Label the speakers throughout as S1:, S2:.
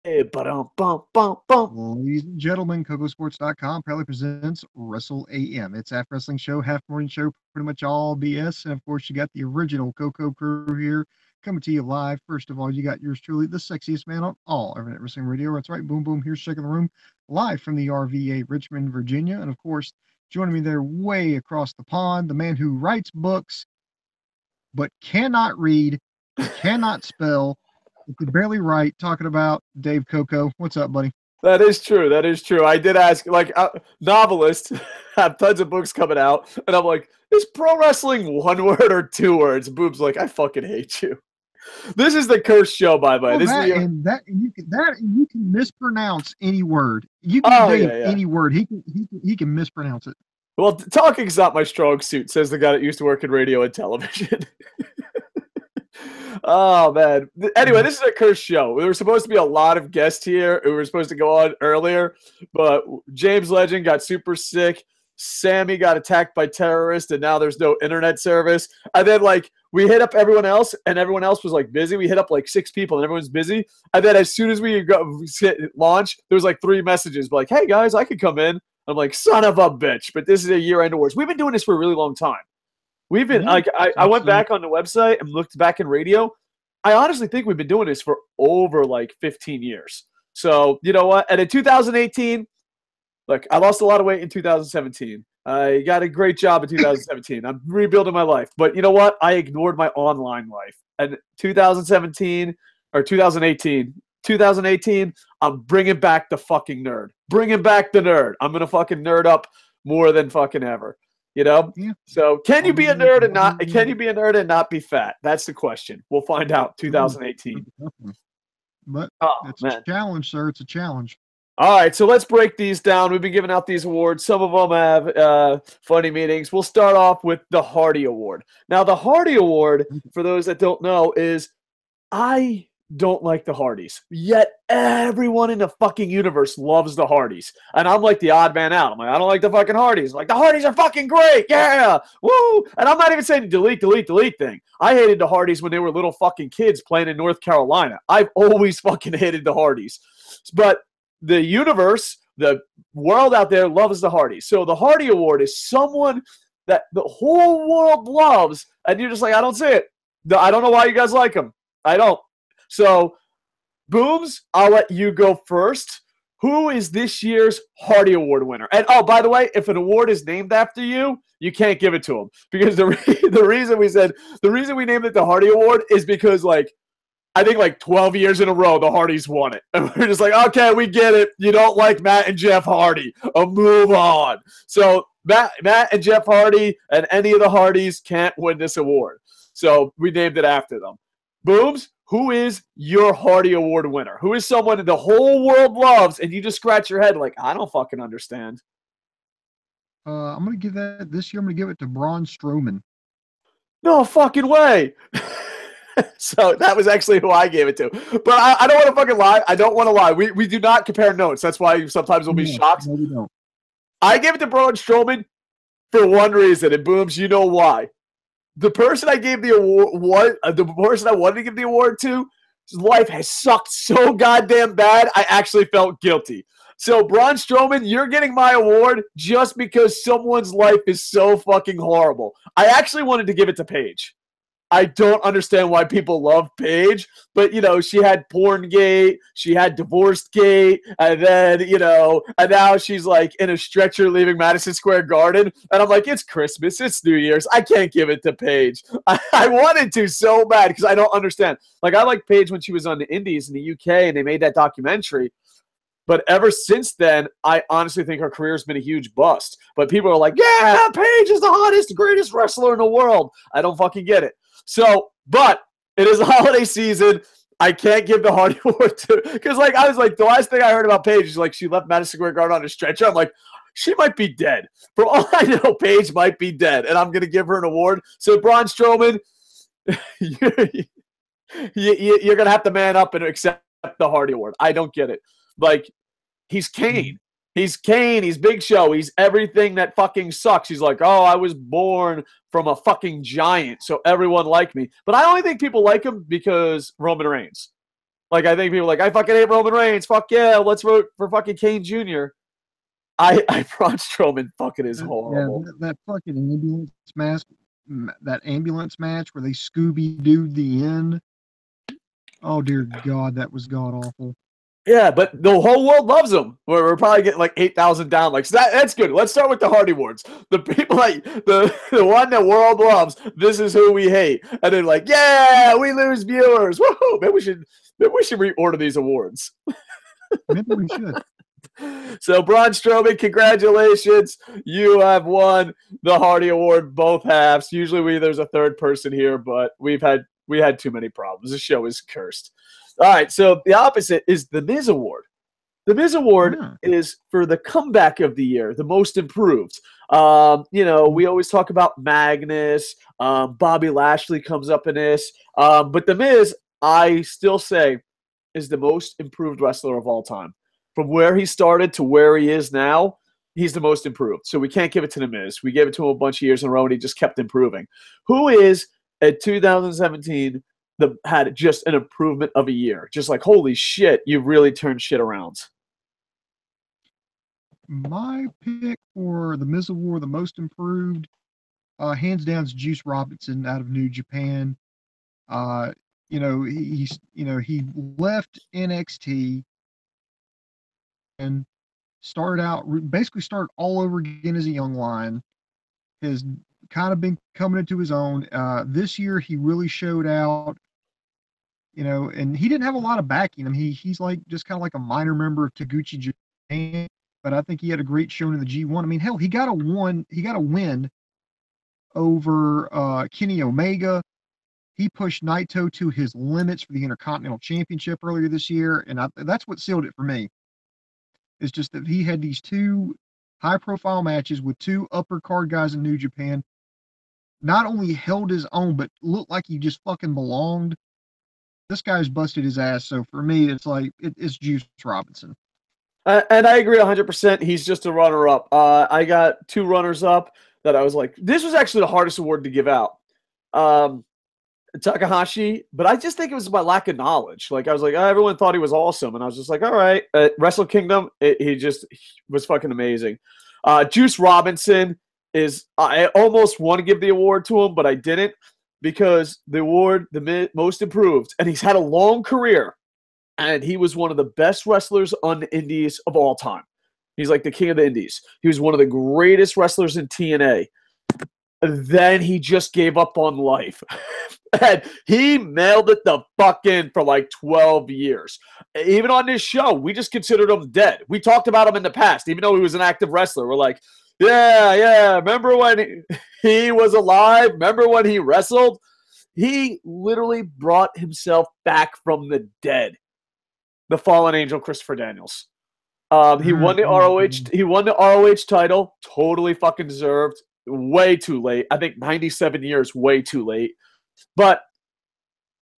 S1: Ba-dum, bum, bum, bum.
S2: Ladies and gentlemen, KocoSports.com proudly presents Wrestle AM. It's half wrestling show, half morning show, pretty much all BS. And of course, you got the original Koco crew here coming to you live. First of all, you got yours truly, the sexiest man on all Internet Wrestling Radio. That's right, boom, boom, here's Shaking the Room, live from the RVA, Richmond, Virginia. And of course, joining me there way across the pond, the man who writes books but cannot read, cannot spell, could barely write, talking about Dave Koco. What's up, buddy?
S1: That is true. That is true. I did ask, like, novelists have tons of books coming out, and I'm like, is pro wrestling one word or two words? Boob's like, I fucking hate you. This is the cursed show, by the way. This is
S2: you can mispronounce any word. You can Dave any word. He can mispronounce it.
S1: Well, talking's not my strong suit, says the guy that used to work in radio and television. Oh, man. Anyway, this is a cursed show. There were supposed to be a lot of guests here. We were supposed to go on earlier, but James Legend got super sick. Sammy got attacked by terrorists, and now there's no internet service. And then, like, we hit up everyone else, and everyone else was, like, busy. We hit up, like, 6 people, and everyone's busy. And then as soon as we launch, there was, like, 3 messages. Like, hey, guys, I could come in. I'm like, son of a bitch. But this is a year-end awards. We've been doing this for a really long time. We've been like I went back on the website and looked back in radio. I honestly think we've been doing this for over like 15 years. So you know what? And in 2018, look, I lost a lot of weight in 2017. I got a great job in 2017. I'm rebuilding my life. But you know what? I ignored my online life. And 2017 or 2018, I'm bringing back the fucking nerd. Bringing back the nerd. I'm gonna fucking nerd up more than fucking ever. You know, so can you be a nerd and not be fat? That's the question. We'll find out. 2018.
S2: But it's a challenge, sir. It's a challenge.
S1: All right, so let's break these down. We've been giving out these awards. Some of them have funny meanings. We'll start off with the Hardy Award. Now, the Hardy Award, for those that don't know, is I don't like the Hardys. Yet everyone in the fucking universe loves the Hardys. And I'm like the odd man out. I'm like, I don't like the fucking Hardys. I'm like, the Hardys are fucking great. Yeah. Woo. And I'm not even saying delete thing. I hated the Hardys when they were little fucking kids playing in North Carolina. I've always fucking hated the Hardys. But the universe, the world out there loves the Hardys. So the Hardy Award is someone that the whole world loves. And you're just like, I don't see it. I don't know why you guys like them. I don't. So, Booms, I'll let you go first. Who is this year's Hardy Award winner? And, oh, by the way, if an award is named after you, you can't give it to him. Because the reason we named it the Hardy Award is because, like, I think, like, 12 years in a row, the Hardys won it. And we're just like, okay, we get it. You don't like Matt and Jeff Hardy. Move on. So, Matt and Jeff Hardy and any of the Hardys can't win this award. So, we named it after them. Booms, who is your Hardy Award winner? Who is someone that the whole world loves and you just scratch your head like, I don't fucking understand?
S2: I'm going to give that this year. I'm going to give it to Braun Strowman.
S1: No fucking way. So that was actually who I gave it to. But I don't want to fucking lie. I don't want to lie. We do not compare notes. That's why sometimes we'll be shocked.
S2: No, we don't.
S1: I gave it to Braun Strowman for one reason. And Booms, you know why. The person I gave the award, the person I wanted to give the award to, his life has sucked so goddamn bad, I actually felt guilty. So, Braun Strowman, you're getting my award just because someone's life is so fucking horrible. I actually wanted to give it to Paige. I don't understand why people love Paige, but, you know, she had Porngate, she had Divorcegate, and then, you know, and now she's, like, in a stretcher leaving Madison Square Garden, and I'm like, it's Christmas, it's New Year's, I can't give it to Paige. I wanted to so bad because I don't understand. Like, I liked Paige when she was on the Indies in the UK, and they made that documentary, but ever since then, I honestly think her career has been a huge bust. But people are like, yeah, Paige is the hottest, greatest wrestler in the world. I don't fucking get it. So, but it is the holiday season. I can't give the Hardy Award to, because like I was like, the last thing I heard about Paige is like she left Madison Square Garden on a stretcher. I'm like, she might be dead. For all I know, Paige might be dead, and I'm gonna give her an award. So, Braun Strowman, you're gonna have to man up and accept the Hardy Award. I don't get it. Like, he's Kane. He's Kane. He's Big Show. He's everything that fucking sucks. He's like, oh, I was born from a fucking giant, so everyone liked me. But I only think people like him because Roman Reigns. Like, I think people are like, I fucking hate Roman Reigns. Fuck yeah, let's vote for fucking Kane Jr. I Braun Strowman fucking is horrible.
S2: That fucking ambulance match where they Scooby Dooed the end. Oh dear God, that was god awful.
S1: Yeah, but the whole world loves him. We're probably getting like 8,000 downloads. That's good. Let's start with the Hardy Awards. The people like the one the world loves. This is who we hate, and they're like, yeah, we lose viewers. Woohoo! Maybe we should reorder these awards.
S2: Maybe we should.
S1: So, Braun Strowman, congratulations. You have won the Hardy Award, both halves. Usually there's a third person here, but we had too many problems. This show is cursed. All right, so the opposite is the Miz Award. The Miz Award is for the comeback of the year, the most improved. We always talk about Magnus. Bobby Lashley comes up in this. But the Miz, I still say, is the most improved wrestler of all time. From where he started to where he is now, he's the most improved. So we can't give it to the Miz. We gave it to him a bunch of years in a row, and he just kept improving. Who is, at 2017, had just an improvement of a year? Just like, holy shit, you've really turned shit around.
S2: My pick for the Miz Award, the most improved, hands down, is Juice Robinson out of New Japan. He left NXT and basically started all over again as a young lion. Has kind of been coming into his own. This year he really showed out, and he didn't have a lot of backing. I mean, he's like just kind of like a minor member of Taguchi Japan, but I think he had a great showing in the G1. I mean, hell, he got a win over Kenny Omega. He pushed Naito to his limits for the Intercontinental Championship earlier this year, and that's what sealed it for me. It's just that he had these two high-profile matches with two upper card guys in New Japan. Not only held his own, but looked like he just fucking belonged. This guy's busted his ass. So for me, it's like it's Juice Robinson.
S1: And I agree 100%. He's just a runner-up. I got two runners-up that I was like, this was actually the hardest award to give out. Takahashi, but I just think it was my lack of knowledge. Like, I was like, everyone thought he was awesome, and I was just like, all right. Wrestle Kingdom, he was fucking amazing. Juice Robinson I almost want to give the award to him, but I didn't, because the award, the most improved, and he's had a long career, and he was one of the best wrestlers on the indies of all time. He's like the king of the indies. He was one of the greatest wrestlers in TNA. Then he just gave up on life. And he mailed it the fuck in for like 12 years. Even on this show, we just considered him dead. We talked about him in the past, even though he was an active wrestler. We're like, yeah, remember when he was alive? Remember when he wrestled? He literally brought himself back from the dead. The fallen angel, Christopher Daniels. He won the ROH. He won the ROH title. Totally fucking deserved. Way too late. I think 97 years, way too late. But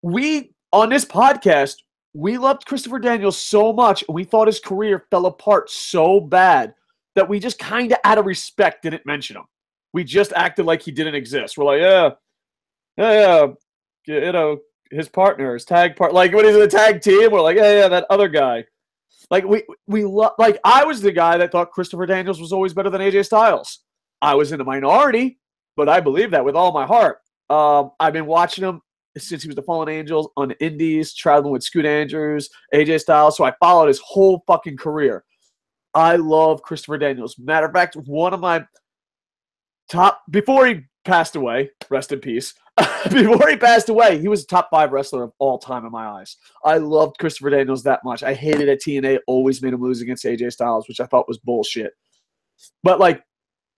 S1: on this podcast, we loved Christopher Daniels so much, and we thought his career fell apart so bad that we just kind of, out of respect, didn't mention him. We just acted like he didn't exist. We're like, yeah, his partner, his tag part, like when he's in a tag team, we're like, yeah, that other guy. Like I was the guy that thought Christopher Daniels was always better than AJ Styles. I was in the minority, but I believe that with all my heart. I've been watching him since he was the Fallen Angels on the Indies, traveling with Scoot Andrews, AJ Styles. So I followed his whole fucking career. I love Christopher Daniels. Matter of fact, one of my top, before he passed away, rest in peace. Before he passed away, he was a top 5 wrestler of all time in my eyes. I loved Christopher Daniels that much. I hated that TNA always made him lose against AJ Styles, which I thought was bullshit. But like,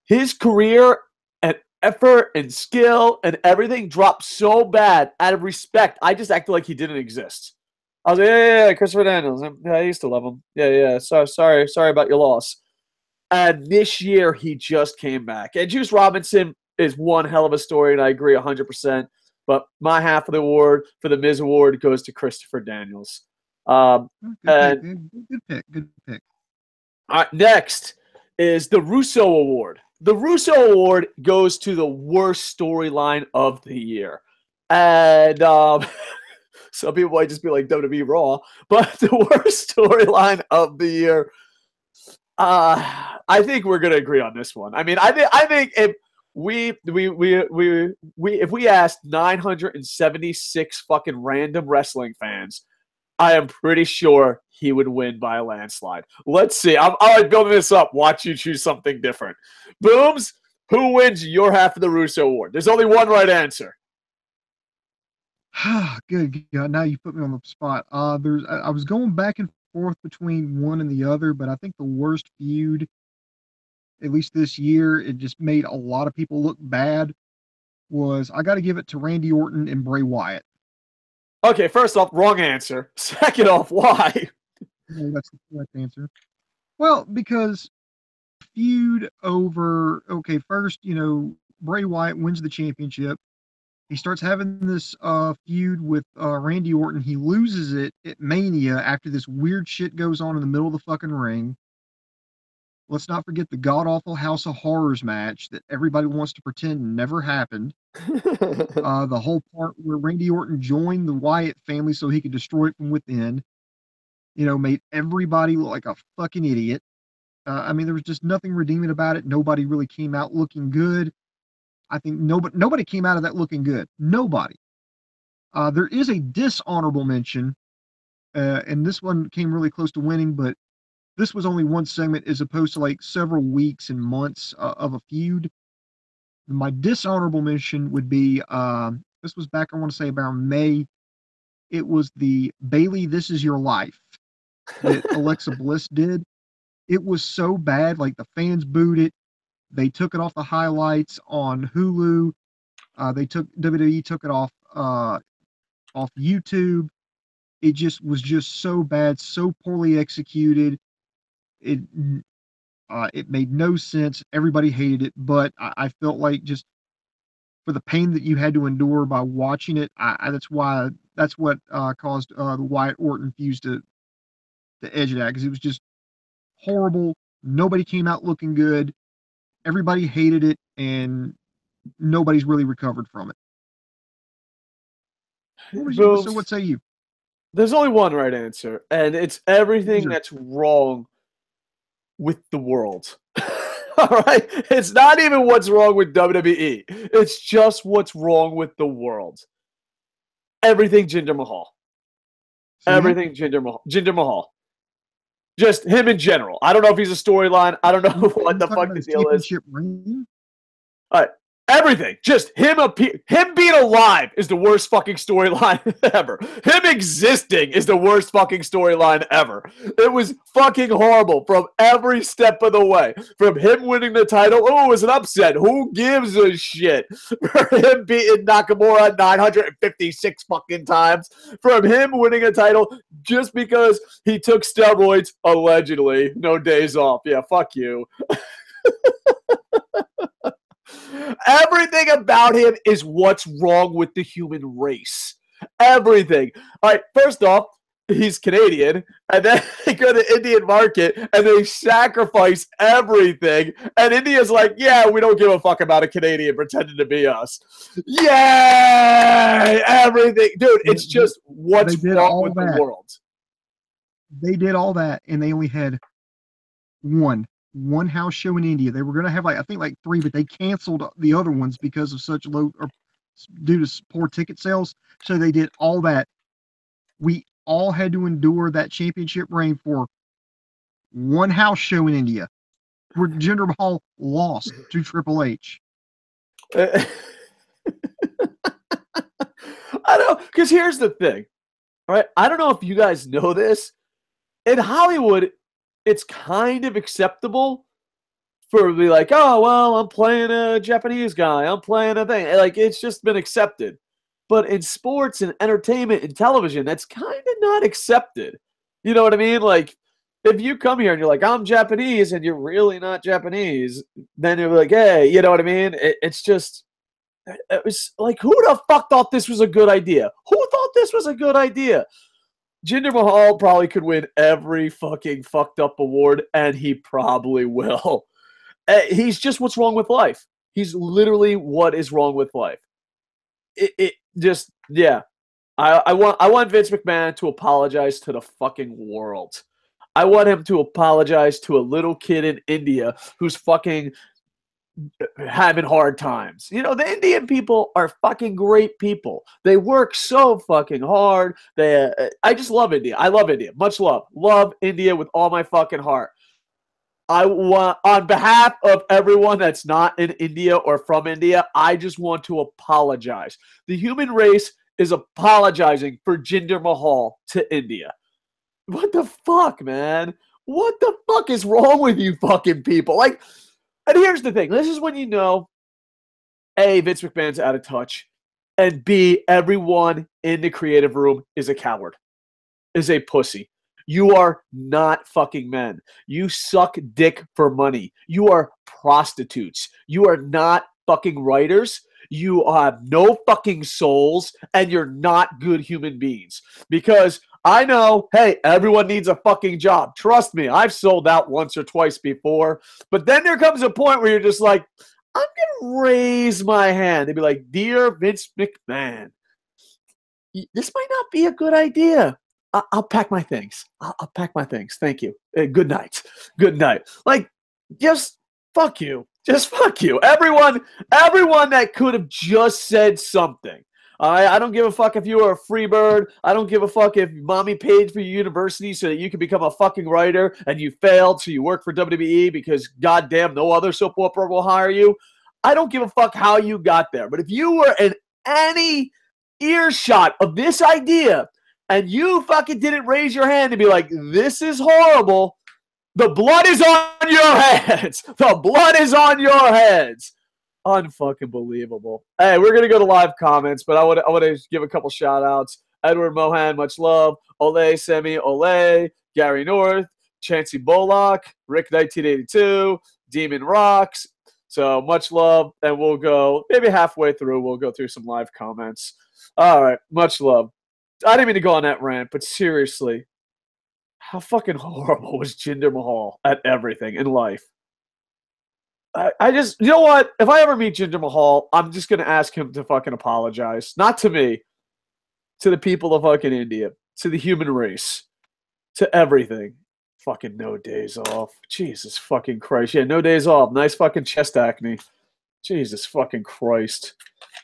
S1: his career and effort and skill and everything dropped so bad out of respect. I just acted like he didn't exist. I was like, yeah, Christopher Daniels. Yeah, I used to love him. Yeah. Sorry about your loss. And this year, he just came back. And Juice Robinson is one hell of a story, and I agree 100%. But my half of the award for the Miz Award goes to Christopher Daniels.
S2: Good pick.
S1: All right, next is the Russo Award. The Russo Award goes to the worst storyline of the year. And Some people might just be like WWE Raw. But the worst storyline of the year, I think we're gonna agree on this one. I mean, I think if if we asked 976 fucking random wrestling fans, I am pretty sure he would win by a landslide. Let's see. I'm all right building this up. Watch you choose something different. Booms, who wins your half of the Russo Award? There's only one right answer.
S2: Good God, now you put me on the spot. I was going back and forth between one and the other, but I think the worst feud, at least this year, it just made a lot of people look bad, was I got to give it to Randy Orton and Bray Wyatt.
S1: Okay, first off, wrong answer. Second off, why?
S2: No, that's the correct answer. Well, because feud over, okay, first, Bray Wyatt wins the championship. He starts having this feud with Randy Orton. He loses it at Mania after this weird shit goes on in the middle of the fucking ring. Let's not forget the god-awful House of Horrors match that everybody wants to pretend never happened. The whole part where Randy Orton joined the Wyatt family so he could destroy it from within, made everybody look like a fucking idiot. I mean, there was just nothing redeeming about it. Nobody really came out looking good. I think nobody came out of that looking good. Nobody. There is a dishonorable mention, and this one came really close to winning, but this was only one segment as opposed to like several weeks and months of a feud. My dishonorable mention would be, this was back, I want to say about May. It was the Bailey This Is Your Life that Alexa Bliss did. It was so bad, like the fans booed it. They took it off the highlights on Hulu. WWE took it off YouTube. It just was just so bad, so poorly executed. It made no sense. Everybody hated it, but I felt like just for the pain that you had to endure by watching it, that's what caused the Wyatt Orton fuse to edge it out, because it was just horrible. Nobody came out looking good. Everybody hated it, and nobody's really recovered from it. So what say you?
S1: There's only one right answer, and it's everything that's wrong with the world. All right? It's not even what's wrong with WWE. It's just what's wrong with the world. Everything Jinder Mahal. Everything Jinder Mahal. Just him in general. I don't know if he's a storyline. I don't know what the fuck the deal is. All right. Everything. Just him being alive is the worst fucking storyline ever. Him existing is the worst fucking storyline ever. It was fucking horrible from every step of the way. From him winning the title, oh, it was an upset. Who gives a shit? For him beating Nakamura 956 fucking times. From him winning a title just because he took steroids, allegedly. No days off. Yeah, fuck you. Everything about him is what's wrong with the human race. Everything. All right, first off, he's Canadian, and then they go to the Indian market, and they sacrifice everything, and India's like, yeah, we don't give a fuck about a Canadian pretending to be us. Yay! Everything. Dude, it's just what's wrong with the world.
S2: They did all that, and they only had one house show in India. They were going to have I think 3, but they canceled the other ones because of such low, or due to poor ticket sales. So they did all that. We all had to endure that championship reign for one house show in India, where Jinder Mahal lost to Triple H.
S1: I don't, because here's the thing. All right, I don't know if you guys know this. In Hollywood, it's kind of acceptable for to be like, oh, well, I'm playing a Japanese guy. I'm playing a thing. Like, it's just been accepted. But in sports and entertainment and television, that's kind of not accepted. You know what I mean? Like, if you come here and you're like, I'm Japanese, and you're really not Japanese, then you're like, hey, you know what I mean? It's just, it was like, who the fuck thought this was a good idea? Who thought this was a good idea? Jinder Mahal probably could win every fucking fucked up award, and he probably will. He's just what's wrong with life. He's literally what is wrong with life. It just, yeah. I want Vince McMahon to apologize to the fucking world. I want him to apologize to a little kid in India who's fucking having hard times. You know, the Indian people are fucking great people. They work so fucking hard. I just love India. I love India. Much love. Love India with all my fucking heart. I want, on behalf of everyone that's not in India or from India, I just want to apologize. The human race is apologizing for Jinder Mahal to India. What the fuck, man? What the fuck is wrong with you fucking people? Like, and here's the thing. This is when you know, A, Vince McMahon's out of touch, and B, everyone in the creative room is a coward, is a pussy. You are not fucking men. You suck dick for money. You are prostitutes. You are not fucking writers. You have no fucking souls, and you're not good human beings. Because I know, hey, everyone needs a fucking job. Trust me, I've sold out once or twice before. But then there comes a point where you're just like, I'm going to raise my hand and be like, dear Vince McMahon, this might not be a good idea. I'll pack my things. I'll pack my things. Thank you. Good night. Good night. Like, just fuck you. Just fuck you. Everyone that could have just said something. I don't give a fuck if you were a free bird. I don't give a fuck if mommy paid for your university so that you could become a fucking writer and you failed so you work for WWE because goddamn no other soap opera will hire you. I don't give a fuck how you got there. But if you were in any earshot of this idea and you fucking didn't raise your hand and be like, this is horrible, the blood is on your heads. The blood is on your heads. Unfucking believable. Hey, we're going to go to live comments, but I want to give a couple shout outs. Edward Mohan, much love. Ole, Semi, Ole, Gary North, Chancey Bullock, Rick 1982, Demon Rocks. So much love, and we'll go maybe halfway through. We'll go through some live comments. All right, much love. I didn't mean to go on that rant, but seriously, how fucking horrible was Jinder Mahal at everything in life? I just, you know what? If I ever meet Jinder Mahal, I'm just going to ask him to fucking apologize. Not to me, to the people of fucking India, to the human race, to everything. Fucking no days off. Jesus fucking Christ. Yeah, no days off. Nice fucking chest acne. Jesus fucking Christ.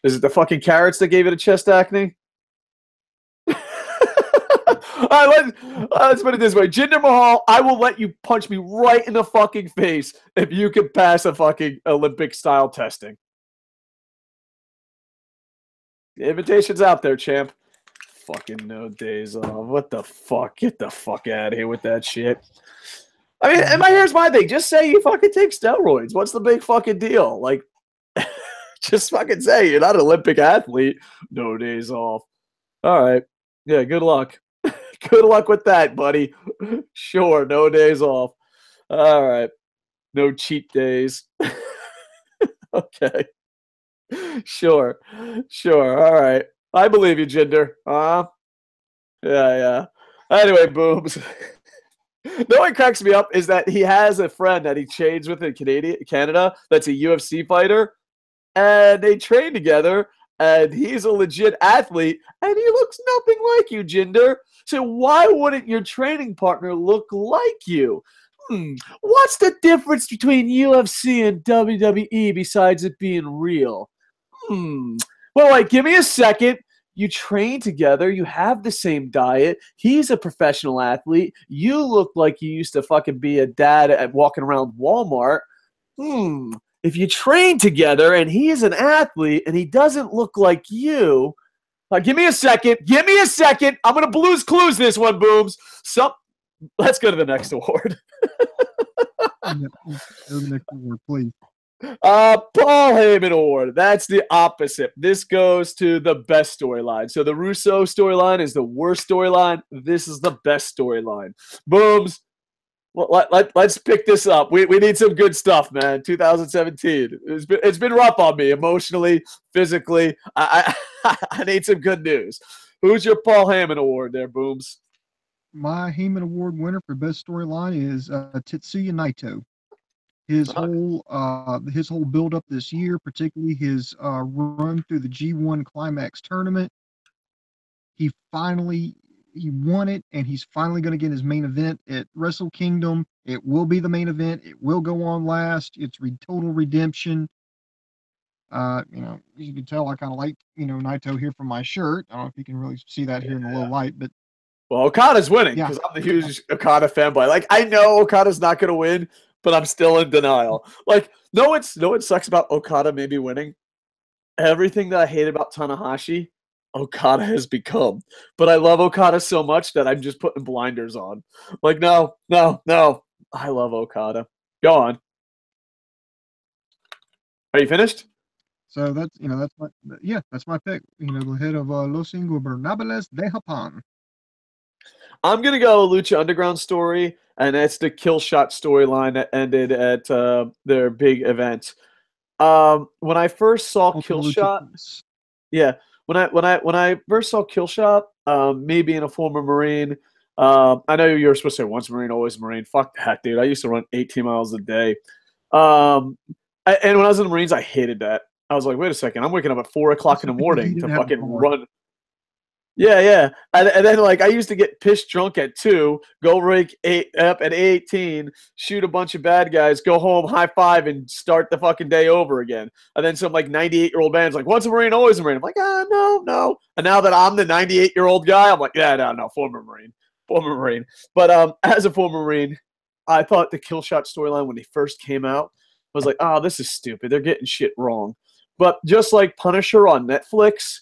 S1: Is it the fucking carrots that gave you the chest acne? All right, let's put it this way. Jinder Mahal, I will let you punch me right in the fucking face if you can pass a fucking Olympic-style testing. The invitation's out there, champ. Fucking no days off. What the fuck? Get the fuck out of here with that shit. I mean, and here's my thing. Just say you fucking take steroids. What's the big fucking deal? Like, just fucking say you're not an Olympic athlete. No days off. All right. Yeah, good luck. Good luck with that, buddy. Sure, no days off. All right. No cheat days. Okay. Sure. All right. I believe you, Jinder. Yeah. Anyway, Booms. No one cracks me up is that he has a friend that he trains with in Canada that's a UFC fighter, and they train together, and he's a legit athlete, and he looks nothing like you, Jinder. So why wouldn't your training partner look like you? What's the difference between UFC and WWE besides it being real? Well, like, give me a second. You train together. You have the same diet. He's a professional athlete. You look like you used to fucking be a dad at walking around Walmart. If you train together and he is an athlete and he doesn't look like you, give me a second. I'm going to Blues Clues this one, Booms. Let's go to the next award.
S2: Next award, please.
S1: Paul Heyman Award. That's the opposite. This goes to the best storyline. So the Russo storyline is the worst storyline. This is the best storyline. Booms. Let's pick this up. We need some good stuff, man. 2017. It's been rough on me emotionally, physically. I need some good news. Who's your Paul Heyman Award there, Booms?
S2: My Heyman Award winner for best storyline is Tetsuya Naito. His whole build up this year, particularly his run through the G1 Climax tournament. he won it, and he's finally going to get his main event at Wrestle Kingdom. It will be the main event. It will go on last. It's total redemption. You can tell I kind of like, Naito here from my shirt. I don't know if you can really see that here in the low light, but
S1: well, Okada's winning
S2: yeah,
S1: because I'm the huge Okada fanboy. Like, I know Okada's not going to win, but I'm still in denial. Like, no, what sucks about Okada maybe winning? Everything that I hate about Tanahashi, Okada has become. But I love Okada so much that I'm just putting blinders on. Like, no. I love Okada. Go on. Are you finished?
S2: so that's my pick. The head of Los Ingobernables de Japan.
S1: I'm going to go Lucha Underground story, and that's the kill shot storyline that ended at their big event. When I first saw Kill Shot, yeah, when I first saw Kill Shot, me being a former Marine, I know you were supposed to say once Marine, always Marine. Fuck that, dude. I used to run 18 miles a day. And when I was in the Marines, I hated that. I was like, wait a second, I'm waking up at 4 o'clock in the morning to fucking run. Yeah. And then, like, I used to get pissed drunk at 2, go rake up at 18, shoot a bunch of bad guys, go home, high five, and start the fucking day over again. And then some, like, 98-year-old man's like, once a Marine, always a Marine. I'm like, no. And now that I'm the 98-year-old guy, I'm like, yeah, no, former Marine. But as a former Marine, I thought the kill shot storyline when they first came out was like, oh, this is stupid. They're getting shit wrong. But just like Punisher on Netflix,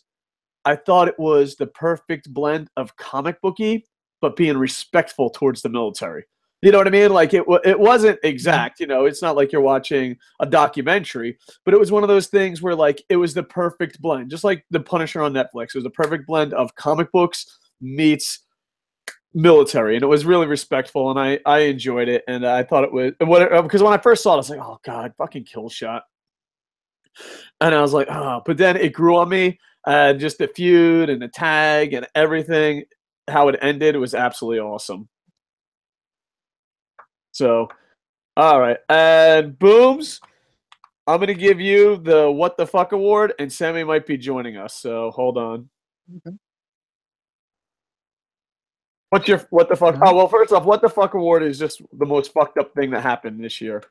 S1: I thought it was the perfect blend of comic booky, but being respectful towards the military. You know what I mean? Like it wasn't exact. It's not like you're watching a documentary, but it was one of those things where like it was the perfect blend, just like the Punisher on Netflix. It was the perfect blend of comic books meets military, and it was really respectful, and I enjoyed it, and I thought it was because when I first saw it, I was like, oh god, fucking kill shot, and I was like, oh, but then it grew on me. Just the feud and the tag and everything, how it ended was absolutely awesome. So, all right. And Booms, I'm going to give you the What the Fuck award, and Sammy might be joining us. So, hold on.
S2: Okay.
S1: What's your What the Fuck? Oh, well, first off, What the Fuck award is just the most fucked up thing that happened this year.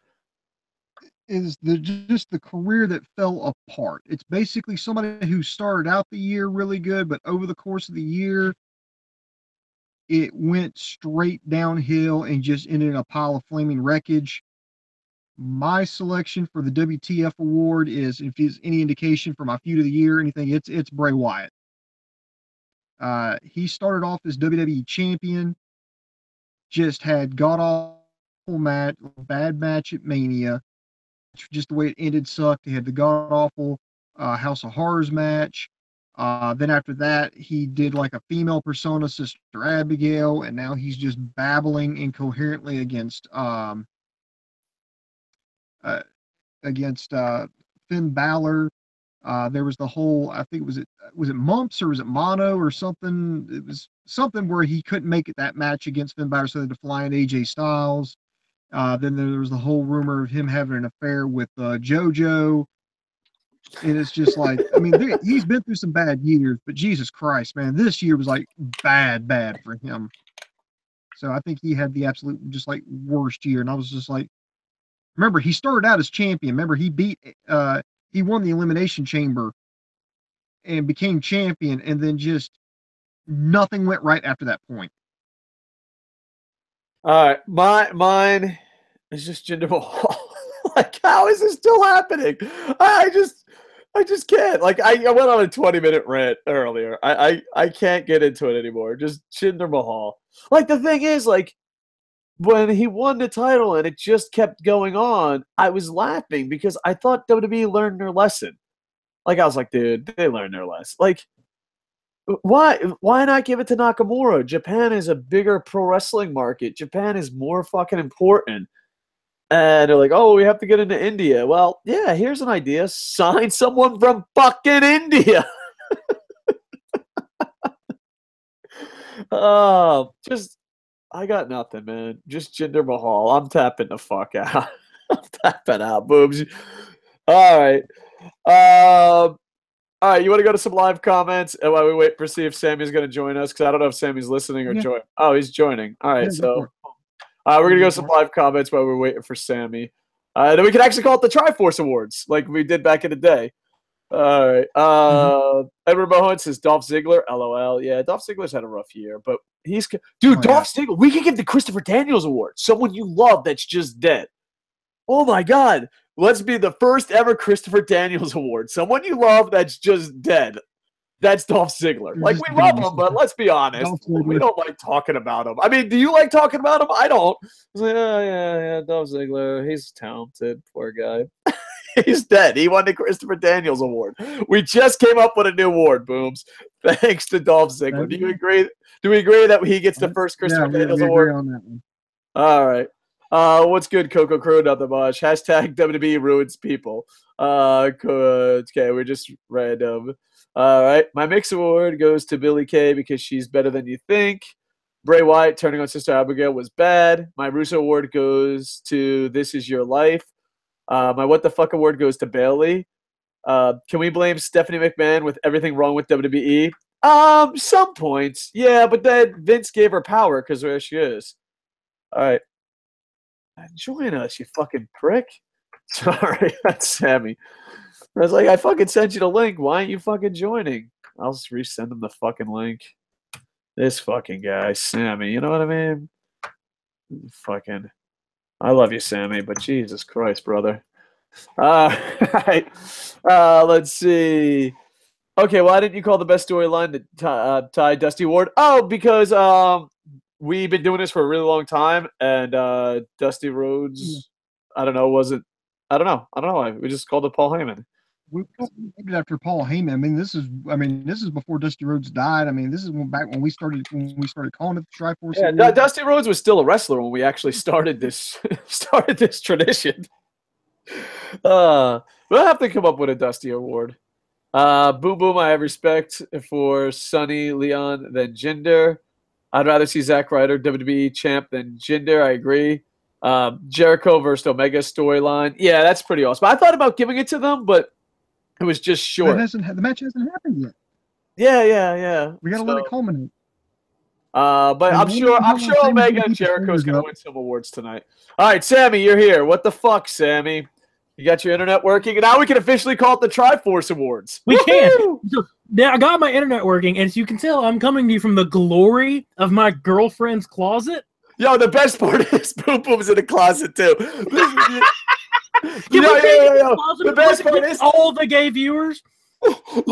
S2: Is just the career that fell apart. It's basically somebody who started out the year really good, but over the course of the year, it went straight downhill and just ended in a pile of flaming wreckage. My selection for the WTF award is, if it's any indication for my feud of the year, anything, it's Bray Wyatt. He started off as WWE champion, just had god awful bad match at Mania. Just the way it ended sucked. He had the god awful House of Horrors match. Then after that, he did like a female persona, Sister Abigail, and now he's just babbling incoherently against Finn Balor. There was the whole, I think was it Mumps or was it Mono or something? It was something where he couldn't make it that match against Finn Balor, so they had to fly in AJ Styles. Then there was the whole rumor of him having an affair with JoJo. And it's just like, I mean, he's been through some bad years, but Jesus Christ, man, this year was like bad for him. So I think he had the absolute just like worst year. And I was just like, remember, he started out as champion. Remember, he won the Elimination Chamber and became champion, and then just nothing went right after that point.
S1: All right, mine is just Jinder Mahal. Like, how is this still happening? I just can't. Like, I went on a 20-minute rant earlier. I can't get into it anymore. Just Jinder Mahal. Like, the thing is, like, when he won the title and it just kept going on, I was laughing because I thought WWE learned their lesson. Like, I was like, dude, they learned their lesson. Like, why not give it to Nakamura? Japan is a bigger pro wrestling market. Japan is more fucking important. And they're like, oh, we have to get into India. Well, yeah, here's an idea. Sign someone from fucking India. I got nothing, man. Just Jinder Mahal. I'm tapping the fuck out. I'm tapping out, boobs. All right. All right, you want to go to some live comments and while we wait for see if Sammy's going to join us? Because I don't know if Sammy's listening or join. Oh, he's joining. All right, so we're going to go to some live comments while we're waiting for Sammy. Then we can actually call it the Triforce Awards like we did back in the day. All right. Edward Bowen says Dolph Ziggler. LOL. Yeah, Dolph Ziggler's had a rough year, but he's Dolph Ziggler. We could give the Christopher Daniels Award. Someone you love that's just dead. Oh my God. Let's be the first ever Christopher Daniels Award. Someone you love that's just dead. That's Dolph Ziggler. Like, we love him, but let's be honest. We don't like talking about him. I mean, do you like talking about him? I don't. It's like, oh, yeah, Dolph Ziggler. He's talented. Poor guy. He's dead. He won the Christopher Daniels Award. We just came up with a new award, Booms. Thanks to Dolph Ziggler. Do you agree? Do we agree that he gets the first Christopher Daniels Award?
S2: On that one.
S1: All right. What's good, Coco Crew? Nothing much. Hashtag WWE ruins people. Okay, we're just random. All right. My Mix Award goes to Billie Kay because she's better than you think. Bray Wyatt turning on Sister Abigail was bad. My Russo Award goes to This Is Your Life. My What the Fuck Award goes to Bailey. Can we blame Stephanie McMahon with everything wrong with WWE? Some points. Yeah, but then Vince gave her power because where she is. All right. Join us, you fucking prick. Sorry, that's Sammy. I was like, I fucking sent you the link. Why aren't you fucking joining? I'll just resend him the fucking link. This fucking guy, Sammy. You know what I mean? Fucking. I love you, Sammy, but Jesus Christ, brother. Right. Let's see. Okay, why didn't you call the best storyline to tie Dusty Ward? Oh, because we've been doing this for a really long time, and Dusty Rhodes, I don't know why. We just called it Paul Heyman.
S2: We named it after Paul Heyman. I mean, this is before Dusty Rhodes died. I mean, this is back when we started calling it the Triforce.
S1: Yeah, Dusty Rhodes was still a wrestler when we actually started this tradition. We'll have to come up with a Dusty Award. Boom Boom, I have respect for Sonny Leon than Jinder. I'd rather see Zack Ryder WWE champ than Jinder. I agree. Jericho versus Omega storyline. Yeah, that's pretty awesome. I thought about giving it to them, but it was just short.
S2: The match hasn't happened yet.
S1: Yeah.
S2: We got to let it culminate.
S1: But I'm sure Omega and Jericho's going to win some awards tonight. All right, Sammy, you're here. What the fuck, Sammy? You got your internet working? And now we can officially call it the Triforce Awards.
S3: We can. So, yeah, I got my internet working, and as you can tell, I'm coming to you from the glory of my girlfriend's closet.
S1: Yo, the best part is Boom Boom's in the closet, too.
S3: The best part is all the gay viewers.
S1: The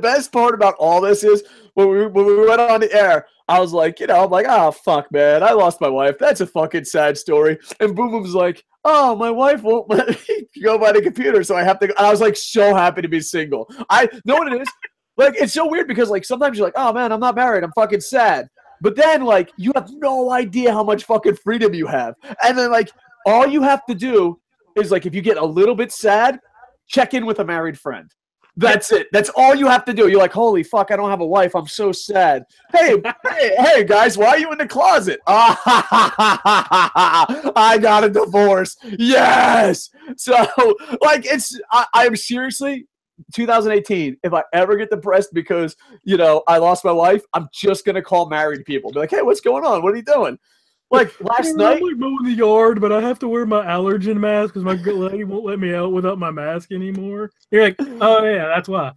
S1: best part about all this is when we went on the air, I was like, oh fuck, man, I lost my wife. That's a fucking sad story. And Boom Boom's like, oh, my wife won't let me go by the computer, so I have to go. And I was like, so happy to be single. I know what it is. Like, it's so weird because like sometimes you're like, oh man, I'm not married. I'm fucking sad. But then like you have no idea how much fucking freedom you have. And then like all you have to do is like if you get a little bit sad, check in with a married friend. That's it. That's all you have to do. You're like, holy fuck, I don't have a wife. I'm so sad. Hey, guys, why are you in the closet? I got a divorce. Yes. So, like, I'm seriously, 2018, if I ever get depressed because, I lost my wife, I'm just going to call married people. Be like, hey, what's going on? What are you doing? Like last night,
S3: I'm like mowing the yard, but I have to wear my allergen mask because my lady won't let me out without my mask anymore. You're like, oh yeah, that's why.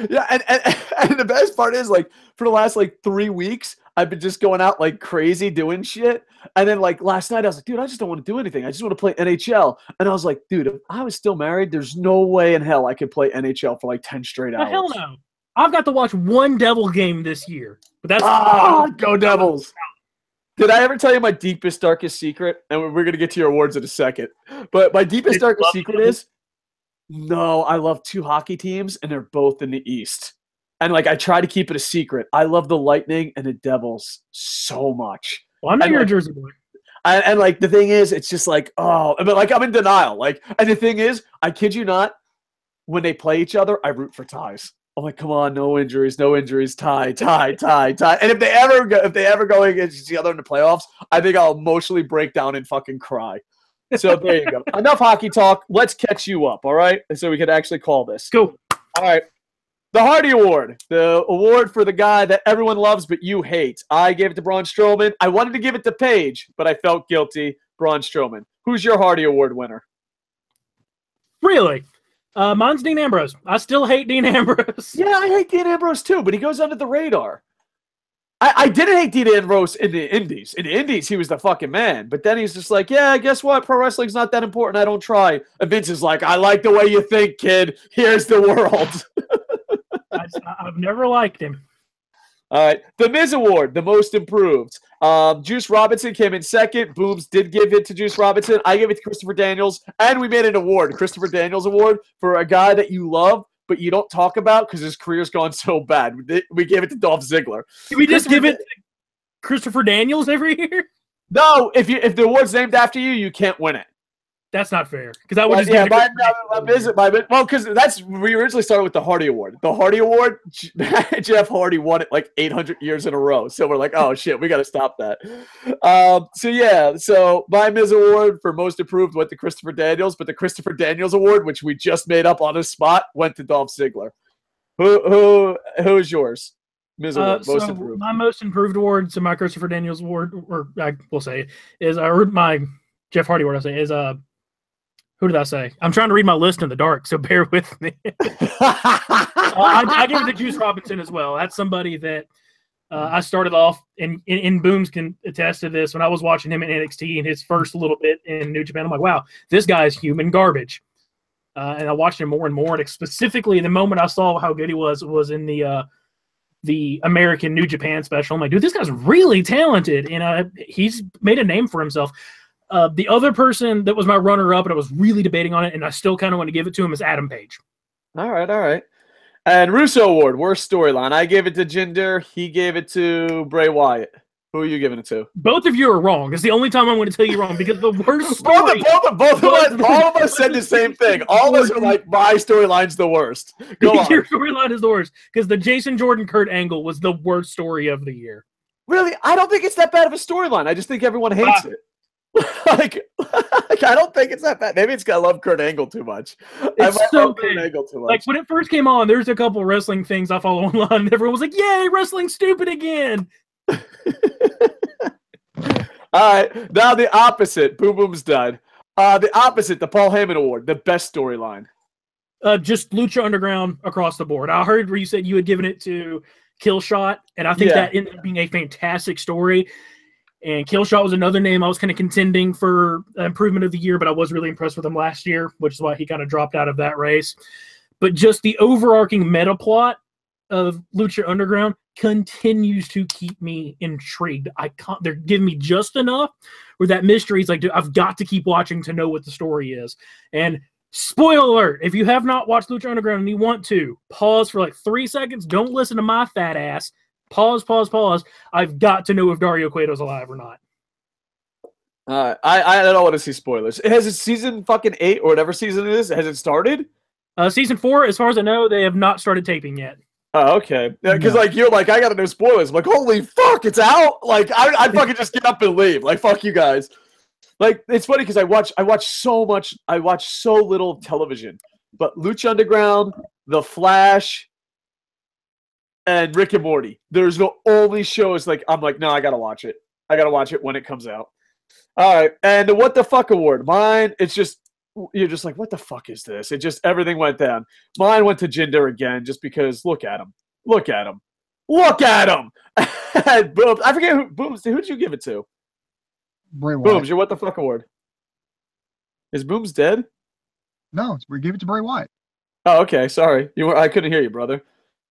S1: Yeah, and the best part is like for the last like 3 weeks, I've been just going out like crazy doing shit. And then like last night, I was like, dude, I just don't want to do anything. I just want to play NHL. And I was like, dude, if I was still married, there's no way in hell I could play NHL for like 10 straight hours.
S3: Hell no. I've got to watch one Devil game this year, but that's
S1: go Devils. Did I ever tell you my deepest, darkest secret? And we're going to get to your awards in a second. But my deepest, darkest secret is, no, I love 2 hockey teams, and they're both in the East. And, like, I try to keep it a secret. I love the Lightning and the Devils so much.
S3: Well, I'm not your Jersey boy.
S1: And, like, the thing is, it's just like, oh. But, like, I'm in denial. Like, and the thing is, I kid you not, when they play each other, I root for ties. I'm like, come on, no injuries, tie. And if they ever go against each other in the playoffs, I think I'll emotionally break down and fucking cry. So there you go. Enough hockey talk. Let's catch you up, all right? So we can actually call this.
S3: Go.
S1: All right. The Hardy Award, the award for the guy that everyone loves but you hate. I gave it to Braun Strowman. I wanted to give it to Paige, but I felt guilty. Braun Strowman. Who's your Hardy Award winner?
S3: Really? Mine's Dean Ambrose. I still hate Dean Ambrose.
S1: Yeah, I hate Dean Ambrose too, but he goes under the radar. I didn't hate Dean Ambrose in the Indies. In the Indies, he was the fucking man. But then he's just like, yeah, guess what? Pro wrestling's not that important. I don't try. And Vince is like, I like the way you think, kid. Here's the world.
S3: I've never liked him.
S1: All right. The Miz Award, the most improved. Juice Robinson came in second. Booms did give it to Juice Robinson. I gave it to Christopher Daniels. And we made an award, Christopher Daniels Award, for a guy that you love, but you don't talk about because his career's gone so bad. We gave it to Dolph Ziggler.
S3: Can we just give it to Christopher Daniels every year?
S1: No, if the award's named after you, you can't win it.
S3: That's not fair. Because I would just give
S1: it well, because we originally started with the Hardy Award. The Hardy Award, Jeff Hardy won it like 800 years in a row. So we're like, oh shit, we got to stop that. So my Miz Award for most improved went to Christopher Daniels, but the Christopher Daniels Award, which we just made up on the spot, went to Dolph Ziggler. Who's yours? Miz Award, most improved.
S3: My most improved award, so my Christopher Daniels Award, or I will say, is my Jeff Hardy Award. I say is who did I say? I'm trying to read my list in the dark, so bear with me. I give it to Juice Robinson as well. That's somebody that I started off, and Booms can attest to this. When I was watching him in NXT in his first little bit in New Japan, I'm like, wow, this guy is human garbage. And I watched him more and more. And specifically, the moment I saw how good he was in the American New Japan special. I'm like, dude, this guy's really talented, and he's made a name for himself. The other person that was my runner-up, and I was really debating on it, and I still kind of want to give it to him, is Adam Page.
S1: All right. And Russo Award, worst storyline. I gave it to Jinder. He gave it to Bray Wyatt. Who are you giving it to?
S3: Both of you are wrong. It's the only time I'm going to tell you wrong, because the worst story...
S1: all of us said the same thing. All of us are like, my storyline's the worst. Go on.
S3: Your storyline is the worst, because the Jason Jordan-Kurt angle was the worst story of the year.
S1: Really? I don't think it's that bad of a storyline. I just think everyone hates it. like, I don't think it's that bad. Maybe it's 'cause I love Kurt Angle too much.
S3: It's so Kurt Angle too much. Like when it first came on, there's a couple wrestling things I follow online, and everyone was like, "Yay, wrestling's stupid again."
S1: All right, now the opposite. Boom Boom's done. The opposite, the Paul Heyman Award, the best storyline.
S3: Just Lucha Underground across the board. I heard where you said you had given it to Killshot, and I think that ended up being a fantastic story. And Killshot was another name I was kind of contending for improvement of the year, but I was really impressed with him last year, which is why he kind of dropped out of that race. But just the overarching meta plot of Lucha Underground continues to keep me intrigued. They're giving me just enough where that mystery is like, dude, I've got to keep watching to know what the story is. And spoiler alert, if you have not watched Lucha Underground and you want to, pause for like 3 seconds. Don't listen to my fat ass. Pause. I've got to know if Dario Cueto's alive or not.
S1: I don't want to see spoilers. Has it season fucking 8 or whatever season it is? Has it started?
S3: Season 4, as far as I know, they have not started taping yet.
S1: Oh, okay. Because like you're like, I gotta know spoilers. I'm like, holy fuck, it's out. Like I'd fucking just get up and leave. Like fuck you guys. Like it's funny because I watch so much. I watch so little television. But Lucha Underground, The Flash, and Rick and Morty. There's the only shows like I'm like, no, I gotta watch it. I gotta watch it when it comes out. All right, and the What the Fuck Award. Mine, it's just you're just like, what the fuck is this? It just everything went down. Mine went to Jinder again, just because look at him. And Booms, I forget who Booms. Who'd you give it to?
S2: Bray Wyatt.
S1: Booms, your What the Fuck Award. Is Booms dead?
S2: No, we gave it to Bray Wyatt.
S1: Oh, okay. Sorry, I couldn't hear you, brother.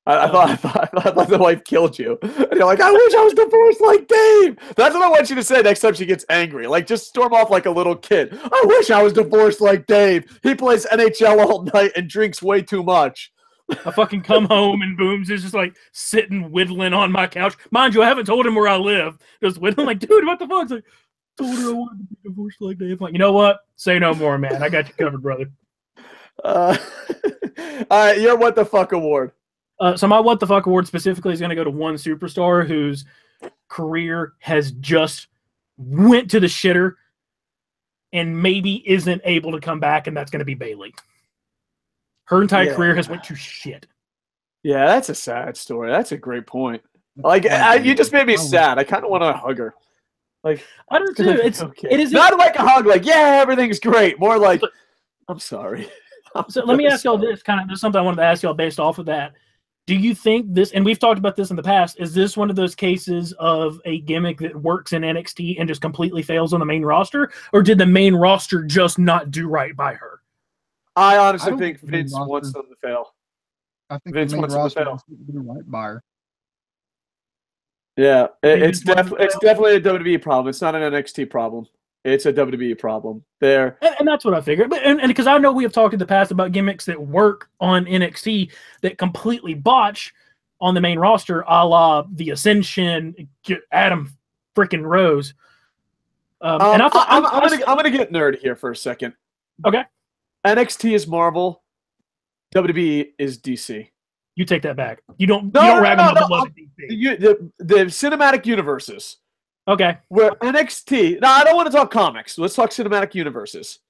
S1: I thought the wife killed you. And you're like, I wish I was divorced like Dave. That's what I want you to say next time she gets angry. Like, just storm off like a little kid. I wish I was divorced like Dave. He plays NHL all night and drinks way too much.
S3: I fucking come home and Booms is just like sitting whittling on my couch. Mind you, I haven't told him where I live. Just whittling like, dude, what the fuck? It's like, told her I wanted to be divorced like Dave. I'm like, you know what? Say no more, man. I got you covered, brother.
S1: All right, your What the Fuck Award.
S3: So my What the Fuck Award specifically is going to go to one superstar whose career has just went to the shitter. and maybe isn't able to come back, and that's going to be Bayley. Her entire career has went to shit.
S1: Yeah, that's a sad story. That's a great point. Like, you just made me sad. I kind of want to hug her. Like,
S3: I do too.
S1: It is not like a hug. Like, yeah, everything's great. More like, I'm sorry.
S3: So let me ask y'all this. There's something I wanted to ask y'all based off of that. Do you think this? And we've talked about this in the past. Is this one of those cases of a gimmick that works in NXT and just completely fails on the main roster, or did the main roster just not do right by her?
S1: I honestly think Vince wants them to fail.
S2: I think Vince wants them to fail. Do right by her.
S1: Yeah, it's definitely a WWE problem. It's not an NXT problem. It's a WWE problem. There,
S3: and that's what I figured. But and because I know we have talked in the past about gimmicks that work on NXT that completely botch on the main roster, a la the Ascension, Adam freaking Rose. And I'm
S1: gonna get nerd here for a second.
S3: Okay.
S1: NXT is Marvel. WWE is DC.
S3: You take that back. You don't rag on the blood of DC.
S1: The cinematic universes.
S3: Okay.
S1: Where NXT. Now, I don't want to talk comics. Let's talk cinematic universes.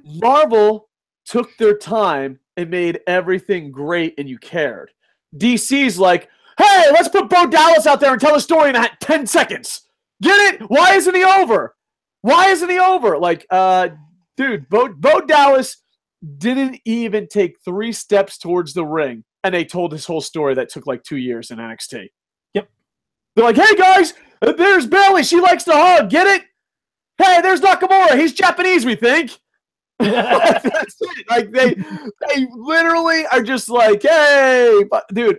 S1: Marvel took their time and made everything great, and you cared. DC's like, hey, let's put Bo Dallas out there and tell a story in 10 seconds. Get it? Why isn't he over? Why isn't he over? Like, dude, Bo Dallas didn't even take 3 steps towards the ring, and they told his whole story that took like 2 years in NXT.
S3: Yep.
S1: They're like, hey, guys, there's Bayley. She likes to hug. Get it? Hey, there's Nakamura. He's Japanese, we think. That's it. Like, they literally are just like, hey. But, dude,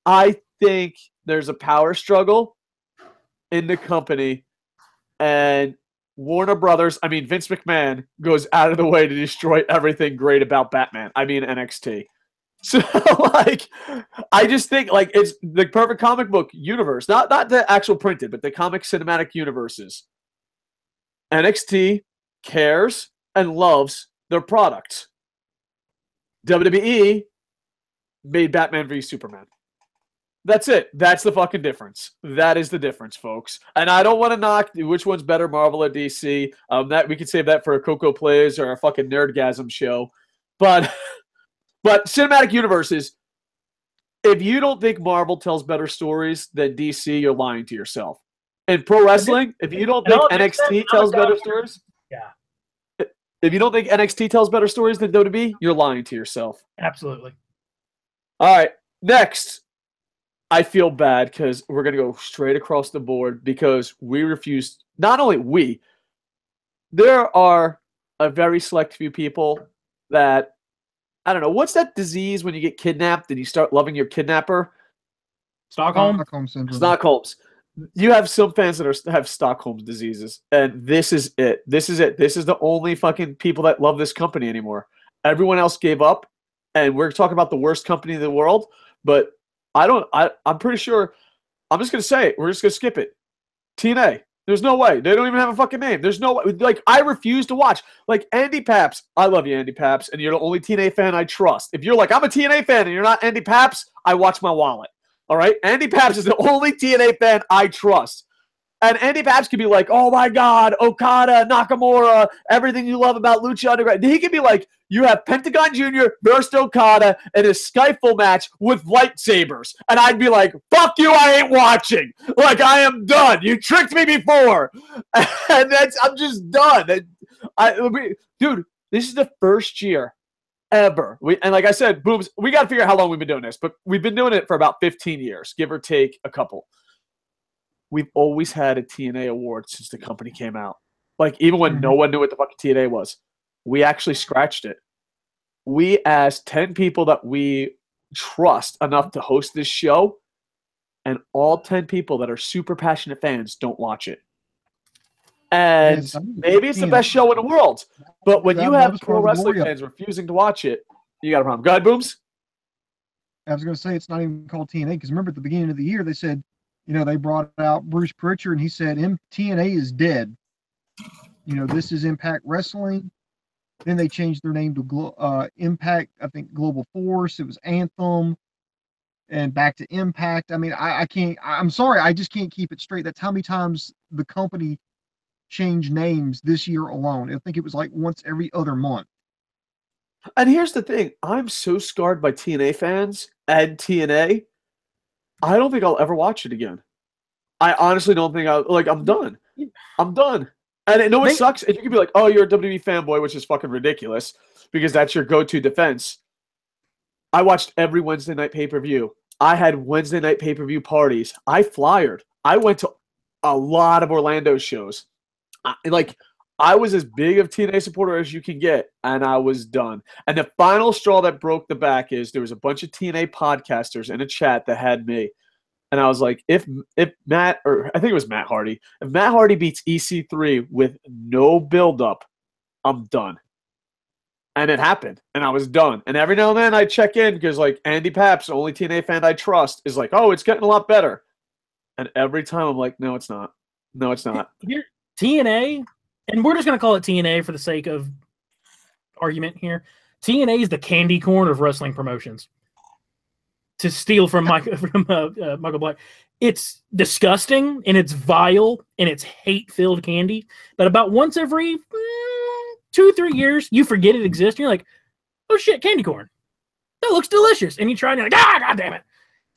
S1: I think there's a power struggle in the company, and Vince McMahon goes out of the way to destroy everything great about Batman. NXT. So, like, I just think, like, it's the perfect comic book universe. Not the actual printed, but the comic cinematic universes. NXT cares and loves their products. WWE made Batman v Superman. That's it. That's the fucking difference. That is the difference, folks. And I don't want to knock which one's better, Marvel or DC. That we could save that for a Koco Plays or a fucking Nerdgasm show. But cinematic universes, if you don't think Marvel tells better stories than DC, you're lying to yourself. In pro wrestling, if you don't think NXT tells better stories, if you don't think NXT tells better stories than WWE, you're lying to yourself.
S3: Absolutely.
S1: All right, next. I feel bad because we're going to go straight across the board because we refuse. Not only we, there are a very select few people that, I don't know, what's that disease when you get kidnapped and you start loving your kidnapper?
S3: Stockholm
S2: syndrome.
S1: Stockholm's. You have some fans that have Stockholm's diseases, and this is it. This is it. This is the only fucking people that love this company anymore. Everyone else gave up, and we're talking about the worst company in the world, but I'm pretty sure, I'm just going to say it. We're just going to skip it. TNA. There's no way. They don't even have a fucking name. There's no way. Like, I refuse to watch. Like, Andy Paps. I love you, Andy Paps, and you're the only TNA fan I trust. If you're like, I'm a TNA fan and you're not Andy Paps, I watch my wallet. All right? Andy Paps is the only TNA fan I trust. And Andy Paps could be like, oh my God, Okada, Nakamura, everything you love about Lucha Underground. He could be like, you have Pentagon Jr. versus Okada in a Skyfall match with lightsabers. And I'd be like, fuck you, I ain't watching. Like, I am done. You tricked me before. And I'm just done. Dude, this is the first year ever. And like I said, Booms, we got to figure out how long we've been doing this. But we've been doing it for about 15 years, give or take a couple. We've always had a TNA award since the company came out. Like, even when no one knew what the fucking TNA was, we actually scratched it. We asked 10 people that we trust enough to host this show, and all 10 people that are super passionate fans don't watch it. And maybe it's the best show in the world, but when you have pro wrestling fans refusing to watch it, you got a problem. Go ahead, Booms.
S2: I was going to say it's not even called TNA because remember at the beginning of the year they said, they brought out Bruce Pritchard, and he said, TNA is dead. This is Impact Wrestling. Then they changed their name to Impact, I think, Global Force. It was Anthem, and back to Impact. I mean, I can't – I'm sorry, I just can't keep it straight. That's how many times the company change names this year alone. I think it was like once every other month.
S1: And here's the thing. I'm so scarred by TNA fans and TNA. I don't think I'll ever watch it again. I honestly don't think I'm done. I'm done. And I know it sucks. And you can be like, oh, you're a WWE fanboy, which is fucking ridiculous because that's your go-to defense. I watched every Wednesday night pay-per-view. I had Wednesday night pay-per-view parties. I flyered. I went to a lot of Orlando shows. I was as big of TNA supporter as you can get, and I was done. And the final straw that broke the back is there was a bunch of TNA podcasters in a chat that had me. And I was like, if Matt, or I think it was Matt Hardy, if Matt Hardy beats EC3 with no build-up, I'm done. And it happened, and I was done. And every now and then I check in because, like, Andy Paps, the only TNA fan I trust, is like, oh, it's getting a lot better. And every time I'm like, no, it's not. No, it's not.
S3: Here, TNA, and we're just going to call it TNA for the sake of argument here. TNA is the candy corn of wrestling promotions. To steal from Michael Black. It's disgusting, and it's vile, and it's hate-filled candy. But about once every 2-3 years, you forget it exists. And you're like, oh, shit, candy corn. That looks delicious. And you try, and you're like, God damn it.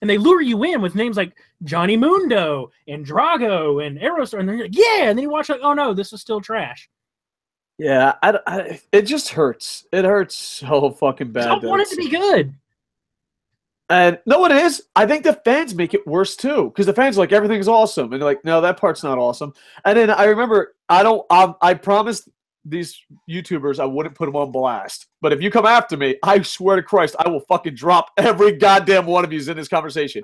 S3: And they lure you in with names like Johnny Mundo and Drago and Aerostar. And then you're like, yeah. And then you watch like, oh, no, this is still trash.
S1: Yeah, it just hurts. It hurts so fucking bad.
S3: I want it to be good.
S1: And no, what it is, I think the fans make it worse too, because the fans are like, everything's awesome, and they're like, no, that part's not awesome. And then I remember, I promised these YouTubers I wouldn't put them on blast, but if you come after me, I swear to Christ, I will fucking drop every goddamn one of you in this conversation.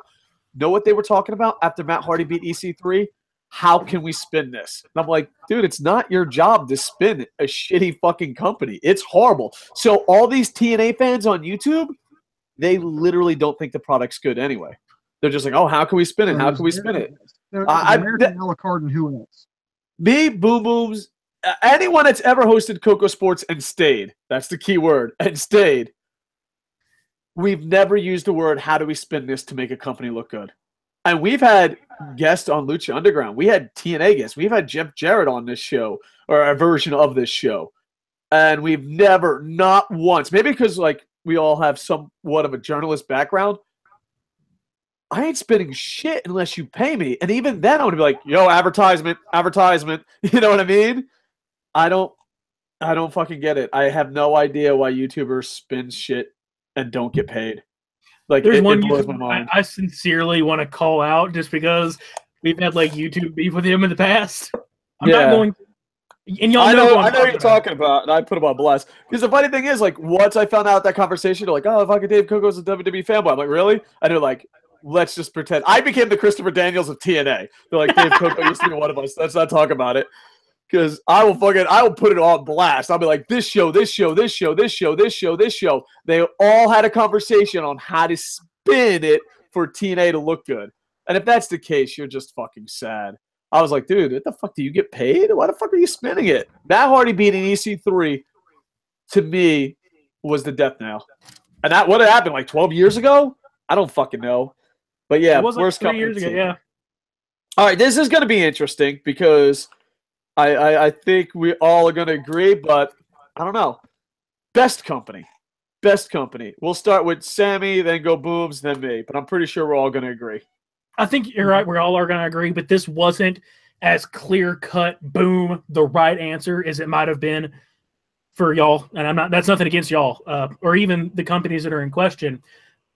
S1: Know what they were talking about after Matt Hardy beat EC3? How can we spin this? And I'm like, dude, it's not your job to spin a shitty fucking company. It's horrible. So all these TNA fans on YouTube, they literally don't think the product's good anyway. They're just like, oh, how can we spin it? How can we spin it?
S2: American a la carte and who else?
S1: Me, Boom Booms, anyone that's ever hosted KocoSports and stayed. That's the key word. And stayed. We've never used the word, how do we spin this to make a company look good? And we've had guests on Lucha Underground. We had TNA guests. We've had Jeff Jarrett on this show, or a version of this show. And we've never, not once, maybe because, like, we all have somewhat of a journalist background. I ain't spinning shit unless you pay me. And even then I would be like, yo, advertisement. You know what I mean? I don't fucking get it. I have no idea why YouTubers spin shit and don't get paid. Like,
S3: there's one
S1: it blows my mind.
S3: I sincerely want to call out just because we've had like YouTube beef with him in the past. I'm not going to. And y'all
S1: I know what you're talking about, and I put him on blast. Because the funny thing is, like, once I found out that conversation, they're like, oh, fucking Dave Koco's a WWE fanboy. I'm like, really? And they're like, let's just pretend. I became the Christopher Daniels of TNA. They're like, Dave Koco used to be one of us. Let's not talk about it. Because I will put it on blast. I'll be like, this show. They all had a conversation on how to spin it for TNA to look good. And if that's the case, you're just fucking sad. I was like, dude, what the fuck, do you get paid? Why the fuck are you spinning it? Matt Hardy beating EC3, to me, was the death knell. And that what happened, like 12 years ago? I don't fucking know. But yeah,
S3: it was like 3 years ago, yeah.
S1: All right, this is going to be interesting because I think we all are going to agree, but I don't know. Best company. We'll start with Sammy, then go Booms, then me. But I'm pretty sure we're all going to agree.
S3: I think you're right. We all are going to agree, but this wasn't as clear-cut, boom, the right answer as it might have been for y'all. And that's nothing against y'all or even the companies that are in question.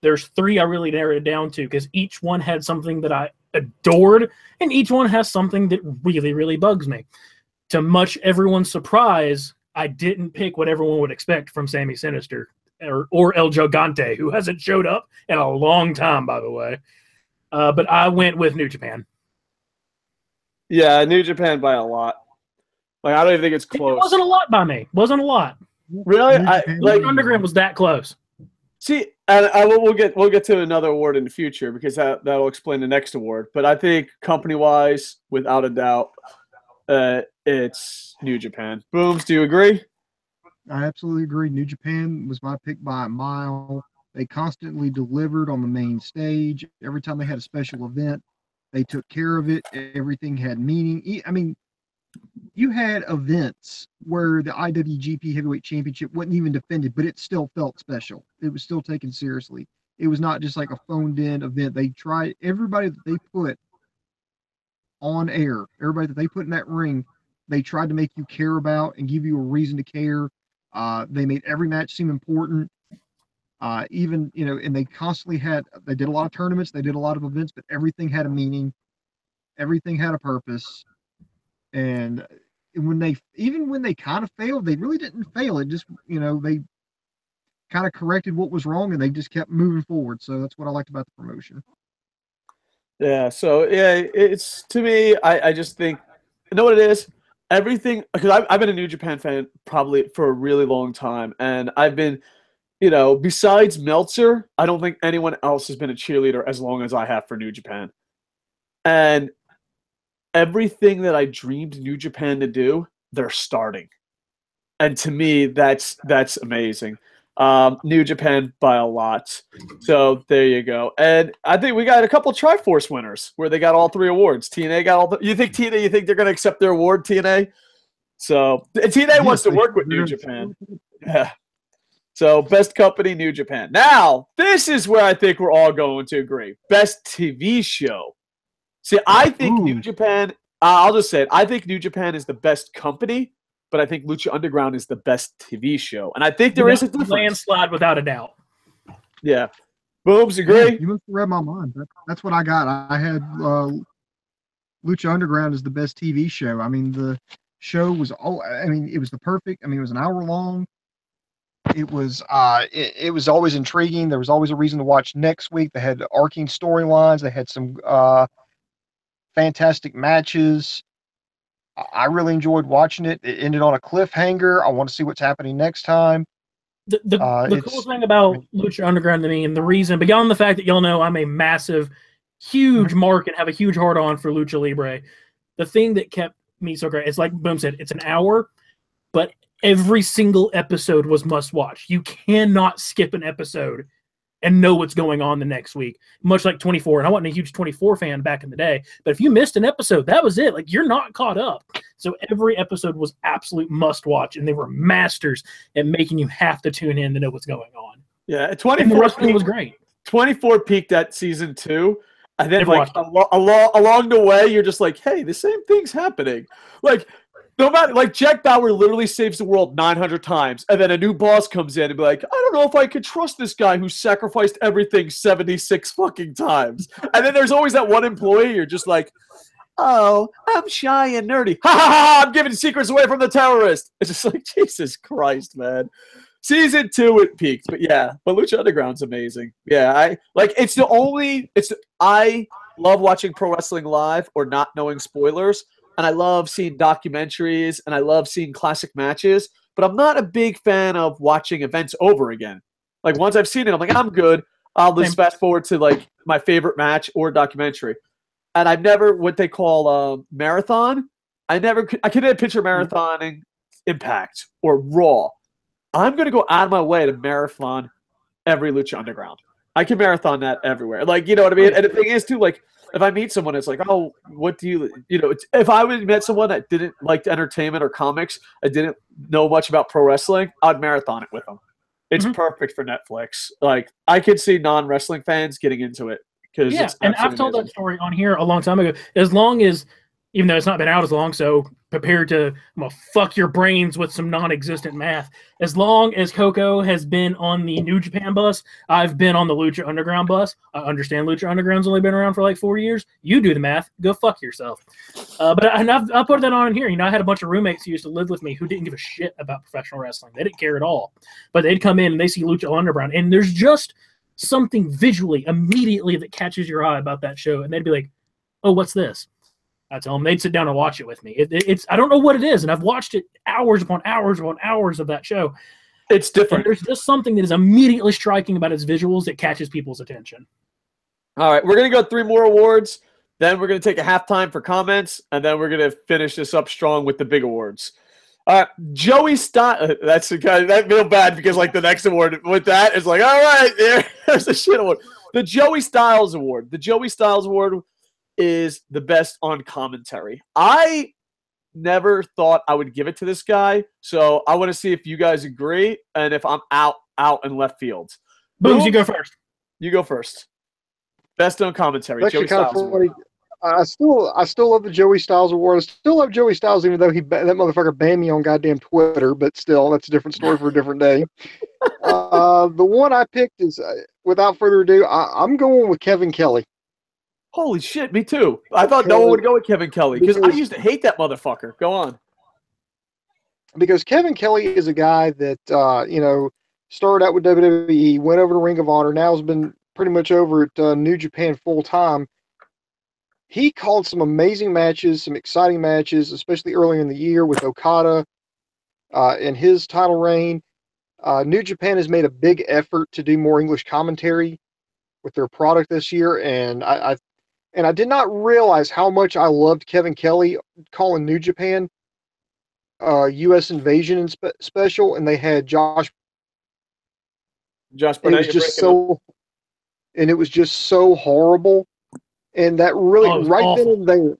S3: There's 3 I really narrowed it down to because each one had something that I adored, and each one has something that really, really bugs me. To much everyone's surprise, I didn't pick what everyone would expect from Sammy Sinister or El Gigante, who hasn't showed up in a long time, by the way. But I went with New Japan.
S1: Yeah, New Japan by a lot. Like, I don't even think it's close.
S3: It wasn't a lot by me. Wasn't a lot.
S1: Really?
S3: Like Underground was that close.
S1: See, and we'll get to another award in the future because that'll explain the next award. But I think company-wise, without a doubt, it's New Japan. Booms, do you agree?
S2: I absolutely agree. New Japan was my pick by a mile. They constantly delivered on the main stage. Every time they had a special event, they took care of it. Everything had meaning. I mean, you had events where the IWGP Heavyweight Championship wasn't even defended, but it still felt special. It was still taken seriously. It was not just like a phoned-in event. They tried everybody that they put on air, everybody that they put in that ring, they tried to make you care about and give you a reason to care. They made every match seem important. Even, and they constantly they did a lot of tournaments, they did a lot of events, but everything had a meaning, everything had a purpose. And when they kind of failed, they really didn't fail. It just, they kind of corrected what was wrong and they just kept moving forward. So that's what I liked about the promotion.
S1: Yeah. So yeah, it's, to me, I just think, you know what it is? Everything, because I've been a New Japan fan probably for a really long time, and I've been, besides Meltzer, I don't think anyone else has been a cheerleader as long as I have for New Japan. And everything that I dreamed New Japan to do, they're starting. And to me, that's amazing. New Japan by a lot. So there you go. And I think we got a couple Triforce winners where they got all 3 awards. TNA got all you think they're going to accept their award, TNA? So TNA wants to work with New Japan. Yeah. So best company, New Japan. Now, this is where I think we're all going to agree. Best TV show. See, I think New Japan, I'll just say it. I think New Japan is the best company, but I think Lucha Underground is the best TV show. And I think there is a difference.
S3: Landslide without a doubt.
S1: Yeah. Booms, agree?
S2: Yeah, you must have read my mind. That's what I got. I had Lucha Underground is the best TV show. I mean, the show was, it was the perfect, it was an hour long. It was it was always intriguing. There was always a reason to watch next week. They had arcing storylines. They had some fantastic matches. I really enjoyed watching it. It ended on a cliffhanger. I want to see what's happening next time.
S3: The cool thing about Lucha Underground to me, and the reason, beyond the fact that y'all know I'm a massive, huge mark and have a huge heart-on for Lucha Libre, the thing that kept me so great, it's like Boom said, it's an hour, but every single episode was must-watch. You cannot skip an episode and know what's going on the next week, much like 24. And I wasn't a huge 24 fan back in the day, but if you missed an episode, that was it. Like, you're not caught up. So every episode was absolute must-watch, and they were masters at making you have to tune in to know what's going on.
S1: Yeah, 24
S3: wrestling was great.
S1: 24 peaked at season 2. And then, along the way, you're just like, hey, the same thing's happening. Like, no matter, like, Jack Bauer literally saves the world 900 times, and then a new boss comes in and be like, I don't know if I could trust this guy who sacrificed everything 76 fucking times. And then there's always that one employee you're just like, oh, I'm shy and nerdy. Ha ha ha! I'm giving secrets away from the terrorist. It's just like, Jesus Christ, man. Season 2 it peaked, but Lucha Underground's amazing. Yeah, I love watching pro wrestling live or not knowing spoilers. And I love seeing documentaries, and I love seeing classic matches, but I'm not a big fan of watching events over again. Like, once I've seen it, I'm like, I'm good. I'll just fast forward to, like, my favorite match or documentary. And I've never, what they call marathon, I couldn't picture marathoning Impact or Raw. I'm going to go out of my way to marathon every Lucha Underground. I can marathon that everywhere. Like, you know what I mean? And the thing is, too, like, if I meet someone, it's like, oh, what do you if I would met someone that didn't like entertainment or comics, I didn't know much about pro wrestling, I'd marathon it with them. It's perfect for Netflix. Like, I could see non-wrestling fans getting into it.
S3: Yeah, and I've told that story on here a long time ago. As long as, even though it's not been out as long, so prepared to fuck your brains with some non-existent math. As long as Koco has been on the New Japan bus, I've been on the Lucha Underground bus. I understand Lucha Underground's only been around for like 4 years. You do the math. Go fuck yourself. But I'll put that on in here. I had a bunch of roommates who used to live with me who didn't give a shit about professional wrestling. They didn't care at all. But they'd come in and they see Lucha Underground, and there's just something visually immediately that catches your eye about that show, and they'd be like, oh, what's this? I tell them, they'd sit down and watch it with me. It's I don't know what it is, and I've watched it hours upon hours upon hours of that show.
S1: It's different.
S3: And there's just something that is immediately striking about its visuals that catches people's attention.
S1: All right, we're going to go 3 more awards. Then we're going to take a halftime for comments, and then we're going to finish this up strong with the big awards. Joey Styles. That's the guy that feel bad because like the next award with that is like, all right, there's the shit award. The Joey Styles Award. The Joey Styles Award is the best on commentary. I never thought I would give it to this guy. So I want to see if you guys agree and if I'm out in left field.
S3: Booms, you go first.
S1: You go first. Best on commentary.
S2: It's actually
S1: Joey
S2: kind
S1: Styles
S2: of funny. I still love the Joey Styles award. I still love Joey Styles, even though that motherfucker banned me on goddamn Twitter. But still, that's a different story for a different day. The one I picked is, without further ado, I'm going with Kevin Kelly.
S1: Holy shit, me too. I thought no one would go with Kevin Kelly because I used to hate that motherfucker. Go on.
S2: Because Kevin Kelly is a guy that started out with WWE, went over to Ring of Honor, now has been pretty much over at New Japan full time. He called some amazing matches, some exciting matches, especially early in the year with Okada in his title reign. New Japan has made a big effort to do more English commentary with their product this year, and I did not realize how much I loved Kevin Kelly calling New Japan U.S. Invasion special, and they had Josh Burnett. It was just so horrible. And that really, then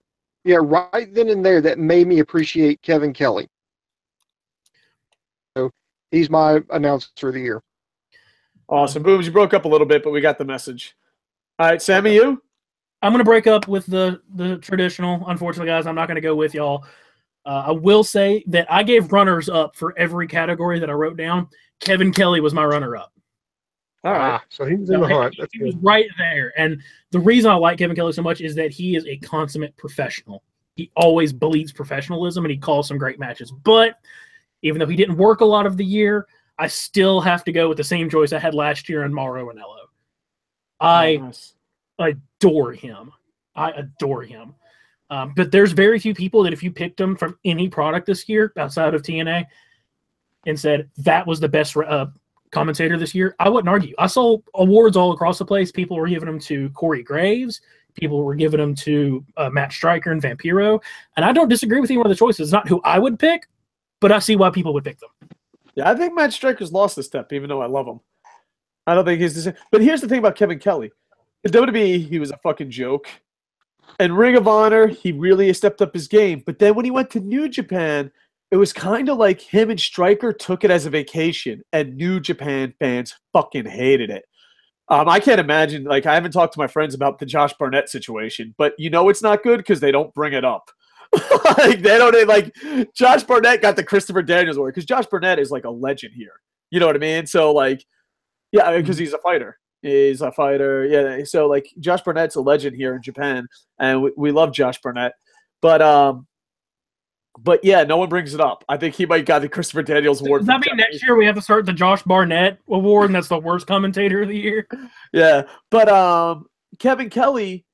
S2: and there, that made me appreciate Kevin Kelly. So he's my announcer of the year.
S1: Awesome. Booms, you broke up a little bit, but we got the message. All right, Sammy, you?
S3: I'm going to break up with the traditional. Unfortunately, guys, I'm not going to go with y'all. I will say that I gave runners up for every category that I wrote down. Kevin Kelly was my runner up.
S1: All right.
S2: So he was in the hunt.
S3: He was right there. And the reason I like Kevin Kelly so much is that he is a consummate professional. He always bleeds professionalism, and he calls some great matches. But even though he didn't work a lot of the year, I still have to go with the same choice I had last year in Mauro Ranallo. I adore him. But there's very few people that if you picked them from any product this year outside of TNA and said that was the best commentator this year, I wouldn't argue. I saw awards all across the place. People were giving them to Corey Graves. People were giving them to Matt Stryker and Vampiro. And I don't disagree with any one of the choices. It's not who I would pick, but I see why people would pick them.
S1: Yeah, I think Matt Stryker's lost a step, even though I love him. I don't think he's the same. But here's the thing about Kevin Kelly. In WWE, he was a fucking joke. In Ring of Honor, he really stepped up his game. But then when he went to New Japan, it was kind of like him and Stryker took it as a vacation, and New Japan fans fucking hated it. I can't imagine, like, I haven't talked to my friends about the Josh Barnett situation, but you know it's not good because they don't bring it up. Josh Barnett got the Christopher Daniels award because Josh Barnett is like a legend here. You know what I mean? So, like, yeah, because he's a fighter. He's a fighter. Yeah, so, like, Josh Barnett's a legend here in Japan, and we love Josh Barnett. But yeah, no one brings it up. I think he might got the Christopher Daniels award.
S3: Does that mean next year we have to start the Josh Barnett award, and that's the worst commentator of the year?
S1: Yeah, but Kevin Kelly,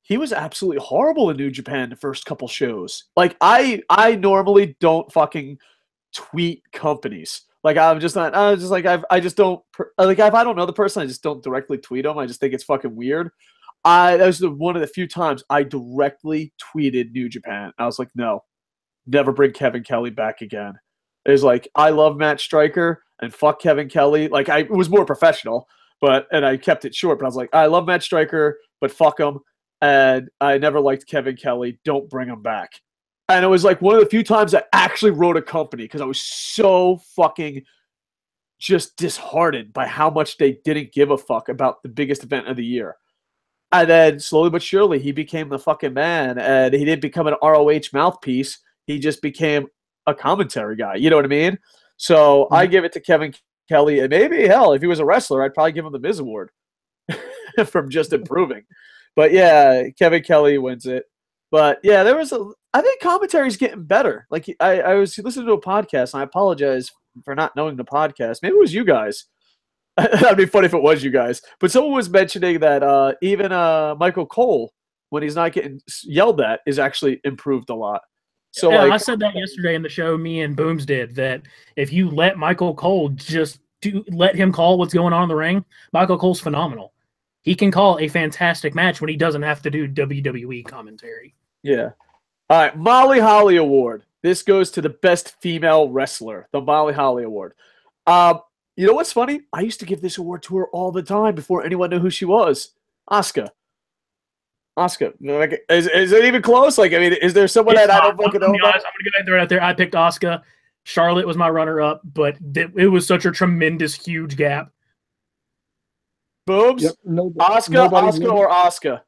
S1: he was absolutely horrible in New Japan the first couple shows. Like, I normally don't fucking tweet companies. Like, I'm just not. I just don't like if I don't know the person, I just don't directly tweet them. I just think it's fucking weird. That was one of the few times I directly tweeted New Japan. I was like, no. Never bring Kevin Kelly back again. It was like, I love Matt Stryker and fuck Kevin Kelly. Like, it was more professional, and I kept it short, but I was like, I love Matt Stryker, but fuck him. And I never liked Kevin Kelly. Don't bring him back. And it was like one of the few times I actually wrote a company because I was so fucking just disheartened by how much they didn't give a fuck about the biggest event of the year. And then slowly but surely, he became the fucking man, and he didn't become an ROH mouthpiece. He just became a commentary guy. You know what I mean? So I give it to Kevin Kelly. And maybe, hell, if he was a wrestler, I'd probably give him the Miz Award from just improving. But, yeah, Kevin Kelly wins it. But, yeah, I think commentary's getting better. Like, I was listening to a podcast, and I apologize for not knowing the podcast. Maybe it was you guys. That'd be funny if it was you guys. But someone was mentioning that even Michael Cole, when he's not getting yelled at, is actually improved a lot. So
S3: yeah, I said that yesterday in the show, me and Booms did, that if you let Michael Cole let him call what's going on in the ring, Michael Cole's phenomenal. He can call a fantastic match when he doesn't have to do WWE commentary.
S1: Yeah. All right, Molly Holly Award. This goes to the best female wrestler, the Molly Holly Award. You know what's funny? I used to give this award to her all the time before anyone knew who she was. Asuka. Asuka. Like, is it even close? Like, I mean, is there someone that I don't fucking know about?
S3: I'm gonna go ahead and throw it out there. I picked Asuka. Charlotte was my runner-up, but it was such a tremendous, huge gap.
S1: Boobs?
S2: Yep,
S1: Asuka, or Asuka?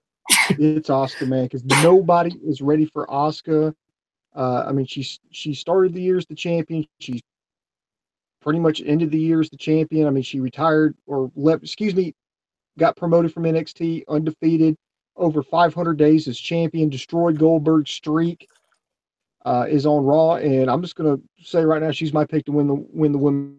S2: It's Asuka, man, because nobody is ready for Asuka. I mean, she started the year as the champion. She pretty much ended the year as the champion. I mean, she retired or left. Excuse me, got promoted from NXT, undefeated, over 500 days as champion. Destroyed Goldberg's streak. Is on Raw, and I'm just gonna say right now, she's my pick to win the women.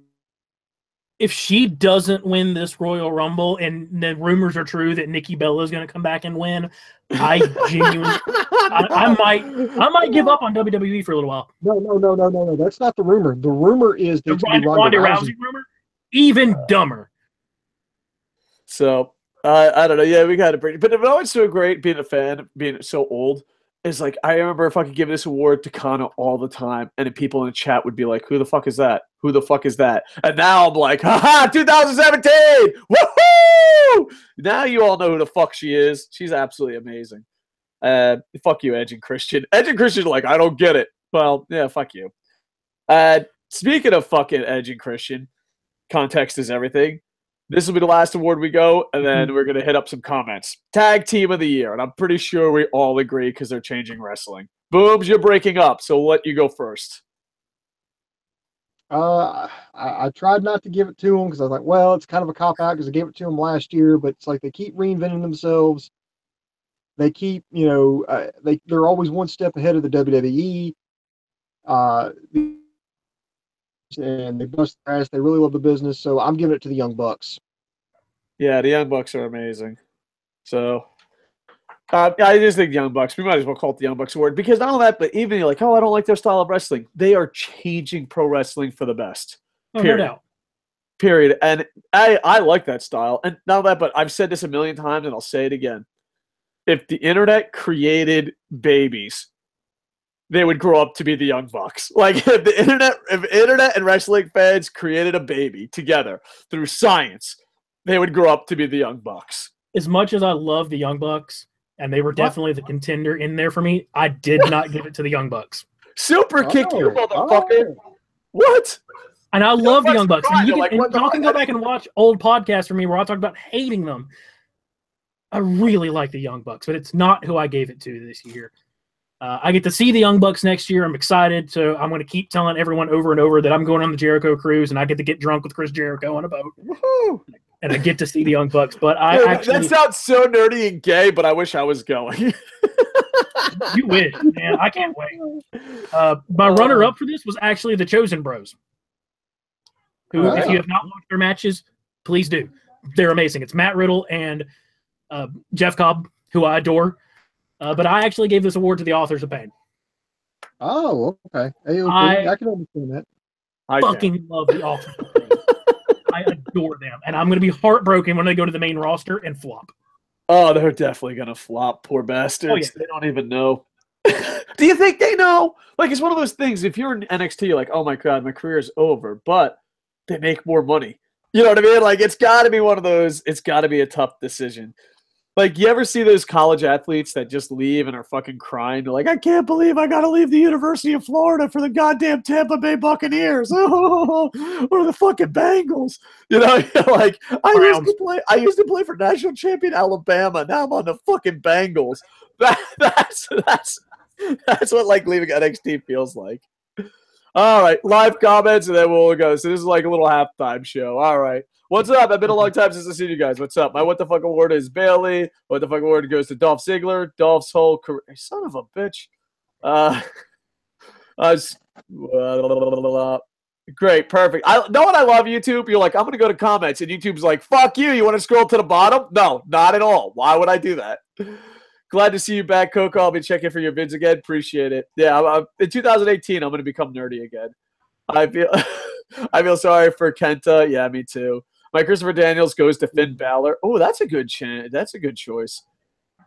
S3: If she doesn't win this Royal Rumble, and the rumors are true that Nikki Bella is going to come back and win, I genuinely, I might give up on WWE for a little while.
S2: No. That's not the rumor. The rumor is that
S3: Ronda Rousey rumor, even dumber.
S1: So I don't know. Yeah, we got to bring, but it always so great being a fan, being so old. Is like, I remember fucking giving this award to Kana all the time, and then people in the chat would be like, "Who the fuck is that? Who the fuck is that?" And now I'm like, "Haha, 2017, woohoo!" Now you all know who the fuck she is. She's absolutely amazing. Fuck you, Edge and Christian. Edge and Christian, like, I don't get it. Well, yeah, fuck you. Speaking of fucking Edge and Christian, context is everything. This will be the last award we go, and then we're going to hit up some comments. Tag Team of the Year, and I'm pretty sure we all agree because they're changing wrestling. Boobs, you're breaking up, so we'll let you go first.
S2: I tried not to give it to them because I was like, well, it's kind of a cop-out because I gave it to them last year, but it's like they keep reinventing themselves. They keep, they're always one step ahead of the WWE. And they bust their ass. They really love the business, so I'm giving it to the Young Bucks.
S1: Yeah, the Young Bucks are amazing. So, I just think Young Bucks. We might as well call it the Young Bucks award because not only that, but even you're like, oh, I don't like their style of wrestling. They are changing pro wrestling for the best. Period.
S3: No doubt.
S1: Period. And I like that style. And not only that, but I've said this a million times, and I'll say it again. If the internet created babies, they would grow up to be the Young Bucks. Like, if internet and wrestling fans created a baby together through science, they would grow up to be the Young Bucks.
S3: As much as I love the Young Bucks, and they were definitely the contender in there for me, I did not give it to the Young Bucks.
S1: Super kick you, motherfucker. What?
S3: And I love the Young Bucks. And y'all can go back and watch old podcasts from me where I talk about hating them. I really like the Young Bucks, but it's not who I gave it to this year. I get to see the Young Bucks next year. I'm excited. So I'm going to keep telling everyone over and over that I'm going on the Jericho cruise, and I get to get drunk with Chris Jericho on a boat.
S1: Woohoo!
S3: And I get to see the Young Bucks. But
S1: that sounds so nerdy and gay, but I wish I was going.
S3: You wish, man. I can't wait. My runner-up for this was actually the Chosen Bros. Who, if you have not watched their matches, please do. They're amazing. It's Matt Riddle and Jeff Cobb, who I adore. But I actually gave this award to the Authors of Pain.
S2: Oh, okay. I can understand that.
S3: I fucking love the Authors of Pain. I adore them. And I'm going to be heartbroken when they go to the main roster and flop.
S1: Oh, they're definitely going to flop, poor bastards.
S3: Oh, yeah.
S1: They don't even know. Do you think they know? Like, it's one of those things, if you're in NXT, you're like, oh my God, my career is over, but they make more money. You know what I mean? Like, it's got to be one of those, it's got to be a tough decision. Like, you ever see those college athletes that just leave and are fucking crying? They're like, I can't believe I got to leave the University of Florida for the goddamn Tampa Bay Buccaneers. Oh, or the fucking Bengals. You know, like, I used to play for national champion Alabama. Now I'm on the fucking Bengals. That's what, like, leaving NXT feels like. All right, live comments, and then we'll go. So this is like a little halftime show. All right. What's up? It's been a long time since I've seen you guys. What's up? My What the Fuck award is Bailey. What the Fuck award goes to Dolph Ziggler. Dolph's whole career. Son of a bitch. Great, perfect. I know what I love YouTube. You're like, I'm going to go to comments, and YouTube's like, fuck you. You want to scroll to the bottom? No, not at all. Why would I do that? Glad to see you back, Koco. I'll be checking for your vids again. Appreciate it. Yeah, in 2018, I'm going to become nerdy again. I feel sorry for Kenta. Yeah, me too. My Christopher Daniels goes to Finn Balor. Oh, that's a good chance. That's a good choice.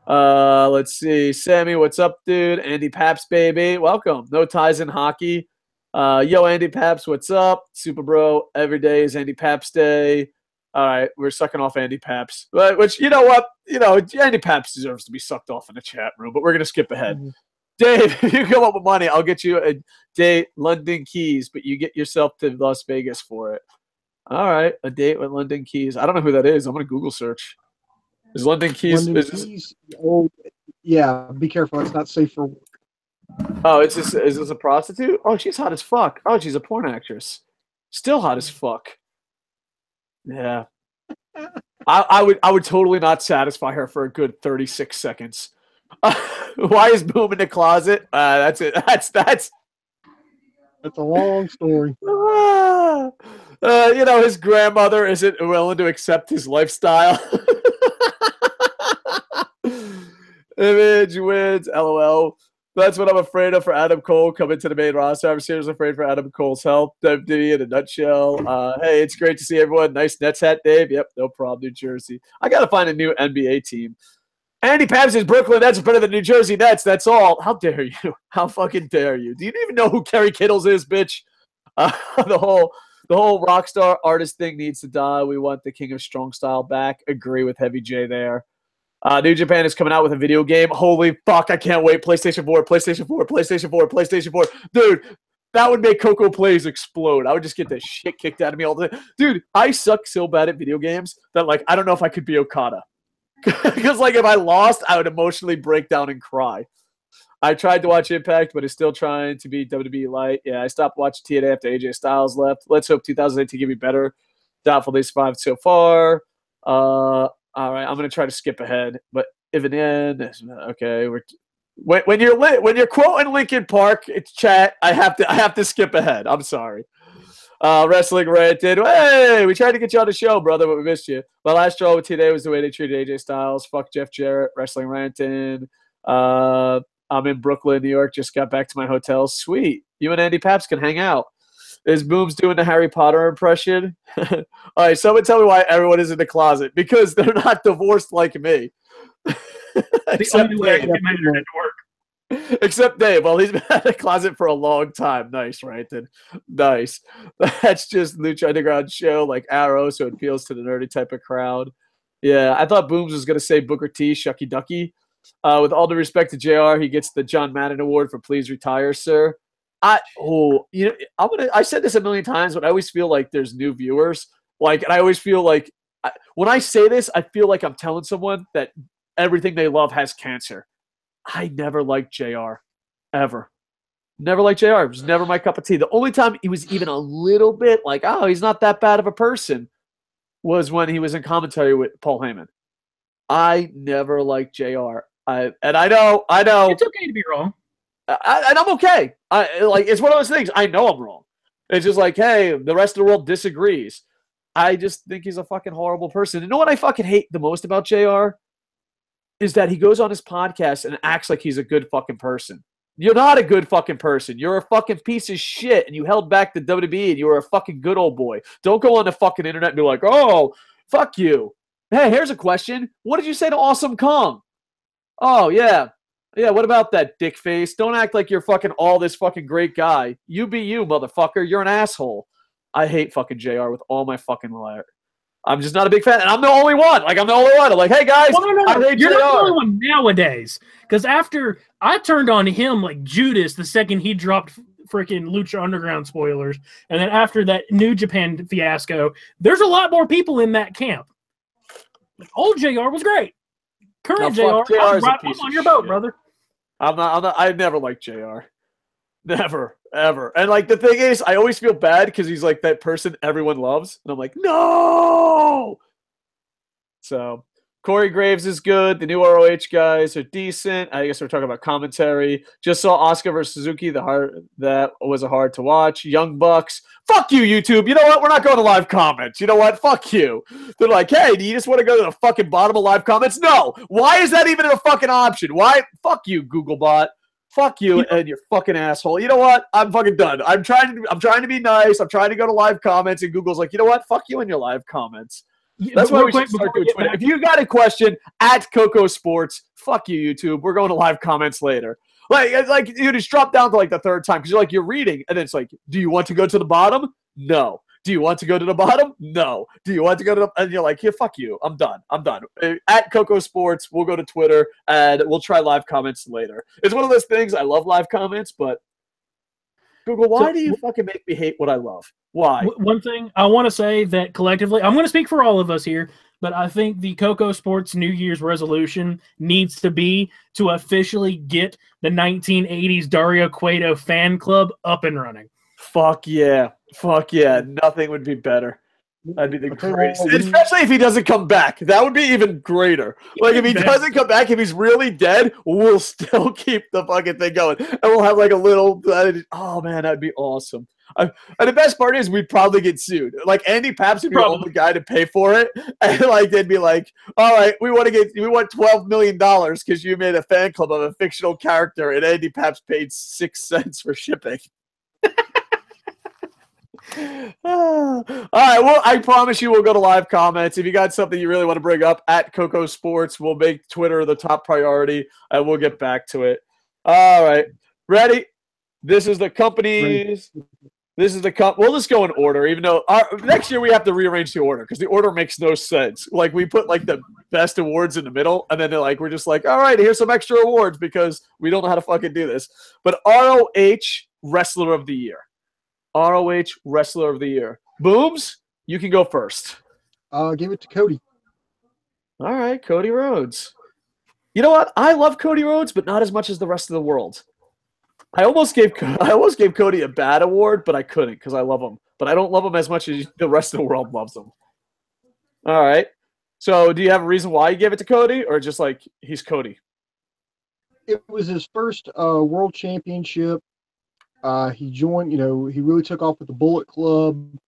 S1: Let's see. Sammy, what's up, dude? Andy Paps, baby. Welcome. No ties in hockey. Yo, Andy Paps, what's up? Super bro. Every day is Andy Paps Day. All right, we're sucking off Andy Paps. Which, you know what? Andy Paps deserves to be sucked off in the chat room, but we're going to skip ahead.
S2: Mhm.
S1: Dave, if you come up with money, I'll get you a date, London Keys, but you get yourself to Las Vegas for it. All right, a date with London Keys. I don't know who that is. I'm going to Google search. Is London Keys?
S2: London Keys. Oh, yeah. Be careful. It's not safe for work.
S1: Oh, is this a prostitute? Oh, she's hot as fuck. Oh, she's a porn actress. Still hot as fuck. Yeah. I would totally not satisfy her for a good 36 seconds. Why is Boom in the closet? That's it. That's
S2: That's a long story.
S1: His grandmother isn't willing to accept his lifestyle. Image wins. LOL. That's what I'm afraid of for Adam Cole coming to the main roster. I'm seriously afraid for Adam Cole's health. WWE in a nutshell. Hey, it's great to see everyone. Nice Nets hat, Dave. Yep, no problem, New Jersey. I got to find a new NBA team. Andy Paps is Brooklyn Nets are better than New Jersey Nets. That's all. How dare you? How fucking dare you? Do you even know who Kerry Kittles is, bitch? The whole rock star artist thing needs to die. We want the King of Strong Style back. Agree with Heavy J there. New Japan is coming out with a video game. Holy fuck, I can't wait. PlayStation 4, PlayStation 4, PlayStation 4, PlayStation 4. Dude, that would make Koco Plays explode. I would just get the shit kicked out of me all the time. Dude, I suck so bad at video games that, I don't know if I could be Okada. Because, if I lost, I would emotionally break down and cry. I tried to watch Impact, but it's still trying to be WWE light. Yeah, I stopped watching TNA after AJ Styles left. Let's hope 2018 can be better. Doubtful they survived so far. All right, I'm gonna try to skip ahead, but if in the end, okay, when you're quoting Linkin Park, it's chat. I have to skip ahead. I'm sorry. Wrestling ranted. Hey, we tried to get you on the show, brother, but we missed you. My last draw with today was the way they treated AJ Styles. Fuck Jeff Jarrett. Wrestling ranting. I'm in Brooklyn, New York. Just got back to my hotel. Sweet. You and Andy Paps can hang out. Is Boom's doing the Harry Potter impression? All right, someone tell me why everyone is in the closet. Because they're not divorced like me.
S3: The only way I can get my internet to work.
S1: Except Dave. Well, he's been in the closet for a long time. Nice, right? Then nice. That's just Lucha Underground show like Arrow, so it appeals to the nerdy type of crowd. Yeah, I thought Booms was gonna say Booker T, Shucky Ducky. With all due respect to JR, he gets the John Madden Award for Please Retire, Sir. I said this a million times, but I always feel like there's new viewers. And I always feel like when I say this, I feel like I'm telling someone that everything they love has cancer. I never liked JR, ever. Never liked JR. It was never my cup of tea. The only time he was even a little bit like, oh, he's not that bad of a person, was when he was in commentary with Paul Heyman. I never liked JR. I know.
S3: It's okay to be wrong.
S1: And I'm okay. It's one of those things. I know I'm wrong. It's just like, hey, the rest of the world disagrees. I just think he's a fucking horrible person. You know what I fucking hate the most about JR? Is that he goes on his podcast and acts like he's a good fucking person. You're not a good fucking person. You're a fucking piece of shit, and you held back the WWE, and you were a fucking good old boy. Don't go on the fucking internet and be like, oh, fuck you. Hey, here's a question. What did you say to Awesome Kong? Oh, yeah. Yeah, what about that, dick face? Don't act like you're fucking all this fucking great guy. You be you, motherfucker. You're an asshole. I hate fucking JR with all my fucking heart. I'm just not a big fan, and I'm the only one. I'm the only one. I'm like, hey, guys, I hate
S3: You're
S1: JR.
S3: not the only one nowadays. Because after I turned on him like Judas the second he dropped freaking Lucha Underground spoilers, and then after that New Japan fiasco, there's a lot more people in that camp. Old JR was great. Current JR, I'm on your boat, brother.
S1: I'm not. I never liked JR. Never, ever. And the thing is, I always feel bad because he's like that person everyone loves. And I'm like, no! So, Corey Graves is good. The new ROH guys are decent. I guess we're talking about commentary. Just saw Asuka versus Suzuki. That was hard to watch. Young Bucks. Fuck you, YouTube. You know what? We're not going to live comments. You know what? Fuck you. They're like, hey, do you just want to go to the fucking bottom of live comments? No. Why is that even a fucking option? Why? Fuck you, Googlebot. Fuck you and your fucking asshole. You know what? I'm fucking done. I'm trying to be nice. I'm trying to go to live comments, and Google's like, you know what? Fuck you and your live comments. That's why we should start doing Twitter. If you got a question at KocoSports, fuck you, YouTube. We're going to live comments later. You just drop down to the third time because you're reading, and then it's like, do you want to go to the bottom? No. Do you want to go to the bottom? No. Do you want to go to the... And you're like, yeah, fuck you. I'm done. At KocoSports, we'll go to Twitter, and we'll try live comments later. It's one of those things. I love live comments, but Google, why do you fucking make me hate what I love? Why?
S3: One thing I want to say that collectively, I'm going to speak for all of us here, but I think the KocoSports New Year's resolution needs to be to officially get the 1980s Dario Cueto fan club up and running.
S1: Fuck yeah. Fuck yeah. Nothing would be better. That'd be the greatest. Especially if he doesn't come back. That would be even greater. Like, if he doesn't come back, if he's really dead, we'll still keep the fucking thing going. And we'll have like a little... Oh, man, that'd be awesome. And the best part is we'd probably get sued. Like, Andy Paps would be the only guy to pay for it. And, like, they'd be like, all right, we want $12 million because you made a fan club of a fictional character, and Andy Paps paid 6 cents for shipping. All right, well, I promise you we'll go to live comments. If you got something you really want to bring up at KocoSports, we'll make Twitter the top priority, and we'll get back to it. All right, ready? This is the companies. This is the We'll just go in order, even though next year we have to rearrange the order because the order makes no sense. Like, we put like the best awards in the middle, and then we're just like, all right, here's some extra awards because we don't know how to fucking do this. But ROH Wrestler of the Year. ROH Wrestler of the Year. Booms, you can go first.
S2: Give it to Cody.
S1: All right, Cody Rhodes. You know what? I love Cody Rhodes, but not as much as the rest of the world. I almost gave Cody a bad award, but I couldn't because I love him. But I don't love him as much as the rest of the world loves him. All right. So do you have a reason why you gave it to Cody, or just like he's Cody?
S2: It was his first world championship. He joined, he really took off with the Bullet Club.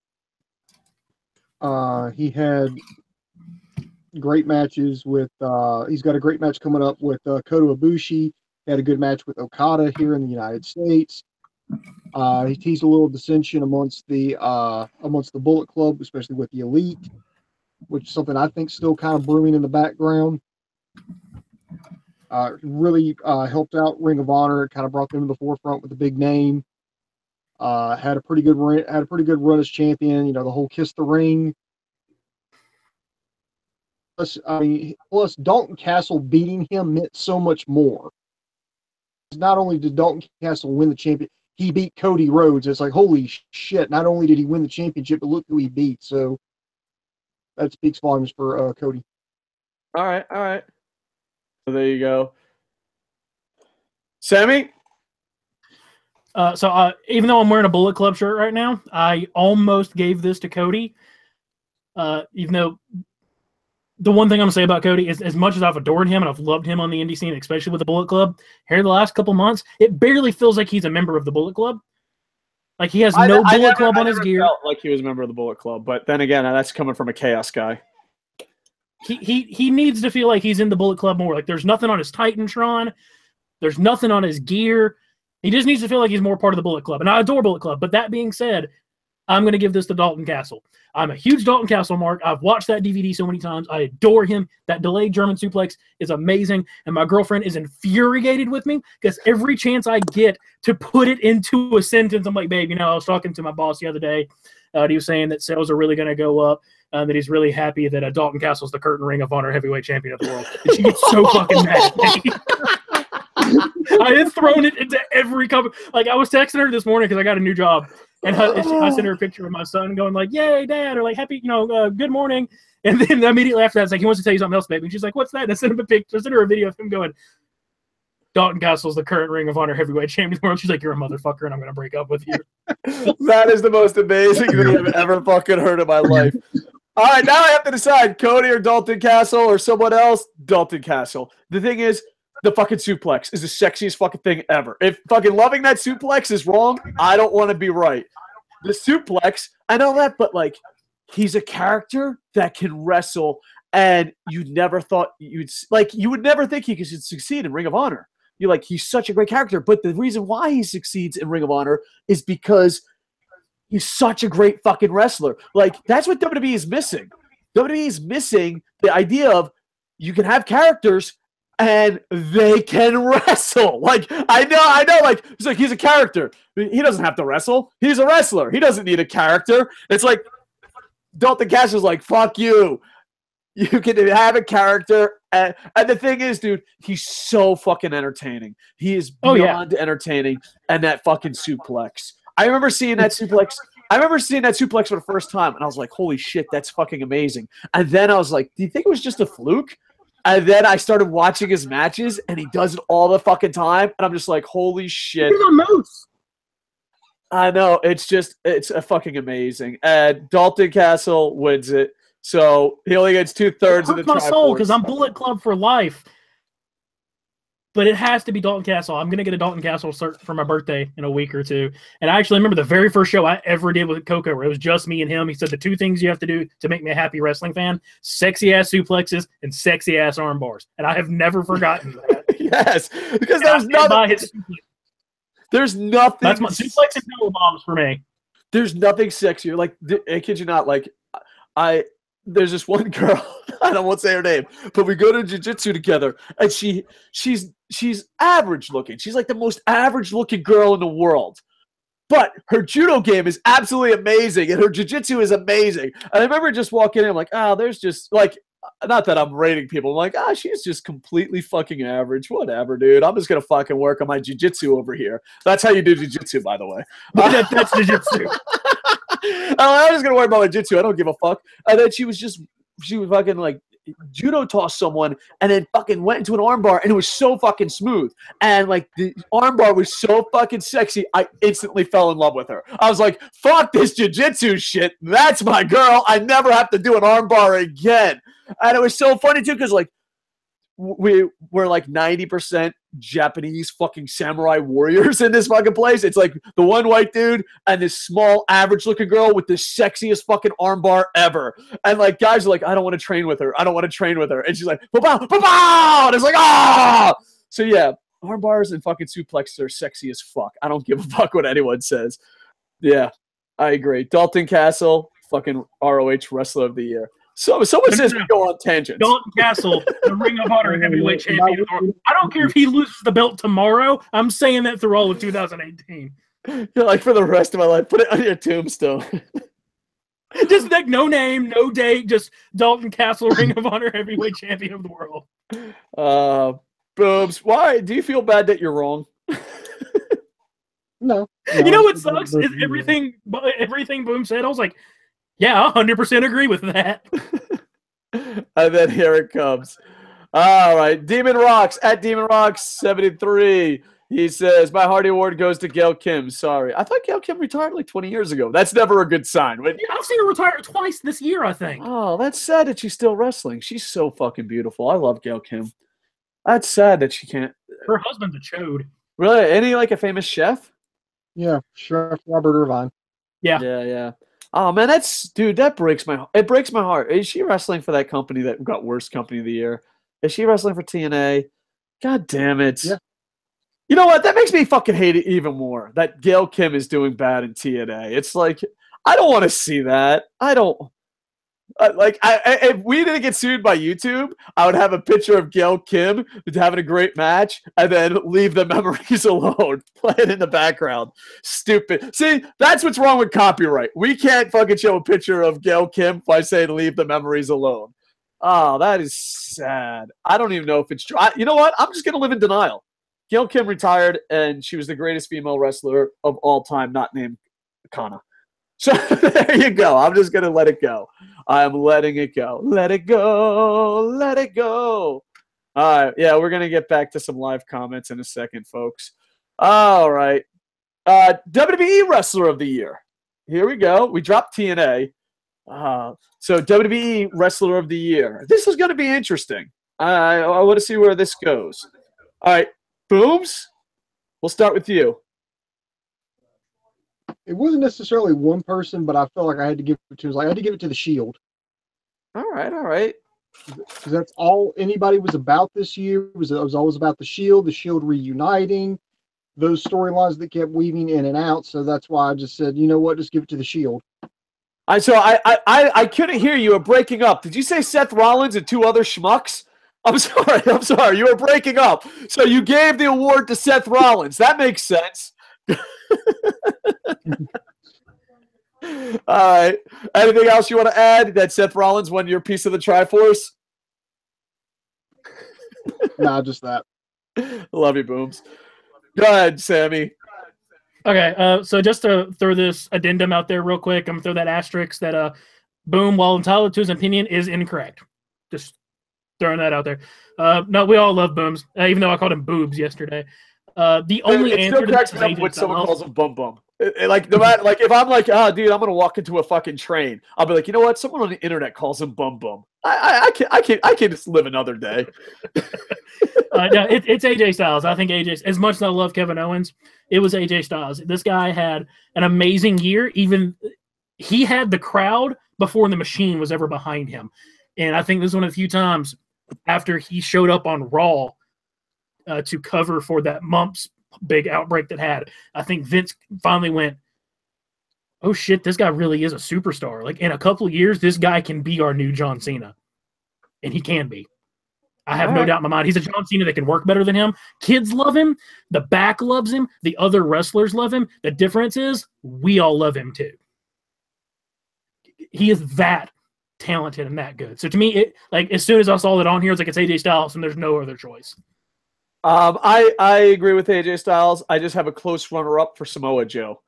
S2: He had great matches with, he's got a great match coming up with Kota Ibushi. He had a good match with Okada here in the United States. He teased a little dissension amongst the Bullet Club, especially with the Elite, which is something I think still kind of brewing in the background. Really helped out Ring of Honor. Kind of brought them to the forefront with a big name. Had a pretty good run as champion. The whole Kiss the Ring. Plus Dalton Castle beating him meant so much more. Not only did Dalton Castle win the champion, he beat Cody Rhodes. It's like, holy shit! Not only did he win the championship, but look who he beat. So that speaks volumes for Cody.
S1: All right. So there you go. Sammy?
S3: So even though I'm wearing a Bullet Club shirt right now, I almost gave this to Cody. Even though the one thing I'm going to say about Cody is, as much as I've adored him and I've loved him on the indie scene, especially with the Bullet Club, here the last couple months, it barely feels like he's a member of the Bullet Club. Like, he has no Bullet Club on his gear.
S1: Felt like he was a member of the Bullet Club, but then again, that's coming from a Chaos guy.
S3: He needs to feel like he's in the Bullet Club more. Like, there's nothing on his Titantron. There's nothing on his gear. He just needs to feel like he's more part of the Bullet Club. And I adore Bullet Club. But that being said, I'm going to give this to Dalton Castle. I'm a huge Dalton Castle mark. I've watched that DVD so many times. I adore him. That delayed German suplex is amazing. And my girlfriend is infuriated with me because every chance I get to put it into a sentence, I'm like, babe, I was talking to my boss the other day. He was saying that sales are really going to go up. That he's really happy that Dalton Castle's the current Ring of Honor heavyweight champion of the world. And she gets so fucking mad at me. I had thrown it into every comment. Like, I was texting her this morning because I got a new job. And I sent her a picture of my son going like, yay, Dad, or like, happy, good morning. And then immediately after that, it's like, he wants to tell you something else, baby. And she's like, what's that? And I sent him a picture. I sent her a video of him going, Dalton Castle's the current Ring of Honor heavyweight champion of the world. She's like, you're a motherfucker, and I'm going to break up with you.
S1: That is the most amazing thing I've ever fucking heard in my life. All right, now I have to decide Cody or Dalton Castle or someone else. Dalton Castle. The thing is, the fucking suplex is the sexiest fucking thing ever. If fucking loving that suplex is wrong, I don't want to be right. The suplex, I know that, but like, he's a character that can wrestle, and you never thought you would never think he could succeed in Ring of Honor. You're like, he's such a great character, but the reason why he succeeds in Ring of Honor is because he's such a great fucking wrestler. Like, that's what WWE is missing. WWE is missing the idea of you can have characters and they can wrestle. Like, I know, like, he's a character. He doesn't have to wrestle. He's a wrestler. He doesn't need a character. It's like, Dalton Castle's like, fuck you. You can have a character. And the thing is, dude, he's so fucking entertaining. He is beyond entertaining. And that fucking suplex. I remember seeing that suplex. For the first time, and I was like, holy shit, that's fucking amazing. And then I was like, do you think it was just a fluke? And then I started watching his matches, and he does it all the fucking time. And I'm just like, holy shit.
S3: He's a moose.
S1: I know. It's a fucking amazing. And Dalton Castle wins it. So he only gets 2/3 of the Triforce.
S3: My soul, because I'm Bullet Club for life. But it has to be Dalton Castle. I'm going to get a Dalton Castle cert for my birthday in a week or two. And I actually remember the very first show I ever did with Koco, where it was just me and him. He said the 2 things you have to do to make me a happy wrestling fan, sexy-ass suplexes and sexy-ass arm bars. And I have never forgotten that.
S1: Yes, because there's nothing. There's nothing.
S3: That's my suplex and double bombs for me. There's
S1: nothing sexier. Like, I kid you not, like, there's this one girl, I won't say her name, but we go to jiu-jitsu together, and she's average looking. She's like the most average looking girl in the world. But her judo game is absolutely amazing, and her jiu-jitsu is amazing. And I remember just walking in, I'm like, there's just, like, not that I'm rating people. I'm like, she's just completely fucking average. Whatever, dude. I'm just going to fucking work on my jiu-jitsu over here. That's how you do jiu-jitsu, by the way.
S3: That's jiu-jitsu.
S1: I'm just going to worry about my jiu-jitsu. I don't give a fuck. And then she was fucking like judo tossed someone and then fucking went into an armbar, and it was so fucking smooth. And like the armbar was so fucking sexy, I instantly fell in love with her. I was like, fuck this jiu-jitsu shit. That's my girl. I never have to do an armbar again. And it was so funny too, because like we were like 90% Japanese fucking samurai warriors in this fucking place. It's like the one white dude and this small average looking girl with the sexiest fucking armbar ever. And like guys are like, I don't want to train with her. And she's like, ba-bow, ba-bow! And it's like, ah! So yeah, armbars and fucking suplexes are sexy as fuck. I don't give a fuck what anyone says. Yeah, I agree. Dalton Castle, fucking ROH Wrestler of the Year. So someone says we go on tangents.
S3: Dalton Castle, the Ring of Honor heavyweight champion. I don't care if he loses the belt tomorrow. I'm saying that through all of 2018.
S1: You're like, for the rest of my life, put it on your tombstone.
S3: Just like no name, no date, just Dalton Castle, Ring of Honor heavyweight champion of the world.
S1: Boobs, why? Do you feel bad that you're wrong?
S2: No.
S3: You know what sucks is everything Boom said. I was like, yeah, I 100% agree with that.
S1: And then here it comes. All right. Demon Rocks at Demon Rocks 73. He says, my Hardy Award goes to Gail Kim. Sorry. I thought Gail Kim retired like 20 years ago. That's never a good sign.
S3: Yeah, I've seen her retire twice this year, I think.
S1: Oh, that's sad that she's still wrestling. She's so fucking beautiful. I love Gail Kim. That's sad that she can't.
S3: Her husband's a chode.
S1: Really? Any like a famous chef?
S2: Yeah, Chef Robert Irvine.
S1: Yeah. Oh man, that breaks my heart. Is she wrestling for that company that got worst company of the year? Is she wrestling for TNA? God damn it. Yeah. You know what? That makes me fucking hate it even more. That Gail Kim is doing bad in TNA. It's like, I don't want to see that. I don't. If we didn't get sued by YouTube, I would have a picture of Gail Kim having a great match and then leave the memories alone. Play it in the background. Stupid. See, that's what's wrong with copyright. We can't fucking show a picture of Gail Kim by saying leave the memories alone. Oh, that is sad. I don't even know if it's true. You know what? I'm just going to live in denial. Gail Kim retired, and she was the greatest female wrestler of all time, not named Kana. So there you go. I'm just going to let it go. I'm letting it go. Let it go. Let it go. All right. Yeah, we're going to get back to some live comments in a second, folks. All right. WWE Wrestler of the Year. Here we go. We dropped TNA. So WWE Wrestler of the Year. This is going to be interesting. I want to see where this goes. All right. Booms, we'll start with you.
S2: It wasn't necessarily one person, but I felt like I had to give it to. I had to give it to the Shield.
S1: All right.
S2: Because that's all anybody was about this year. It was always about the Shield reuniting, those storylines that kept weaving in and out. So that's why I just said, you know what, just give it to the Shield.
S1: I couldn't hear you. You were breaking up. Did you say Seth Rollins and 2 other schmucks? I'm sorry. You were breaking up. So you gave the award to Seth Rollins. That makes sense. All right. Anything else you want to add that Seth Rollins won your piece of the Triforce?
S2: Nah, just that.
S1: Love you, Booms. Go ahead, Sammy.
S3: Okay, so just to throw this addendum out there real quick, I'm going to throw that asterisk that Boom, while entitled to his opinion, is incorrect. Just throwing that out there. No, we all love Booms, even though I called him Boobs yesterday. The only answer to
S1: cracks
S3: that
S1: me
S3: is
S1: up when
S3: AJ
S1: someone
S3: Styles.
S1: calls him Bum Bum. Like no matter, like if I'm like, oh, dude, I'm gonna walk into a fucking train. I'll be like, you know what? Someone on the internet calls him Bum Bum. I can't just live another day.
S3: No, it's AJ Styles. I think AJ, as much as I love Kevin Owens, it was AJ Styles. This guy had an amazing year. Even he had the crowd before the machine was ever behind him. And I think this is one of the few times after he showed up on Raw to cover for that mumps big outbreak that had, I think Vince finally went, oh shit, this guy really is a superstar. Like in a couple of years, this guy can be our new John Cena. And he can be. I have no doubt in my mind. He's a John Cena that can work better than him. Kids love him. The back loves him. The other wrestlers love him. The difference is we all love him too. He is that talented and that good. So to me, it like as soon as I saw that on here, it's like it's AJ Styles and there's no other choice.
S1: I agree with AJ Styles. I just have a close runner-up for Samoa Joe.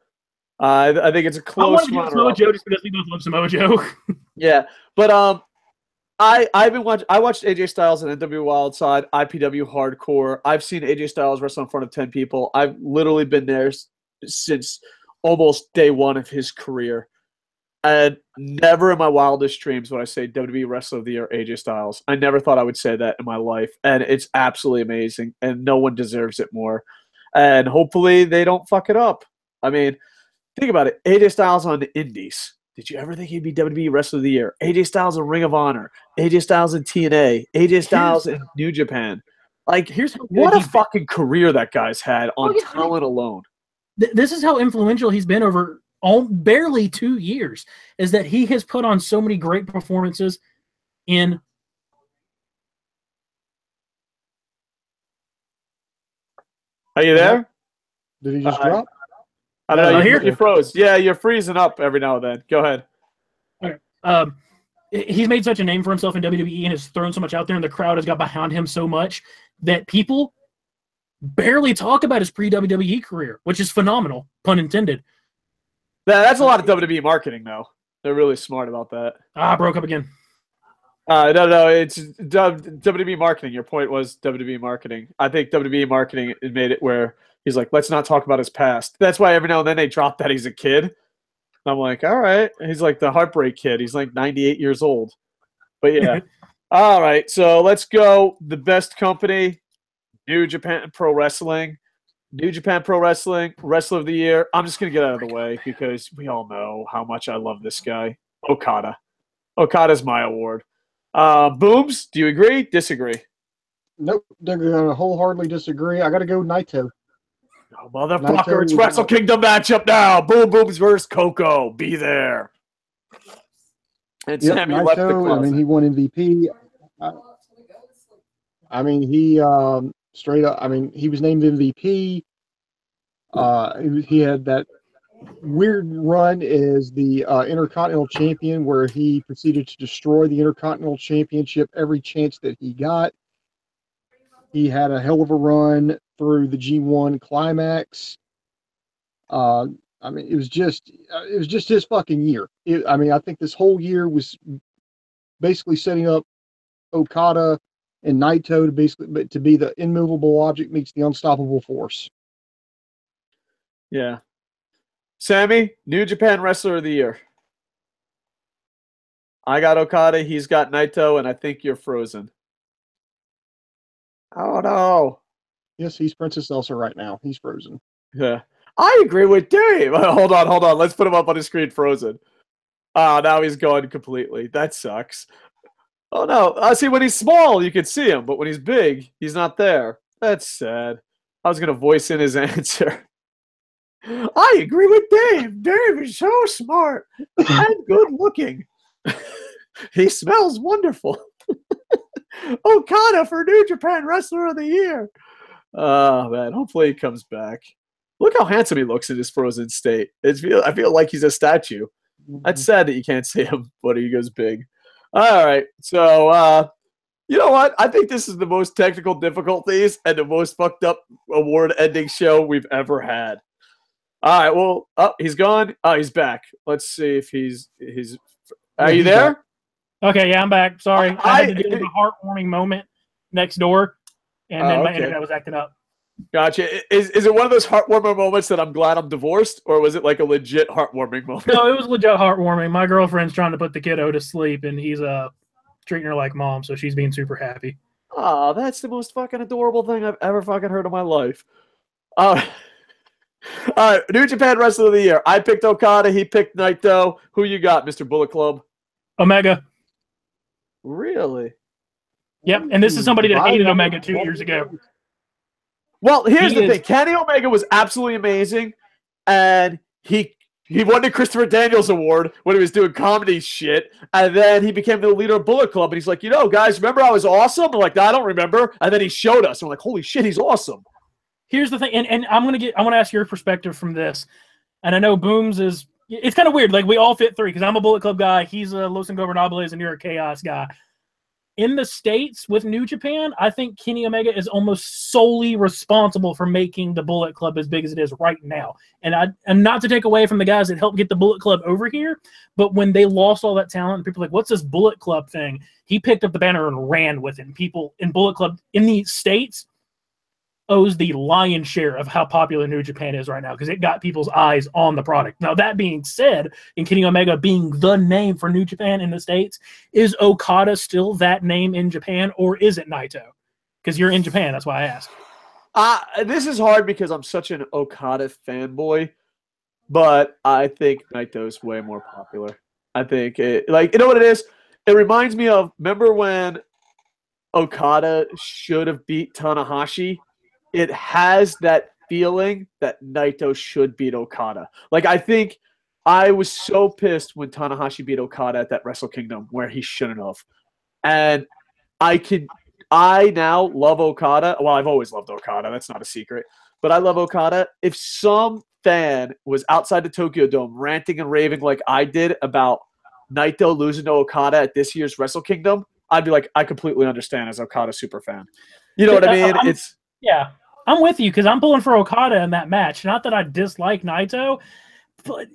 S1: I think it's a close runner-up. I want to
S3: Samoa Joe just because we both love Samoa Joe.
S1: Yeah, but I watched AJ Styles in NW Wildside, IPW Hardcore. I've seen AJ Styles wrestle in front of 10 people. I've literally been there since almost day one of his career. And never in my wildest dreams would I say WWE Wrestler of the Year AJ Styles. I never thought I would say that in my life. And it's absolutely amazing. And no one deserves it more. And hopefully they don't fuck it up. I mean, think about it. AJ Styles on the Indies. Did you ever think he'd be WWE Wrestler of the Year? AJ Styles in Ring of Honor. AJ Styles in TNA. AJ Styles in New Japan. Like, what a fucking career that guy's had on talent alone.
S3: This is how influential he's been over barely 2 years, is that he has put on so many great performances in.
S1: Are you there?
S2: Did he just drop?
S1: I don't know. You froze. Yeah, you're freezing up every now and then. Go ahead.
S3: Okay. He's made such a name for himself in WWE and has thrown so much out there, and the crowd has got behind him so much that people barely talk about his pre-WWE career, which is phenomenal, pun intended.
S1: That's a lot of WWE marketing, though. They're really smart about that.
S3: I broke up again.
S1: No, it's WWE marketing. Your point was WWE marketing. I think WWE marketing made it where he's like, let's not talk about his past. That's why every now and then they drop that he's a kid. And I'm like, all right. He's like the Heartbreak Kid. He's like 98 years old. But yeah. All right. So let's go. The best company, New Japan Pro Wrestling. New Japan Pro Wrestling, Wrestler of the Year. I'm just going to get out of the way because we all know how much I love this guy. Okada. Okada's my award. Booms, do you agree? Disagree?
S2: Nope. They're going to wholeheartedly disagree. I got to go Naito.
S1: Oh, motherfucker, it's Wrestle Kingdom matchup now. Boom Booms versus Koco. Be there. And Sammy left the closet.
S2: I mean, he won MVP. I mean, he straight up, I mean, he was named MVP. He had that weird run as the Intercontinental Champion where he proceeded to destroy the Intercontinental Championship every chance that he got. He had a hell of a run through the G1 Climax. I mean, it was just his fucking year. I mean, I think this whole year was basically setting up Okada and Naito to be the immovable object meets the unstoppable force.
S1: Yeah. Sammy, New Japan Wrestler of the Year. I got Okada, he's got Naito, and I think you're frozen. Oh, no.
S2: Yes, he's Princess Elsa right now. He's frozen.
S1: Yeah. I agree with Dave. Hold on. Let's put him up on the screen frozen. Now he's gone completely. That sucks. Oh, no. See, when he's small, you can see him, but when he's big, he's not there. That's sad. I was going to voice in his answer. I agree with Dave. Dave is so smart and good looking. He smells wonderful. Okada for New Japan Wrestler of the Year. Oh, man. Hopefully he comes back. Look how handsome he looks in his frozen state. I feel like he's a statue. That's sad that you can't see him, but he goes big. All right, so you know what? I think this is the most technical difficulties and the most fucked up award-ending show we've ever had. All right, well, he's gone. Oh, he's back. Let's see if he's. Are you there?
S3: Okay, yeah, I'm back. Sorry, I had to deal with a heartwarming moment next door, and then my internet was acting up.
S1: Gotcha. Is it one of those heartwarming moments that I'm glad I'm divorced, or was it like a legit heartwarming moment?
S3: No, it was legit heartwarming. My girlfriend's trying to put the kiddo to sleep, and he's treating her like mom, so she's being super happy.
S1: Oh, that's the most fucking adorable thing I've ever fucking heard in my life. All right, New Japan Wrestler of the Year. I picked Okada. He picked Naito. Who you got, Mr. Bullet Club?
S3: Omega.
S1: Really?
S3: Yep, and this is somebody that hated Omega 2 years ago.
S1: Well, here's the thing. Kenny Omega was absolutely amazing, and he won the Christopher Daniels Award when he was doing comedy shit, and then he became the leader of Bullet Club, and he's like, guys, remember I was awesome? I'm like, I don't remember. And then he showed us. I'm like, holy shit, he's awesome.
S3: Here's the thing, and I want to ask your perspective from this, and I know Booms is. It's kind of weird. Like, we all fit three because I'm a Bullet Club guy. He's a Los Ingobernables, and you're a Chaos guy. In the States with New Japan, I think Kenny Omega is almost solely responsible for making the Bullet Club as big as it is right now. And not to take away from the guys that helped get the Bullet Club over here, but when they lost all that talent, people were like, what's this Bullet Club thing? He picked up the banner and ran with it. And people in Bullet Club in the States owes the lion's share of how popular New Japan is right now because it got people's eyes on the product. Now, that being said, in Kenny Omega being the name for New Japan in the States, is Okada still that name in Japan, or is it Naito? Because you're in Japan, that's why I asked.
S1: This is hard because I'm such an Okada fanboy, but I think Naito's way more popular. I think, you know what it is? It reminds me of, remember when Okada should have beat Tanahashi? It has that feeling that Naito should beat Okada. Like, I think I was so pissed when Tanahashi beat Okada at that Wrestle Kingdom where he shouldn't have. And I now love Okada. Well, I've always loved Okada. That's not a secret. But I love Okada. If some fan was outside the Tokyo Dome ranting and raving like I did about Naito losing to Okada at this year's Wrestle Kingdom, I'd be like, I completely understand as Okada super fan. You know what I mean?
S3: Yeah. I'm with you because I'm pulling for Okada in that match. Not that I dislike Naito, but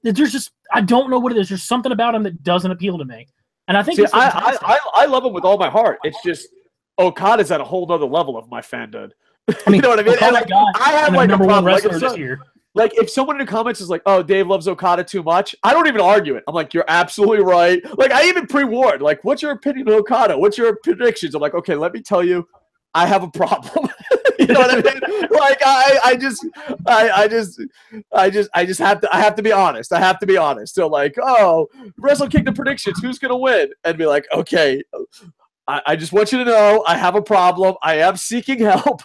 S3: there's just I don't know what it is. There's something about him that doesn't appeal to me. And I think
S1: I love him with all my heart. It's just Okada's at a whole other level of my fandom. You know what I mean? And I have like a problem. Like if someone in the comments is like, "Oh, Dave loves Okada too much," I don't even argue it. I'm like, "You're absolutely right." Like I even pre-warned, like, "What's your opinion of Okada? What's your predictions?" I'm like, "Okay, let me tell you, I have a problem." You know what I mean? Like I just have to be honest. I have to be honest. So like, oh, Wrestle Kingdom predictions, who's gonna win? And be like, okay, I just want you to know I have a problem. I am seeking help,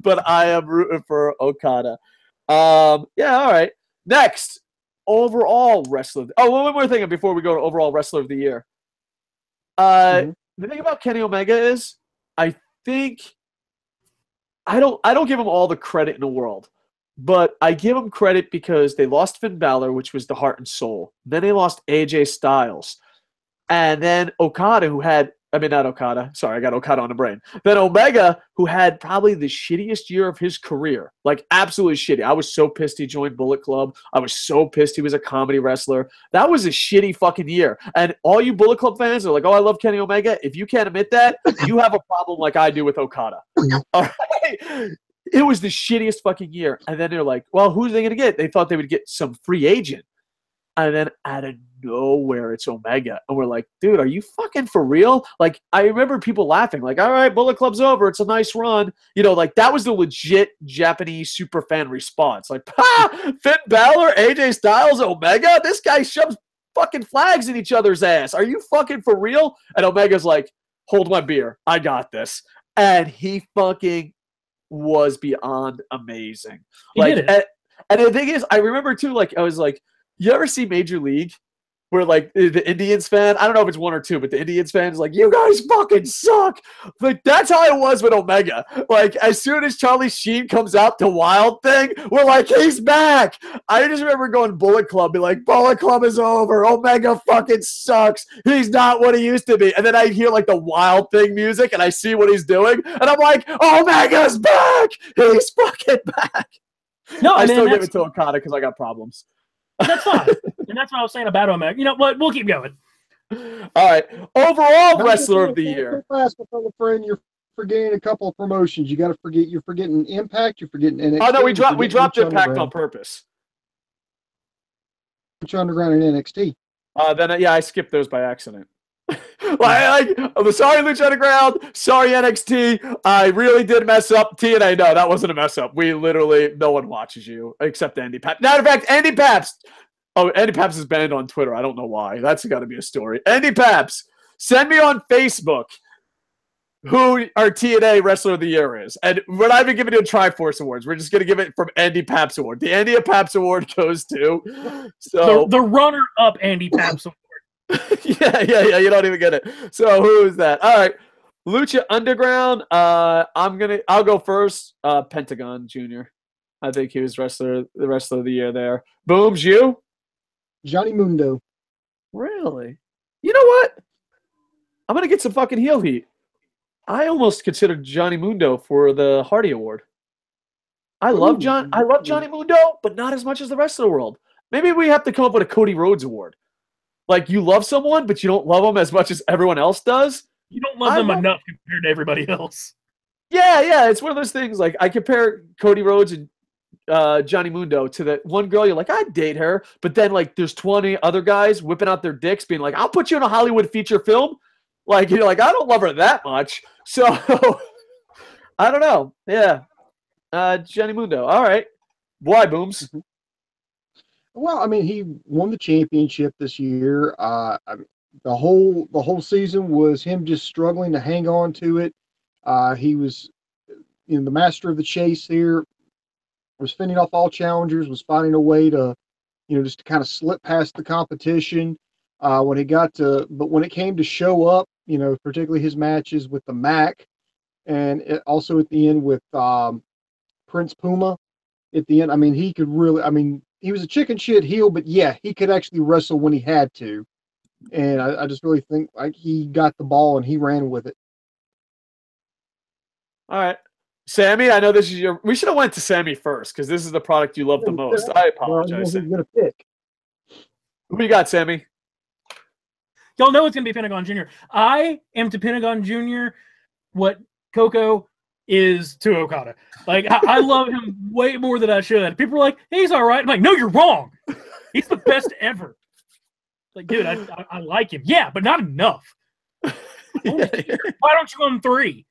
S1: but I am rooting for Okada. Yeah, all right. Next, overall wrestler. Oh, one more thing before we go to overall wrestler of the year. The thing about Kenny Omega is, I think. I don't give him all the credit in the world, but I give him credit because they lost Finn Balor, which was the heart and soul. Then they lost AJ Styles. And then Okada, not Okada. Sorry, I got Okada on the brain. Then Omega, who had probably the shittiest year of his career. Like, absolutely shitty. I was so pissed he joined Bullet Club. I was so pissed he was a comedy wrestler. That was a shitty fucking year. And all you Bullet Club fans are like, oh, I love Kenny Omega. If you can't admit that, you have a problem like I do with Okada. All right? It was the shittiest fucking year. And then they're like, well, who's they going to get? They thought they would get some free agent. And then out of nowhere, it's Omega. And we're like, dude, are you fucking for real? Like, I remember people laughing, like, all right, Bullet Club's over. It's a nice run. You know, like, that was the legit Japanese super fan response. Like, Finn Balor, AJ Styles, Omega? This guy shoves fucking flags in each other's ass. Are you fucking for real? And Omega's like, hold my beer. I got this. And he fucking was beyond amazing. Like, and the thing is, I remember, too, like, I was like, you ever see Major League? where like the Indians fan, I don't know if it's one or two, but the Indians fan is like, you guys fucking suck. Like that's how it was with Omega. Like as soon as Charlie Sheen comes out to Wild Thing, we're like, he's back. I just remember going Bullet Club, be like, Bullet Club is over. Omega fucking sucks. He's not what he used to be. And then I hear like the Wild Thing music and I see what he's doing, and I'm like, Omega's back. He's fucking back.
S3: No,
S1: I still give it to Okada because I got problems.
S3: That's fine. And that's what I was saying about Omega. You know what? We'll keep going.
S1: All right. Overall wrestler of the year.
S2: Fast, friend, you're forgetting a couple of promotions. You got to forget. You're forgetting Impact. You're forgetting NXT.
S1: Oh no, we dropped Impact on purpose.
S2: Lucha Underground and NXT.
S1: Then I skipped those by accident. I'm sorry, Lucha Underground. Sorry, NXT. I really did mess up. TNA, no, that wasn't a mess up. We literally, no one watches you except Andy Paps. Matter of fact, Andy Paps. Oh, Andy Paps is banned on Twitter. I don't know why. That's got to be a story. Andy Paps, send me on Facebook who our TNA Wrestler of the Year is. And we're not even giving it a Triforce Awards. We're just going to give it from Andy Paps Award. The Andy Paps Award goes to
S3: the runner-up Andy Paps Award.
S1: yeah. You don't even get it. So who is that? All right, Lucha Underground. I'll go first. Pentagon Jr. I think he was the wrestler of the year there. Booms, you?
S2: Johnny Mundo.
S1: Really? You know what? I'm gonna get some fucking heel heat. I almost considered Johnny Mundo for the Hardy Award. I love Johnny Mundo, but not as much as the rest of the world. Maybe we have to come up with a Cody Rhodes Award. Like, you love someone, but you don't love them as much as everyone else does.
S3: You don't love them enough compared to everybody else.
S1: Yeah. It's one of those things. Like, I compare Cody Rhodes and Johnny Mundo to that one girl. You're like, I'd date her. But then, like, there's 20 other guys whipping out their dicks being like, I'll put you in a Hollywood feature film. Like, you're like, I don't love her that much. So, I don't know. Yeah. Johnny Mundo. All right. Why, Booms?
S2: Well, I mean, he won the championship this year. The whole season was him just struggling to hang on to it. He was, the master of the chase here. Was fending off all challengers. Was finding a way to, just to kind of slip past the competition. But when it came to show up, particularly his matches with the Mac, and also at the end with Prince Puma. At the end, I mean, he could really. I mean, he was a chicken shit heel, but yeah, he could actually wrestle when he had to. And I just really think like he got the ball and he ran with it.
S1: All right. Sammy, I know this is we should have went to Sammy first because this is the product you love the most. I apologize.
S2: Who's going to pick?
S1: Who you got, Sammy?
S3: Y'all know it's going to be Pentagon Jr. I am to Pentagon Jr. what Koco is to Okada. Like, I love him way more than I should. People are like, hey, he's all right. I'm like, no, you're wrong. He's the best ever. Like, dude, I like him. Yeah, but not enough. Why don't you own 3?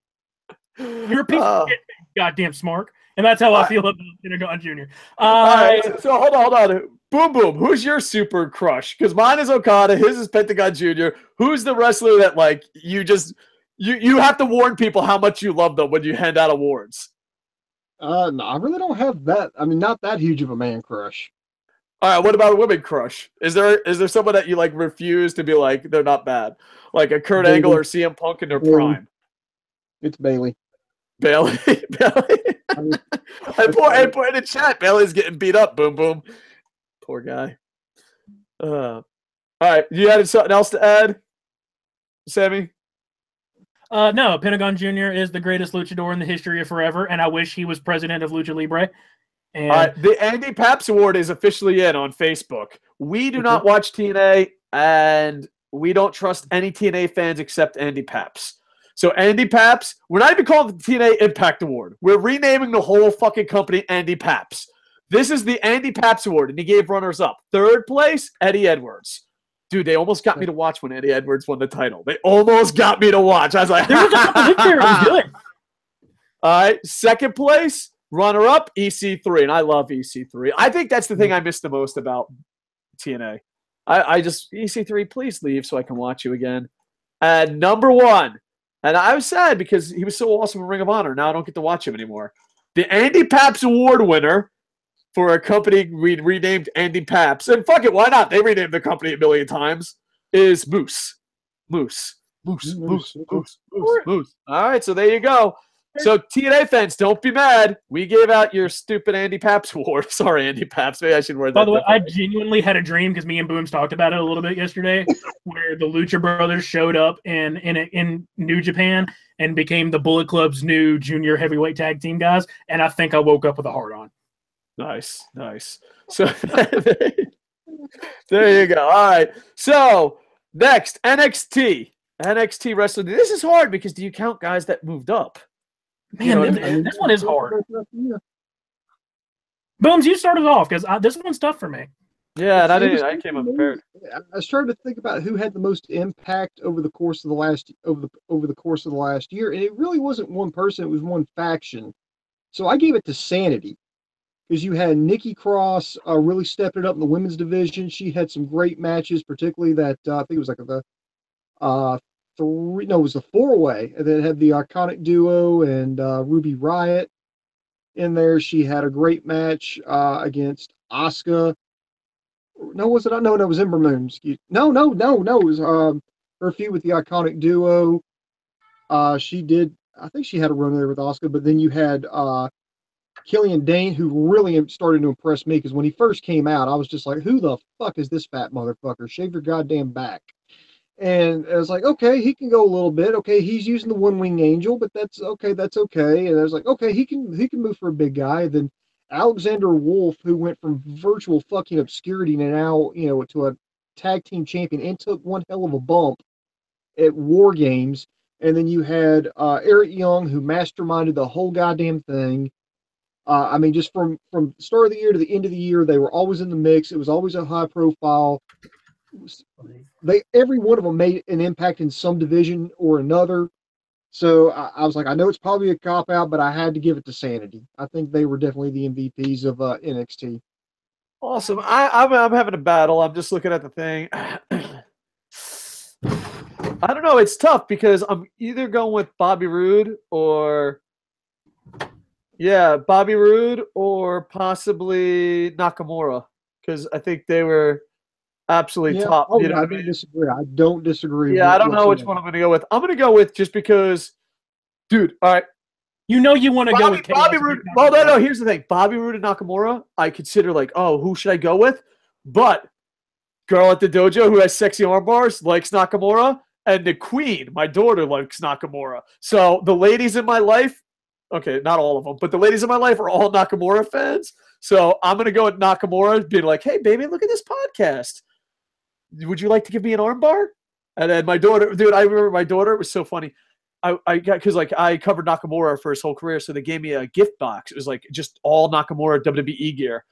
S3: You're a piece of shit, goddamn smart. And that's how I feel about Pentagon Jr.
S1: All right, so hold on. Boom. Who's your super crush? Because mine is Okada. His is Pentagon Jr. Who's the wrestler that, like, you have to warn people how much you love them when you hand out awards?
S2: No, I really don't have that. I mean, not that huge of a man crush.
S1: All right, what about a women crush? Is there someone that you, like, refuse to be like, they're not bad? Like a Kurt Angle or CM Punk in their prime?
S2: It's Bailey.
S1: Bailey. I put in the chat. Bailey's getting beat up. Boom. Poor guy. All right. You had something else to add, Sammy?
S3: No. Pentagon Jr. is the greatest luchador in the history of forever, and I wish he was president of Lucha Libre. And
S1: all right. The Andy Paps Award is officially in on Facebook. We do not watch TNA, and we don't trust any TNA fans except Andy Paps. So Andy Paps, we're not even calling the TNA Impact Award. We're renaming the whole fucking company Andy Paps. This is the Andy Paps Award, and he gave runners up. 3rd place, Eddie Edwards. Dude, they almost got me to watch when Eddie Edwards won the title. They almost got me to watch. I was like,
S3: there was a couple in there. It was good.
S1: All right, 2nd place, runner-up, EC3, and I love EC3. I think that's the thing I miss the most about TNA. I just, EC3, please leave so I can watch you again. And number 1, and I was sad because he was so awesome in Ring of Honor. Now I don't get to watch him anymore. The Andy Paps Award winner for a company we renamed Andy Paps, and fuck it, why not? They renamed the company a million times. Is Moose. All right, so there you go. So TNA fans, don't be mad. We gave out your stupid Andy Paps award. Sorry, Andy Paps. Maybe I should word that.
S3: By the way, I genuinely had a dream because me and Booms talked about it a little bit yesterday, where the Lucha Brothers showed up in New Japan and became the Bullet Club's new junior heavyweight tag team guys, and I think I woke up with a heart on.
S1: Nice. So there you go. All right. So next, NXT wrestling. This is hard because do you count guys that moved up?
S3: Man, this one is hard. Booms, you started off because this one's tough for me.
S1: Yeah, and I came unprepared.
S2: I started to think about who had the most impact over the course of the last year, and it really wasn't one person; it was one faction. So I gave it to Sanity because you had Nikki Cross really stepping it up in the women's division. She had some great matches, particularly that I think it was like it was the 4-way, and then it had the Iconic Duo and Ruby Riott in there. She had a great match against Asuka. No, was it? No, it was Ember Moon. No. It was her feud with the Iconic Duo. She did. I think she had a run there with Asuka, but then you had Killian Dane, who really started to impress me because when he first came out, I was just like, "Who the fuck is this fat motherfucker? Shave your goddamn back." And I was like, okay, he can go a little bit. Okay, he's using the one-wing angel, but that's okay. And I was like, okay, he can move for a big guy. And then Alexander Wolf, who went from virtual fucking obscurity to now, to a tag team champion and took one hell of a bump at War Games. And then you had Eric Young, who masterminded the whole goddamn thing. I mean, just from the start of the year to the end of the year, they were always in the mix. It was always a high profile. Every one of them made an impact in some division or another. So I was like, I know it's probably a cop out, but I had to give it to Sanity. I think they were definitely the MVPs of NXT.
S1: Awesome. I'm having a battle. I'm just looking at the thing. I don't know. It's tough because I'm either going with Bobby Roode or possibly Nakamura because I think they were absolutely top.
S2: Oh, I don't disagree. I don't disagree.
S1: Yeah, I don't know which one I'm going to go with. I'm going to go with just because, dude. All right,
S3: you want to go with
S1: Bobby Roode. Well, no. Here's the thing: Bobby Roode and Nakamura. I consider like, oh, who should I go with? But girl at the dojo who has sexy arm bars likes Nakamura, and the queen, my daughter, likes Nakamura. So the ladies in my life, okay, not all of them, but the ladies in my life are all Nakamura fans. So I'm going to go with Nakamura, being like, hey, baby, look at this podcast. Would you like to give me an armbar? And then my daughter, dude, I remember my daughter, it was so funny. I got, because like I covered Nakamura for his whole career, so they gave me a gift box. It was like just all Nakamura WWE gear.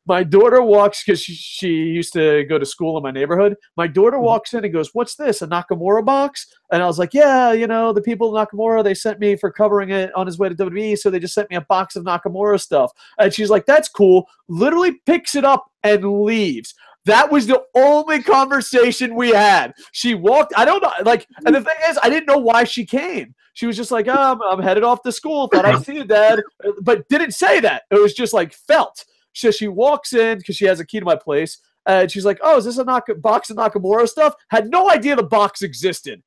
S1: My daughter walks, because she used to go to school in my neighborhood. My daughter walks in and goes, what's this, a Nakamura box? And I was like, yeah, the people of Nakamura, they sent me for covering it on his way to WWE, so they just sent me a box of Nakamura stuff. And she's like, that's cool. Literally picks it up and leaves. That was the only conversation we had. She walked, I don't know, like, and the thing is, I didn't know why she came. She was just like, oh, I'm headed off to school. Thought I'd see you, Dad. But didn't say that. It was just like felt. So she walks in because she has a key to my place. And she's like, oh, is this a box of Nakamura stuff? Had no idea the box existed.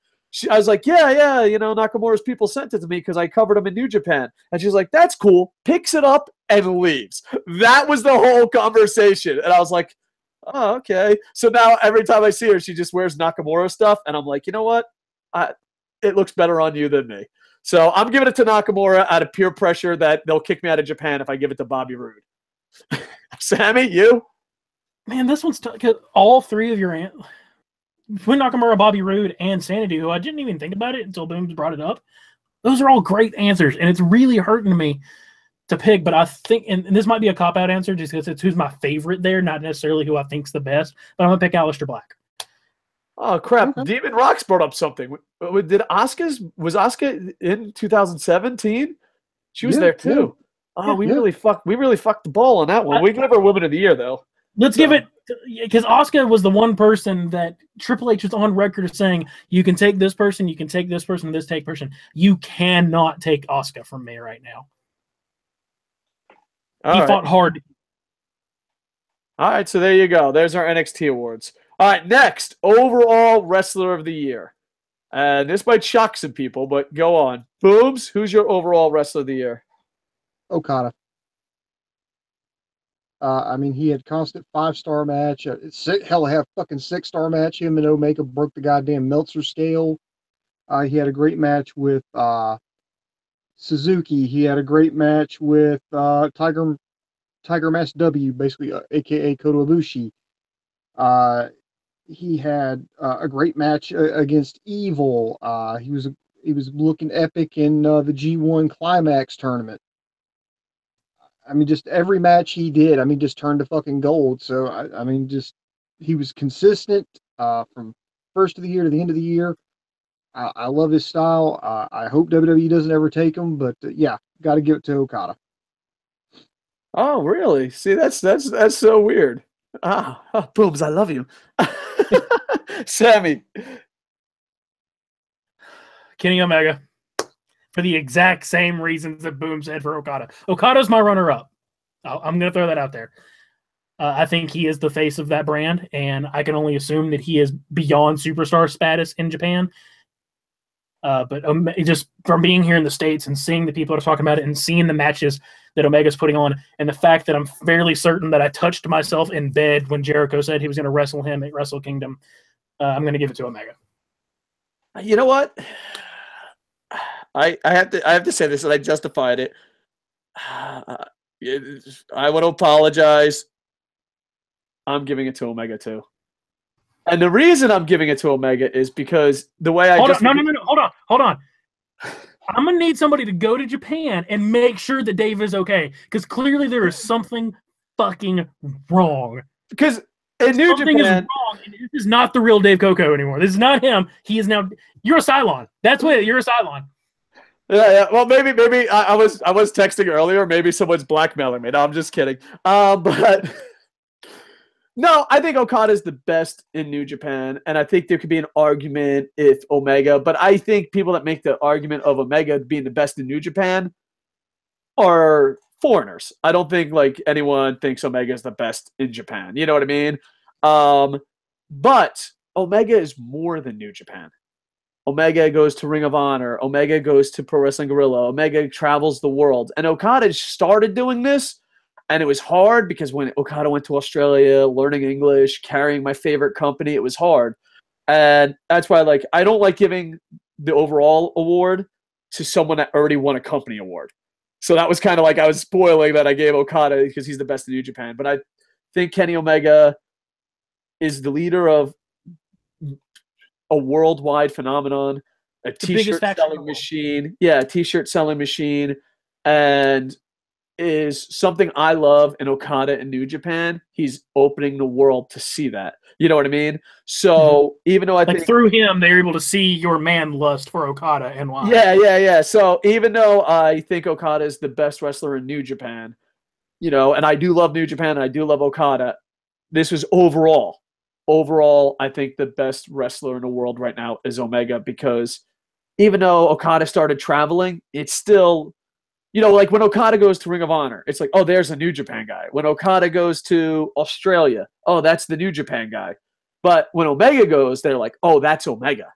S1: I was like, yeah, Nakamura's people sent it to me because I covered him in New Japan. And she's like, that's cool. Picks it up and leaves. That was the whole conversation. And I was like, oh, okay. So now every time I see her, she just wears Nakamura stuff. And I'm like, you know what? It looks better on you than me. So I'm giving it to Nakamura out of peer pressure that they'll kick me out of Japan if I give it to Bobby Roode. Sammy, you?
S3: Man, this one's tough because all three of your Quinn Nakamura, Bobby Roode, and Sanity, who I didn't even think about it until Booms brought it up. Those are all great answers, and it's really hurting me to pick, but I think, and this might be a cop-out answer just because it's who's my favorite there, not necessarily who I think's the best, but I'm going to pick Aleister Black.
S1: Oh, crap. Okay. Demon Rocks brought up something. Was Asuka in 2017? She was there, too. Yeah. Oh, we really fucked the ball on that one. We gave her Women of the Year, though.
S3: Let's give it, because Asuka was the one person that Triple H was on record of saying, you can take this person, you can take this person, this take person. You cannot take Asuka from me right now. He fought hard.
S1: All right, so there you go. There's our NXT awards. All right, next, overall wrestler of the year. And this might shock some people, but go on. Booms, who's your overall wrestler of the year?
S2: Okada. I mean, he had constant 5-star match. Hell, I have fucking 6-star match. Him and Omega broke the goddamn Meltzer scale. He had a great match with Suzuki. He had a great match with Tiger Mask W, basically, aka Kota Ibushi. He had a great match against Evil. He was looking epic in the G1 Climax tournament. I mean, just every match he did, I mean, just turned to fucking gold. So, I mean, just he was consistent from first of the year to the end of the year. I love his style. I hope WWE doesn't ever take him, but yeah, got to give it to Okada.
S1: Oh, really? See, that's so weird. Booms, I love you. Sammy.
S3: Kenny Omega. For the exact same reasons that Boom said for Okada. Okada's my runner-up. I'm going to throw that out there. I think he is the face of that brand, and I can only assume that he is beyond superstar status in Japan. But just from being here in the States and seeing the people that are talking about it and seeing the matches that Omega's putting on, and the fact that I'm fairly certain that I touched myself in bed when Jericho said he was going to wrestle him at Wrestle Kingdom, I'm going to give it to Omega.
S1: You know what? I have to say this, and I justified it. I want to apologize. I'm giving it to Omega too. And the reason I'm giving it to Omega is because the way
S3: Hold on. I'm going to need somebody to go to Japan and make sure that Dave is okay, because clearly there is something fucking wrong.
S1: Because in New
S3: Something
S1: Japan,
S3: is wrong, and this is not the real Dave Koco anymore. This is not him. He is now. You're a Cylon. That's what you're a Cylon.
S1: Yeah. Well, maybe I was texting earlier. Maybe someone's blackmailing me. No, I'm just kidding. But no, I think Okada is the best in New Japan, and I think there could be an argument if Omega. But I think people that make the argument of Omega being the best in New Japan are foreigners. I don't think like anyone thinks Omega is the best in Japan. You know what I mean? But Omega is more than New Japan. Omega goes to Ring of Honor. Omega goes to Pro Wrestling Guerrilla. Omega travels the world. And Okada started doing this, and it was hard because when Okada went to Australia, learning English, carrying my favorite company, it was hard. And that's why I don't like giving the overall award to someone that already won a company award. So that was kind of like I was spoiling that I gave Okada because he's the best in New Japan. But I think Kenny Omega is the leader of a worldwide phenomenon, a t-shirt selling machine. Yeah, a t-shirt selling machine, and is something I love in Okada in New Japan. He's opening the world to see that. You know what I mean? So even though I think
S3: through him, they're able to see your man lust for Okada and why.
S1: Yeah. So even though I think Okada is the best wrestler in New Japan, you know, and I do love New Japan and I do love Okada, this was overall. Overall, I think the best wrestler in the world right now is Omega, because even though Okada started traveling, it's still, you know, like when Okada goes to Ring of Honor, it's like, oh, there's a New Japan guy. When Okada goes to Australia, oh, that's the New Japan guy. But when Omega goes, they're like, oh, that's Omega.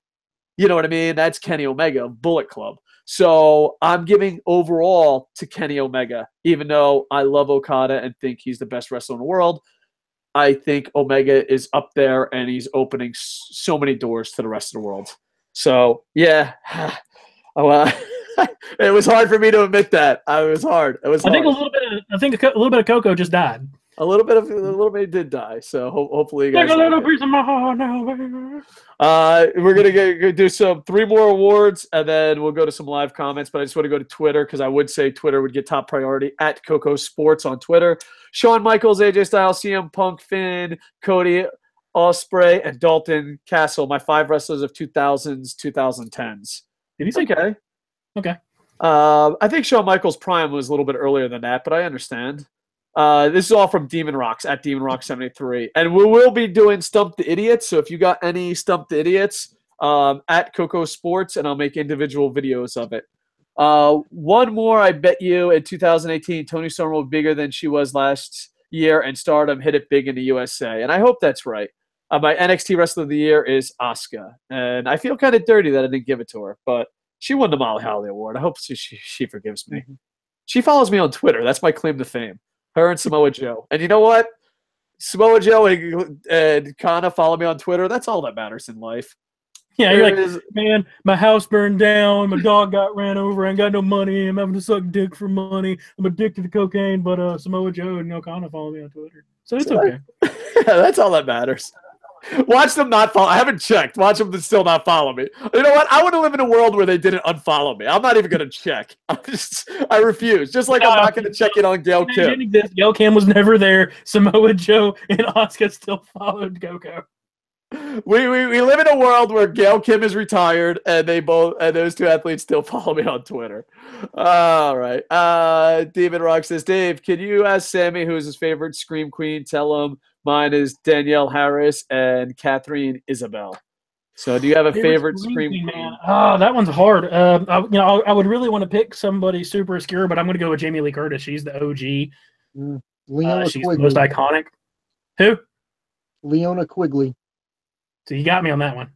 S1: You know what I mean? That's Kenny Omega of Bullet Club. So I'm giving overall to Kenny Omega, even though I love Okada and think he's the best wrestler in the world. I think Omega is up there, and he's opening so many doors to the rest of the world. So, yeah. It was hard for me to admit that. It was hard. It was hard.
S3: I think a little bit of Koco just died.
S1: A little bit did die. So hopefully you guys.
S3: Take a little piece of my heart now, baby.
S1: We're gonna do 3 more awards, and then we'll go to some live comments. But I just want to go to Twitter, because I would say Twitter would get top priority at KocoSports on Twitter. Shawn Michaels, AJ Styles, CM Punk, Finn, Cody, Ospreay, and Dalton Castle. My 5 wrestlers of 2000s, 2010s.
S3: Did he say
S1: okay?
S3: Okay.
S1: I think Shawn Michaels' prime was a little bit earlier than that, but I understand. This is all from Demon Rocks at Demon Rock 73, and we will be doing Stump the Idiots. So if you got any Stump the Idiots, at KocoSports, and I'll make individual videos of it. One more, I bet you in 2018, Toni Storm will be bigger than she was last Year and Stardom hit it big in the USA, and I hope that's right. My NXT Wrestler of the Year is Asuka, and I feel kind of dirty that I didn't give it to her, but she won the Molly Holly Award. I hope she forgives me.
S2: Mhm.
S1: She follows me on Twitter. That's my claim to fame. Her and Samoa Joe. And you know what? Samoa Joe and Kana follow me on Twitter. That's all that matters in life.
S3: Yeah, you're like, man, my house burned down, my dog got ran over, I ain't got no money, I'm having to suck dick for money, I'm addicted to cocaine, but Samoa Joe and Kana follow me on Twitter. So it's okay.
S1: That's all that matters. Watch them not follow. I haven't checked. Watch them still not follow me. You know what? I want to live in a world where they didn't unfollow me. I'm not even going to check. I refuse. Just like I'm not going to check in on Gail Kim.
S3: Gail Kim was never there. Samoa Joe and Asuka still followed Koco.
S1: We live in a world where Gail Kim is retired, and those two athletes still follow me on Twitter. All right. David Rock says, Dave, can you ask Sammy who's his favorite Scream Queen? Tell him mine is Danielle Harris and Catherine Isabel. So, do you have a favorite Scream Queen?
S3: Man? Oh, that one's hard. I would really want to pick somebody super obscure, but I'm going to go with Jamie Lee Curtis. She's the OG.
S2: Leona
S3: she's
S2: Quigley.
S3: the most iconic. Who?
S2: Leona Quigley.
S3: So you got me on that one.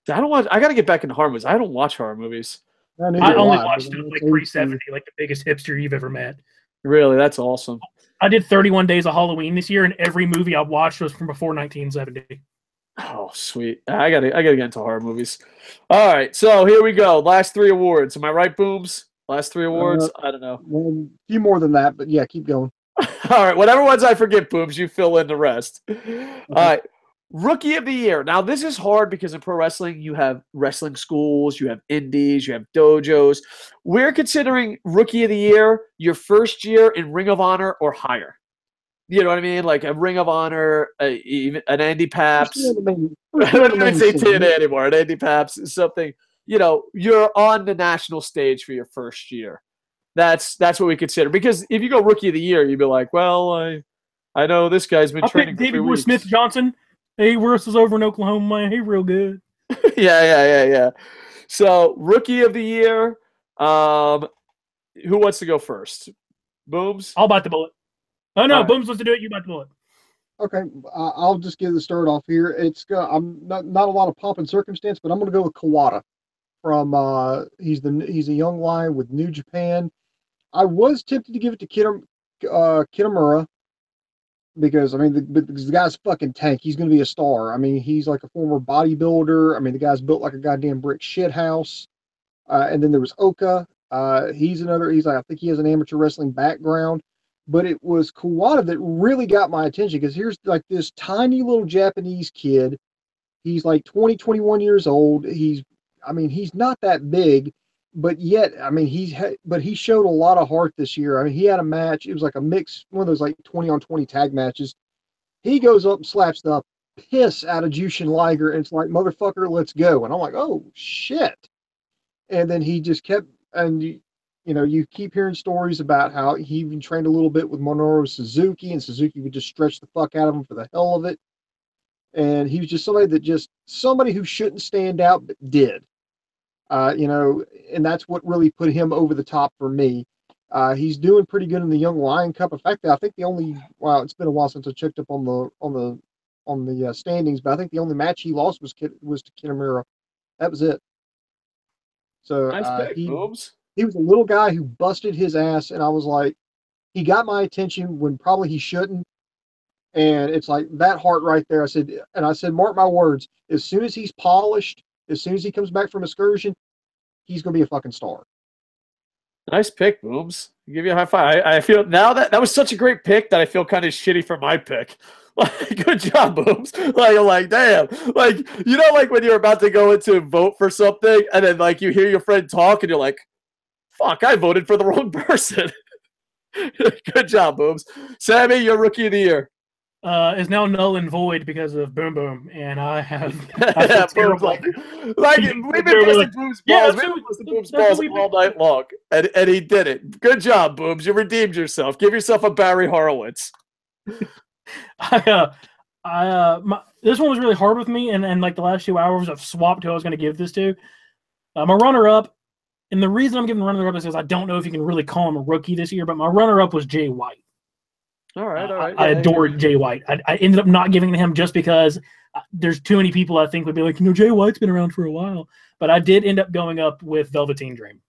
S1: I got to get back into horror movies. I don't watch horror movies.
S3: I only watch stuff like pre-70, like the biggest hipster you've ever met.
S1: Really? That's awesome.
S3: I did 31 Days of Halloween this year, and every movie I watched was from before 1970.
S1: Oh, sweet. I gotta get into horror movies. All right, so here we go. Last 3 awards. Am I right, Booms? Last 3 awards? I don't know.
S2: Well, a few more than that, but yeah, keep going.
S1: All right, whatever ones I forget, Booms, you fill in the rest. Okay. All right. Rookie of the Year. Now, this is hard because in pro wrestling, you have wrestling schools, you have indies, you have dojos. We're considering Rookie of the Year your first year in Ring of Honor or higher. You know what I mean? Like a Ring of Honor, even an Andy Paps. I don't even say TNA anymore. An Andy Paps is something, you're on the national stage for your first year. That's what we consider. Because if you go Rookie of the Year, you'd be like, well, I know this guy's been training for 3 weeks.
S3: David Smith Johnson. He wrestles over in Oklahoma, man. He real good.
S1: Yeah. So, Rookie of the Year. Who wants to go first? Booms?
S3: I'll bite the bullet. Oh, no. Right. Booms wants to do it. You bite the bullet.
S2: Okay. I'll just give the start off here. It's I'm not a lot of pomp and circumstance, but I'm going to go with Kawada. He's a young lion with New Japan. I was tempted to give it to Kitamura. Because, the guy's fucking tank. He's going to be a star. He's like a former bodybuilder. The guy's built like a goddamn brick shit house. And then there was Oka. I think he has an amateur wrestling background. But it was Kawada that really got my attention because here's like this tiny little Japanese kid. He's like 20, 21 years old. He's not that big. But yet, he showed a lot of heart this year. He had a match. It was like a mix, one of those like 20-on-20 tag matches. He goes up and slaps the piss out of Jushin Liger, and it's like, motherfucker, let's go. And I'm like, oh, shit. And then he just kept, and you keep hearing stories about how he even trained a little bit with Minoru Suzuki, and Suzuki would just stretch the fuck out of him for the hell of it. And he was just somebody who shouldn't stand out, but did. And that's what really put him over the top for me. He's doing pretty good in the Young Lion Cup. In fact, I think it's been a while since I checked up on the standings, but I think the only match he lost was to Kitamura. That was it. So he was a little guy who busted his ass, and I was like, he got my attention when probably he shouldn't. And it's like that heart right there. I said, mark my words, as soon as he's polished, as soon as he comes back from excursion, he's going to be a fucking star.
S1: Nice pick, Booms. I'll give you a high five. I feel now that was such a great pick that I feel kind of shitty for my pick. Good job, Booms. Like, damn. Like when you're about to go into vote for something and then like you hear your friend talk and you're like, fuck, I voted for the wrong person. Good job, Booms. Sammy, you're Rookie of the Year.
S3: Is now null and void because of Boom Boom, and I have
S1: Boom's like we've been busting Boom's balls. We've been busting Boom's balls all night long, and he did it. Good job, Booms. You redeemed yourself. Give yourself a Barry Horowitz.
S3: This one was really hard with me, and like the last 2 hours, I've swapped who I was going to give this to. My runner-up, and the reason I'm giving runner-up is because I don't know if you can really call him a rookie this year, but my runner-up was Jay White.
S1: All right.
S3: I adored Jay White. I ended up not giving it to him just because there's too many people I think would be like, Jay White's been around for a while. But I did end up going up with Velveteen Dream.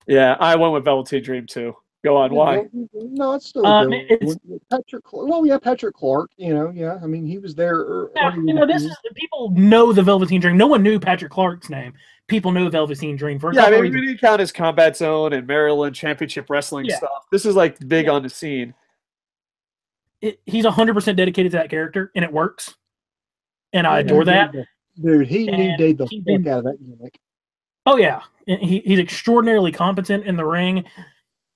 S1: Yeah, I went with Velveteen Dream too. Go on, why?
S2: No, it's still good. Patrick Clark. Well, yeah, Patrick Clark. Yeah. I mean, he was there.
S3: People know the Velveteen Dream. No one knew Patrick Clark's name. People know Velveteen Dream for
S1: we didn't count his Combat Zone and Maryland Championship Wrestling stuff. This is like big on the scene.
S3: He's 100% dedicated to that character, and it works. And I adore that.
S2: Dude, he knew the fuck out of that gimmick.
S3: Oh yeah, he's extraordinarily competent in the ring.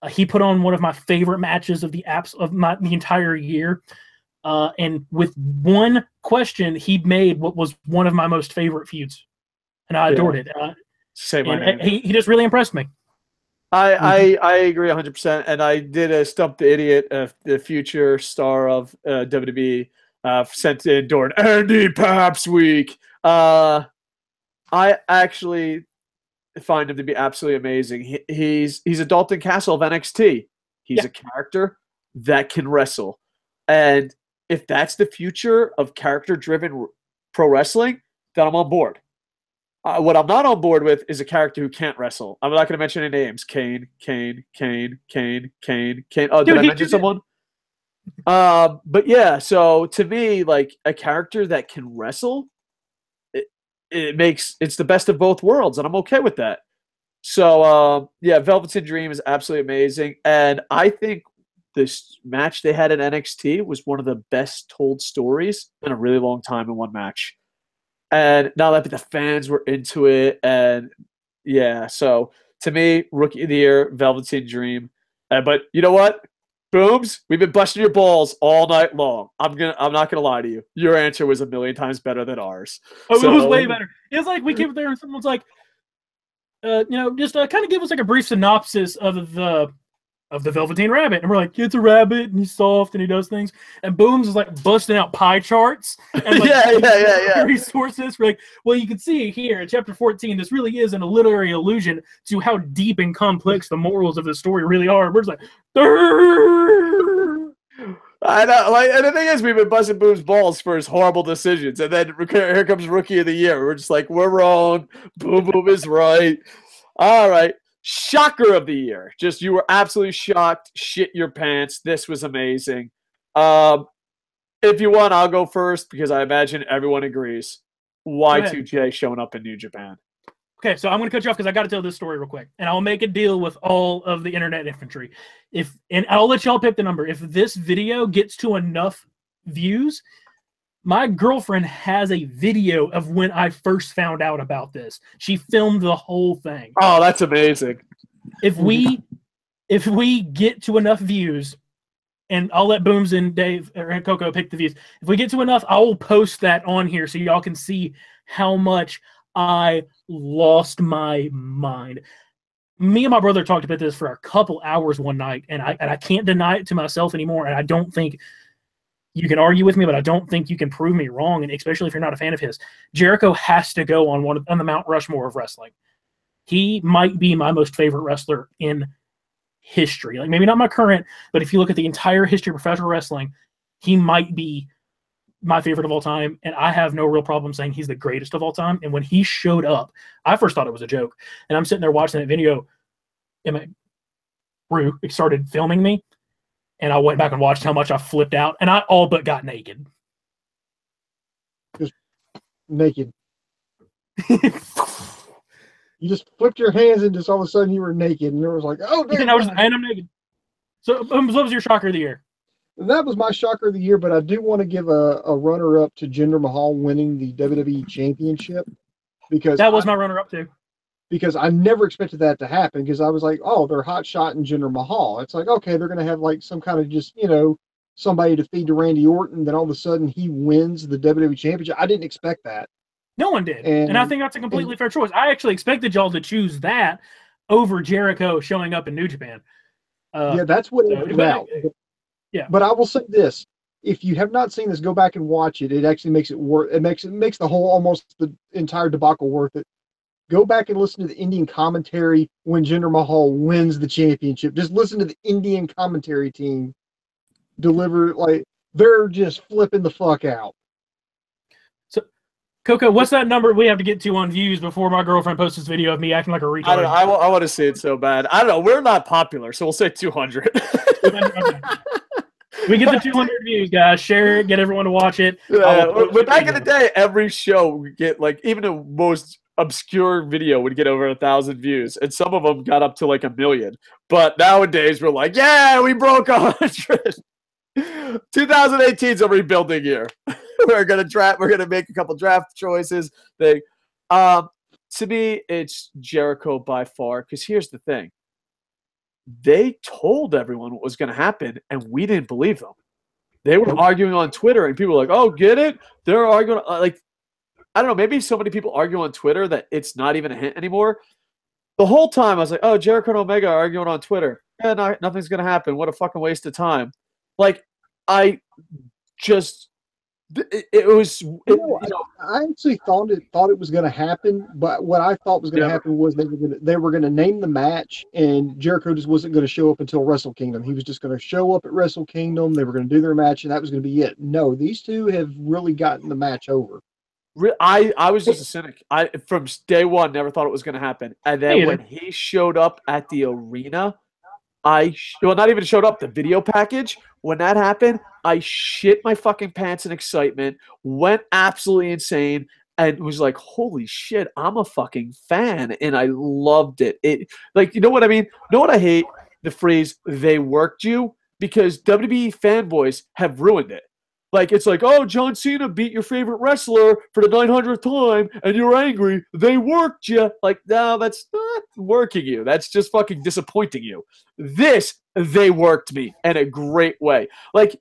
S3: He put on one of my favorite matches of the entire year. And with one question, he made what was one of my most favorite feuds, and I adored it.
S1: Say my name.
S3: He just really impressed me.
S1: I agree 100%, and I did a Stump the Idiot, the future star of WWE, sent in during Andy Paps Week. I actually find him to be absolutely amazing. He's a Dalton Castle of NXT. He's a character that can wrestle, and if that's the future of character-driven pro wrestling, then I'm on board. What I'm not on board with is a character who can't wrestle. I'm not going to mention any names. Kane. Oh, did I mention someone? But yeah, so to me, like a character that can wrestle, it's the best of both worlds, and I'm okay with that. So Velveteen Dream is absolutely amazing, and I think this match they had in NXT was one of the best told stories in a really long time in one match. And now that the fans were into it, and so to me, Rookie of the Year, Velveteen Dream. But you know what, Booms, we've been busting your balls all night long. I'm not gonna lie to you. Your answer was a million times better than ours.
S3: Oh, so, it was way better. It was like we came there and someone's like, just kind of give us like a brief synopsis of the Velveteen Rabbit, and we're like, it's a rabbit and he's soft and he does things, and Booms is like busting out pie charts and like resources. We're like, well, you can see here in chapter 14, this really is an literary allusion to how deep and complex the morals of the story really are. We're just like,
S1: I know, and the thing is, we've been busting Boom's balls for his horrible decisions, and then here comes Rookie of the Year. We're just like, we're wrong. Boom is right. All right. Shocker of the year. Just you were absolutely shocked, shit your pants. This was amazing. If you want, I'll go first because I imagine everyone agrees. Y2J showing up in New Japan.
S3: Okay, so I'm going to cut you off because I got to tell this story real quick, and I'll make a deal with all of the internet infantry. And I'll let y'all pick the number. If this video gets to enough views, my girlfriend has a video of when I first found out about this. She filmed the whole thing.
S1: Oh, that's amazing.
S3: If we get to enough views, and I'll let Booms and Dave or Coco pick the views. If we get to enough, I will post that on here so y'all can see how much I lost my mind. Me and my brother talked about this for a couple hours one night, and I can't deny it to myself anymore, and I don't think you can argue with me, but I don't think you can prove me wrong, and especially if you're not a fan of his. Jericho has to go on the Mount Rushmore of wrestling. He might be my most favorite wrestler in history. Like maybe not my current, but if you look at the entire history of professional wrestling, he might be my favorite of all time, and I have no real problem saying he's the greatest of all time. And when he showed up, I first thought it was a joke, and I'm sitting there watching that video, and Rue started filming me. And I went back and watched how much I flipped out, and I all but got naked.
S2: Just naked. You just flipped your hands and just all of a sudden you were naked, and it was like, oh,
S3: and I'm naked. So, what was your shocker of the year?
S2: That was my shocker of the year, but I do want to give a runner-up to Jinder Mahal winning the WWE Championship because
S3: that was my runner-up too.
S2: Because I never expected that to happen because I was like, oh, they're hot shot in Jinder Mahal. It's like, okay, they're going to have like some kind of just, somebody to feed to Randy Orton. Then all of a sudden he wins the WWE Championship. I didn't expect that.
S3: No one did. And I think that's a completely fair choice. I actually expected y'all to choose that over Jericho showing up in New Japan.
S2: That's what it's about.
S3: Yeah.
S2: But I will say this. If you have not seen this, go back and watch it. It actually makes it worth it. Makes the whole, almost the entire debacle worth it. Go back and listen to the Indian commentary when Jinder Mahal wins the championship. Just listen to the Indian commentary team deliver, like, they're just flipping the fuck out.
S3: So, Koco, what's that number we have to get to on views before my girlfriend posts this video of me acting like a retard?
S1: I don't know. I want to see it so bad. I don't know. We're not popular, so we'll say 200.
S3: We get the 200 views, guys. Share it. Get everyone to watch it.
S1: But back in the day, every show would get, like, even the most obscure video would get over 1,000 views, and some of them got up to like 1 million. But nowadays, we're like, yeah, we broke 100. 2018 is a rebuilding year. We're gonna make a couple draft choices. To me, it's Jericho by far. Because here's the thing: they told everyone what was going to happen, and we didn't believe them. They were arguing on Twitter, and people were like, "Oh, get it?" They're arguing like, I don't know. Maybe so many people argue on Twitter that it's not even a hint anymore. The whole time I was like, "Oh, Jericho and Omega are arguing on Twitter. Yeah, nothing's going to happen. What a fucking waste of time." Like, I
S2: actually thought it was going to happen, but what I thought was going to happen was they were going to name the match, and Jericho just wasn't going to show up until Wrestle Kingdom. He was just going to show up at Wrestle Kingdom. They were going to do their match, and that was going to be it. No, these two have really gotten the match over.
S1: I was just a cynic. I from day one never thought it was going to happen, and then when he showed up at the arena, not even showed up, the video package. When that happened, I shit my fucking pants in excitement, went absolutely insane, and was like, holy shit, I'm a fucking fan, and I loved it. Like, you know what I mean? You know what I hate? The phrase, they worked you, because WWE fanboys have ruined it. Like, it's like, oh, John Cena beat your favorite wrestler for the 900th time, and you're angry. They worked you. Like, no, that's not working you. That's just fucking disappointing you. They worked me in a great way. Like,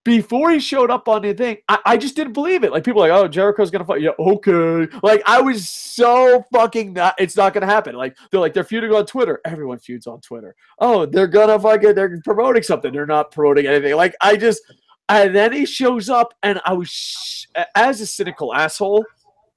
S1: before he showed up on the thing, I just didn't believe it. Like, people were like, oh, Jericho's going to fight. Yeah, okay. Like, I was so fucking it's not going to happen. Like, they're feuding on Twitter. Everyone feuds on Twitter. Oh, they're promoting something. They're not promoting anything. Like, and then he shows up, and I was, as a cynical asshole,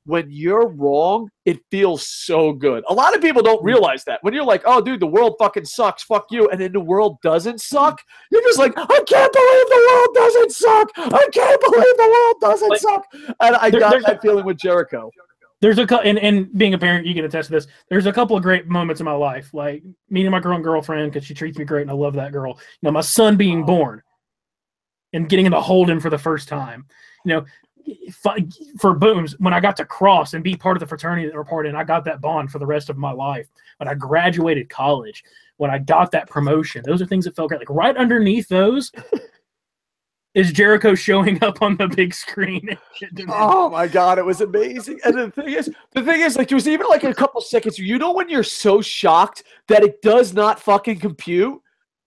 S1: when you're wrong, it feels so good. A lot of people don't realize that. When you're like, oh, dude, the world fucking sucks, fuck you, and then the world doesn't suck, you're just like, I can't believe the world doesn't suck. I can't believe the world doesn't suck. And I got that feeling with Jericho.
S3: There's and being a parent, you can attest to this. There's a couple of great moments in my life, like meeting my girlfriend because she treats me great, and I love that girl. You know, my son being born. And getting to hold him for the first time, you know, for Booms, when I got to cross and be part of the fraternity that we're part in, I got that bond for the rest of my life. When I graduated college, when I got that promotion, those are things that felt great. Like, right underneath those is Jericho showing up on the big screen.
S1: Oh my God, it was amazing. And the thing is, like, there was even like a couple seconds, you know, when you're so shocked that it does not fucking compute.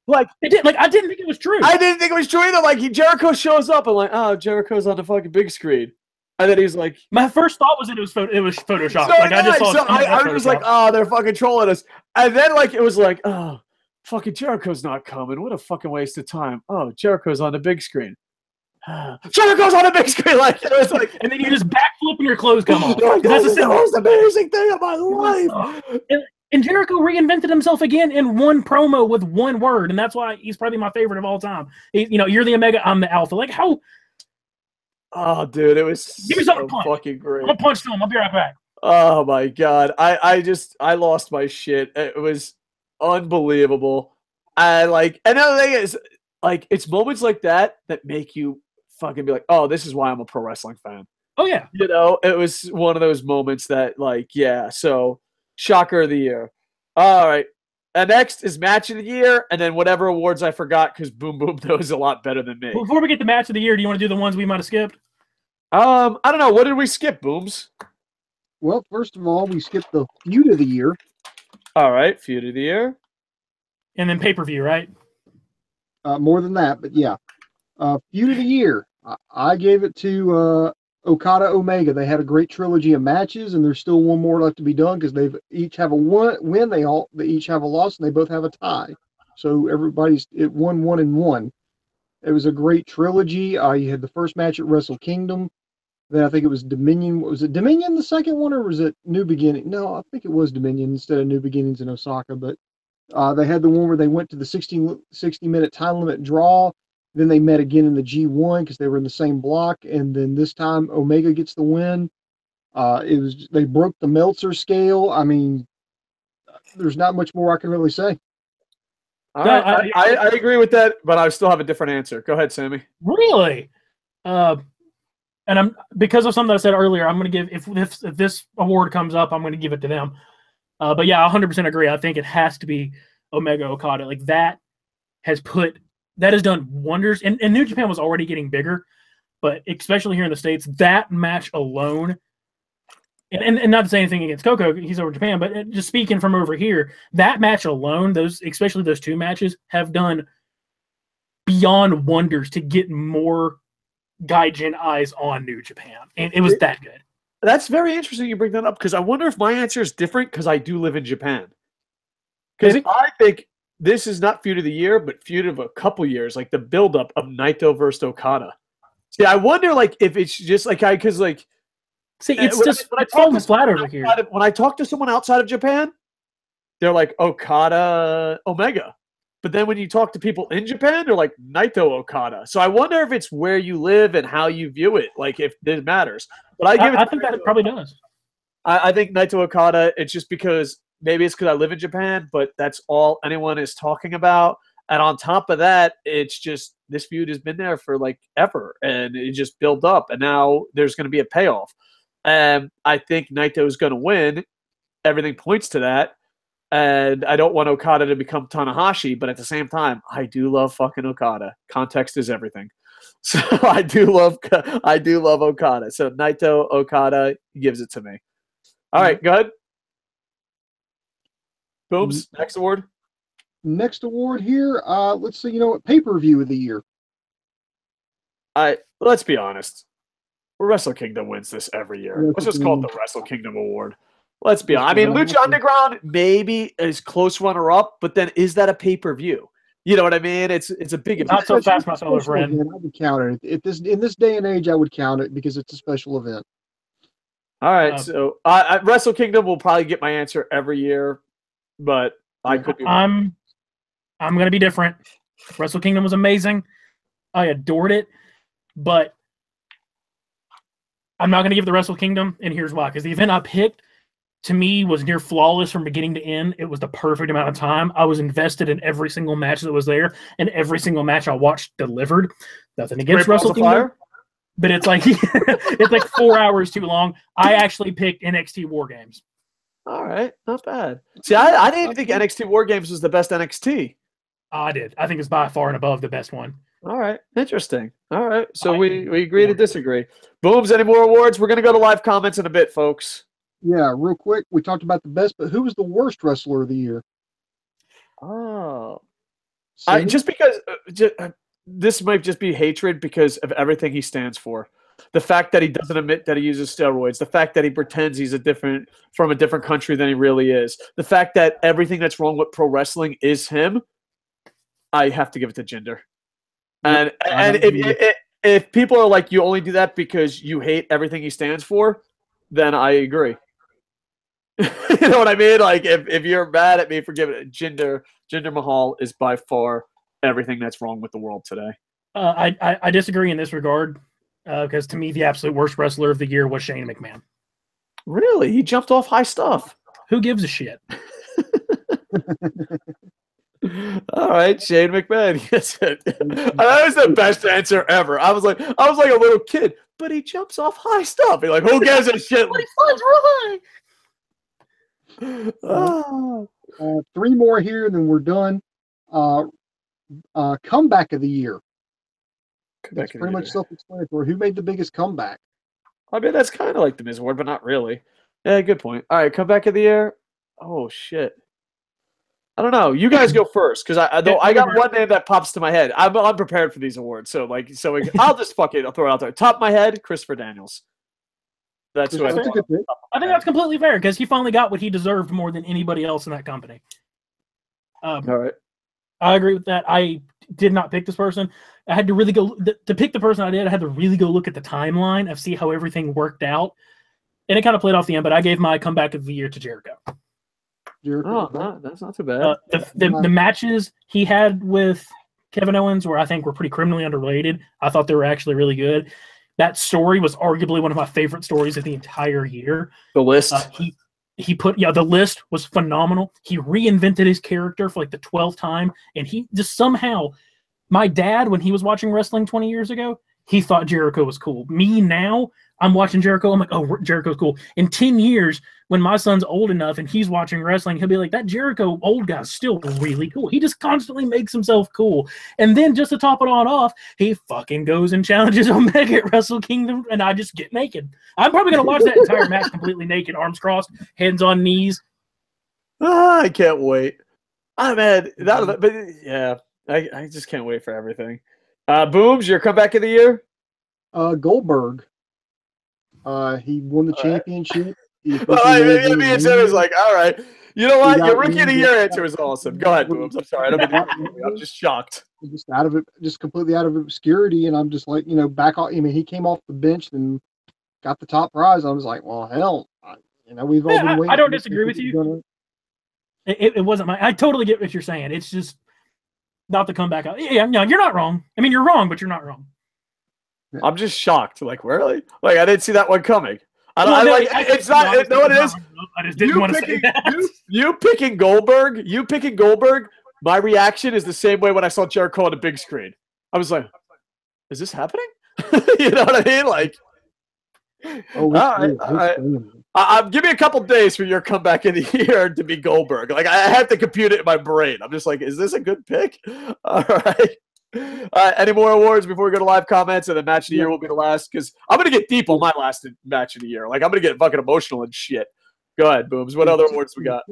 S1: Like,
S3: I didn't think it was true.
S1: I didn't think it was true either. Like, Jericho shows up, and like, oh, Jericho's on the fucking big screen, and then he's like,
S3: my first thought was that it was Photoshop.
S1: So
S3: like, I just saw.
S1: I was just like, oh, they're fucking trolling us, and then like it was like, oh, fucking Jericho's not coming. What a fucking waste of time. Oh, Jericho's on the big screen. Jericho's on the big screen, like it was like,
S3: and then you just backflip and your clothes come off.
S1: That's the most amazing thing of my life.
S3: And Jericho reinvented himself again in one promo with one word, and that's why he's probably my favorite of all time. You're the Omega, I'm the Alpha. Like, how?
S1: Oh, dude, it was so fucking great.
S3: I'm gonna punch to him. I'll be right back.
S1: Oh my God, I lost my shit. It was unbelievable. And another thing is, like, it's moments like that make you fucking be like, oh, this is why I'm a pro wrestling fan.
S3: Oh yeah,
S1: you know, it was one of those moments that, like, yeah, so. Shocker of the year. All right. And next is match of the year, and then whatever awards I forgot, because Boom Boom knows a lot better than me.
S3: Before we get to match of the year, do you want to do the ones we might have skipped?
S1: I don't know. What did we skip, Booms?
S2: Well, first of all, we skipped the feud of the year.
S1: All right, feud of the year.
S3: And then pay-per-view, right?
S2: More than that, but yeah. Feud of the year. I gave it to Okada Omega. They had a great trilogy of matches, and there's still one more left to be done because they each have a win. They each have a loss, and they both have a tie. So everybody's at 1-1-1. It was a great trilogy. You had the first match at Wrestle Kingdom. Then I think it was Dominion. Was it Dominion the second one, or was it New Beginning? No, I think it was Dominion instead of New Beginnings in Osaka. But they had the one where they went to the 60-minute time limit draw. Then they met again in the G1 because they were in the same block, and then this time Omega gets the win. They broke the Meltzer scale. I mean, there's not much more I can really say.
S1: All right, I agree with that, but I still have a different answer. Go ahead, Sammy.
S3: Really? And I'm because of something that I said earlier, I'm going to give if this award comes up, I'm going to give it to them. But yeah, 100% agree. I think it has to be Omega Okada. Like that has done wonders. And New Japan was already getting bigger, but especially here in the States, that match alone. And not to say anything against Koco, he's over in Japan, but just speaking from over here, that match alone, especially those two matches, have done beyond wonders to get more Gaijin eyes on New Japan. And it was that good.
S1: That's very interesting you bring that up, because I wonder if my answer is different because I do live in Japan. Because I think this is not feud of the year, but feud of a couple years, like the buildup of Naito versus Okada. See, I wonder like if it's just like
S3: see, it's just falling flat over here.
S1: When I talk to someone outside of Japan, they're like Okada Omega. But then when you talk to people in Japan, they're like Naito Okada. So I wonder if it's where you live and how you view it, like if it matters. But I
S3: think that it probably does.
S1: I think Naito Okada, it's just because maybe it's because I live in Japan, but that's all anyone is talking about. And on top of that, it's just this feud has been there for like ever, and it just built up. And now there's going to be a payoff. And I think Naito is going to win. Everything points to that. And I don't want Okada to become Tanahashi, but at the same time, I do love fucking Okada. Context is everything. So I do love Okada. So Naito Okada gives it to me. All right, go ahead. Booms, next award.
S2: Next award here, let's see, pay-per-view of the year.
S1: Let's be honest. Wrestle Kingdom wins this every year. Let's just call it the Wrestle Kingdom Award. Let's be honest. I mean, Lucha Underground maybe is close runner-up, but then is that a pay-per-view? You know what I mean? It's a big event.
S3: Not so fast, my fellow friend.
S2: I would count it. In this day and age, I would count it because it's a special event.
S1: All right, so Wrestle Kingdom will probably get my answer every year, but I could be wrong.
S3: I'm going to be different. Wrestle Kingdom was amazing. I adored it, but I'm not going to give the Wrestle Kingdom, and here's why. Because the event I picked, to me, was near flawless from beginning to end. It was the perfect amount of time. I was invested in every single match that was there, and every single match I watched delivered. Nothing against Wrestle Kingdom, but it's like it's like 4 hours too long. I actually picked NXT War Games.
S1: All right, not bad. See, I didn't think NXT War Games was the best NXT.
S3: I did. I think it's by far and above the best one.
S1: All right, interesting. All right, so we agree to disagree. Booms, any more awards? We're going to go to live comments in a bit, folks.
S2: Yeah, real quick, we talked about the best, but who was the worst wrestler of the year?
S1: Oh. Just because this might just be hatred because of everything he stands for. The fact that he doesn't admit that he uses steroids, the fact that he pretends he's from a different country than he really is, the fact that everything that's wrong with pro wrestling is him, I have to give it to Jinder. And if people are like, you only do that because you hate everything he stands for, then I agree. You know what I mean? Like, if you're mad at me for giving it, Jinder Mahal is by far everything that's wrong with the world today.
S3: I disagree in this regard because to me, the absolute worst wrestler of the year was Shane McMahon.
S1: Really? He jumped off high stuff.
S3: Who gives a shit?
S1: All right, Shane McMahon. Yes, that was the best answer ever. I was like a little kid, but he jumps off high stuff. You're like, who gives a shit?
S3: But he flies really high.
S2: 3 more here, and then we're done. Comeback of the year. That's pretty much self-explanatory. Who made the biggest comeback?
S1: I mean, that's kind of like the Miz Award, but not really. Yeah, good point. All right, comeback of the year. Oh shit. I don't know. You guys go first because I got one name that pops to my head. I'm prepared for these awards, so I'll just I'll throw it out there. Top of my head, Christopher Daniels. That's who I think.
S3: I think that's completely fair because he finally got what he deserved more than anybody else in that company.
S1: All right.
S3: I agree with that. I did not pick this person. I had to really go to pick the person I did. I had to really go look at the timeline of see how everything worked out, and it kind of played off the end. But I gave my comeback of the year to Jericho.
S1: Oh, that's not too bad.
S3: The matches he had with Kevin Owens, where I think were pretty criminally underrated. I thought they were actually really good. That story was arguably one of my favorite stories of the entire year.
S1: The List.
S3: The List was phenomenal. He reinvented his character for like the 12th time, and he just somehow, my dad, when he was watching wrestling 20 years ago, he thought Jericho was cool. Me now, I'm watching Jericho. I'm like, oh, Jericho's cool. In 10 years, when my son's old enough and he's watching wrestling, he'll be like, that Jericho old guy's still really cool. He just constantly makes himself cool. And then just to top it all off, he fucking goes and challenges Omega at Wrestle Kingdom, and I just get naked. I'm probably going to watch that entire match completely naked, arms crossed, hands on knees.
S1: I can't wait. Man, but yeah, I just can't wait for everything. Booms, your comeback of the year?
S2: Goldberg. He won the championship.
S1: Me and Sam was like, all right. You know what? Your rookie of the year answer was awesome. Go ahead, Booms. I'm sorry. I'm just shocked.
S2: Just completely out of obscurity, and I'm just like, back off. I mean, he came off the bench and got the top prize. I was like, well, hell, we've all been waiting.
S3: I don't disagree with you. It wasn't I totally get what you're saying. It's just not the comeback. Yeah, no, you're not wrong. I mean, you're wrong, but you're not wrong.
S1: I'm just shocked. Like, really? Like, I didn't see that one coming. It's not. No, it is.
S3: I just didn't want to say that.
S1: You picking Goldberg. My reaction is the same way when I saw Jericho on the big screen. I was like, "Is this happening?" You know what I mean? Like, all right. Give me a couple days for your comeback in the year to be Goldberg. Like, I have to compute it in my brain. I'm just like, is this a good pick? All right. Any more awards before we go to live comments? And then match of the year will be the last, because I'm going to get deep on my last match of the year. Like, I'm going to get fucking emotional and shit. Go ahead, Booms. What other awards we got?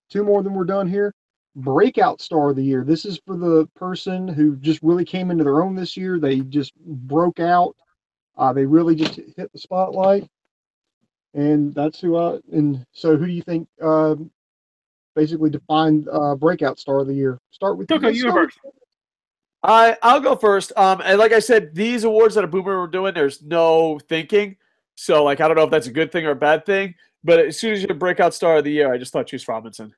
S2: Two more than we're done here. Breakout Star of the Year. This is for the person who just really came into their own this year. They just broke out. They really just hit the spotlight. And that's and so who do you think basically defined Breakout Star of the Year? Start with
S3: Koco, you first.
S1: I'll go first. And like I said, these awards that a Boomer were doing, there's no thinking. So, like, I don't know if that's a good thing or a bad thing. But as soon as you breakout star of the year, I just thought Juice Robinson.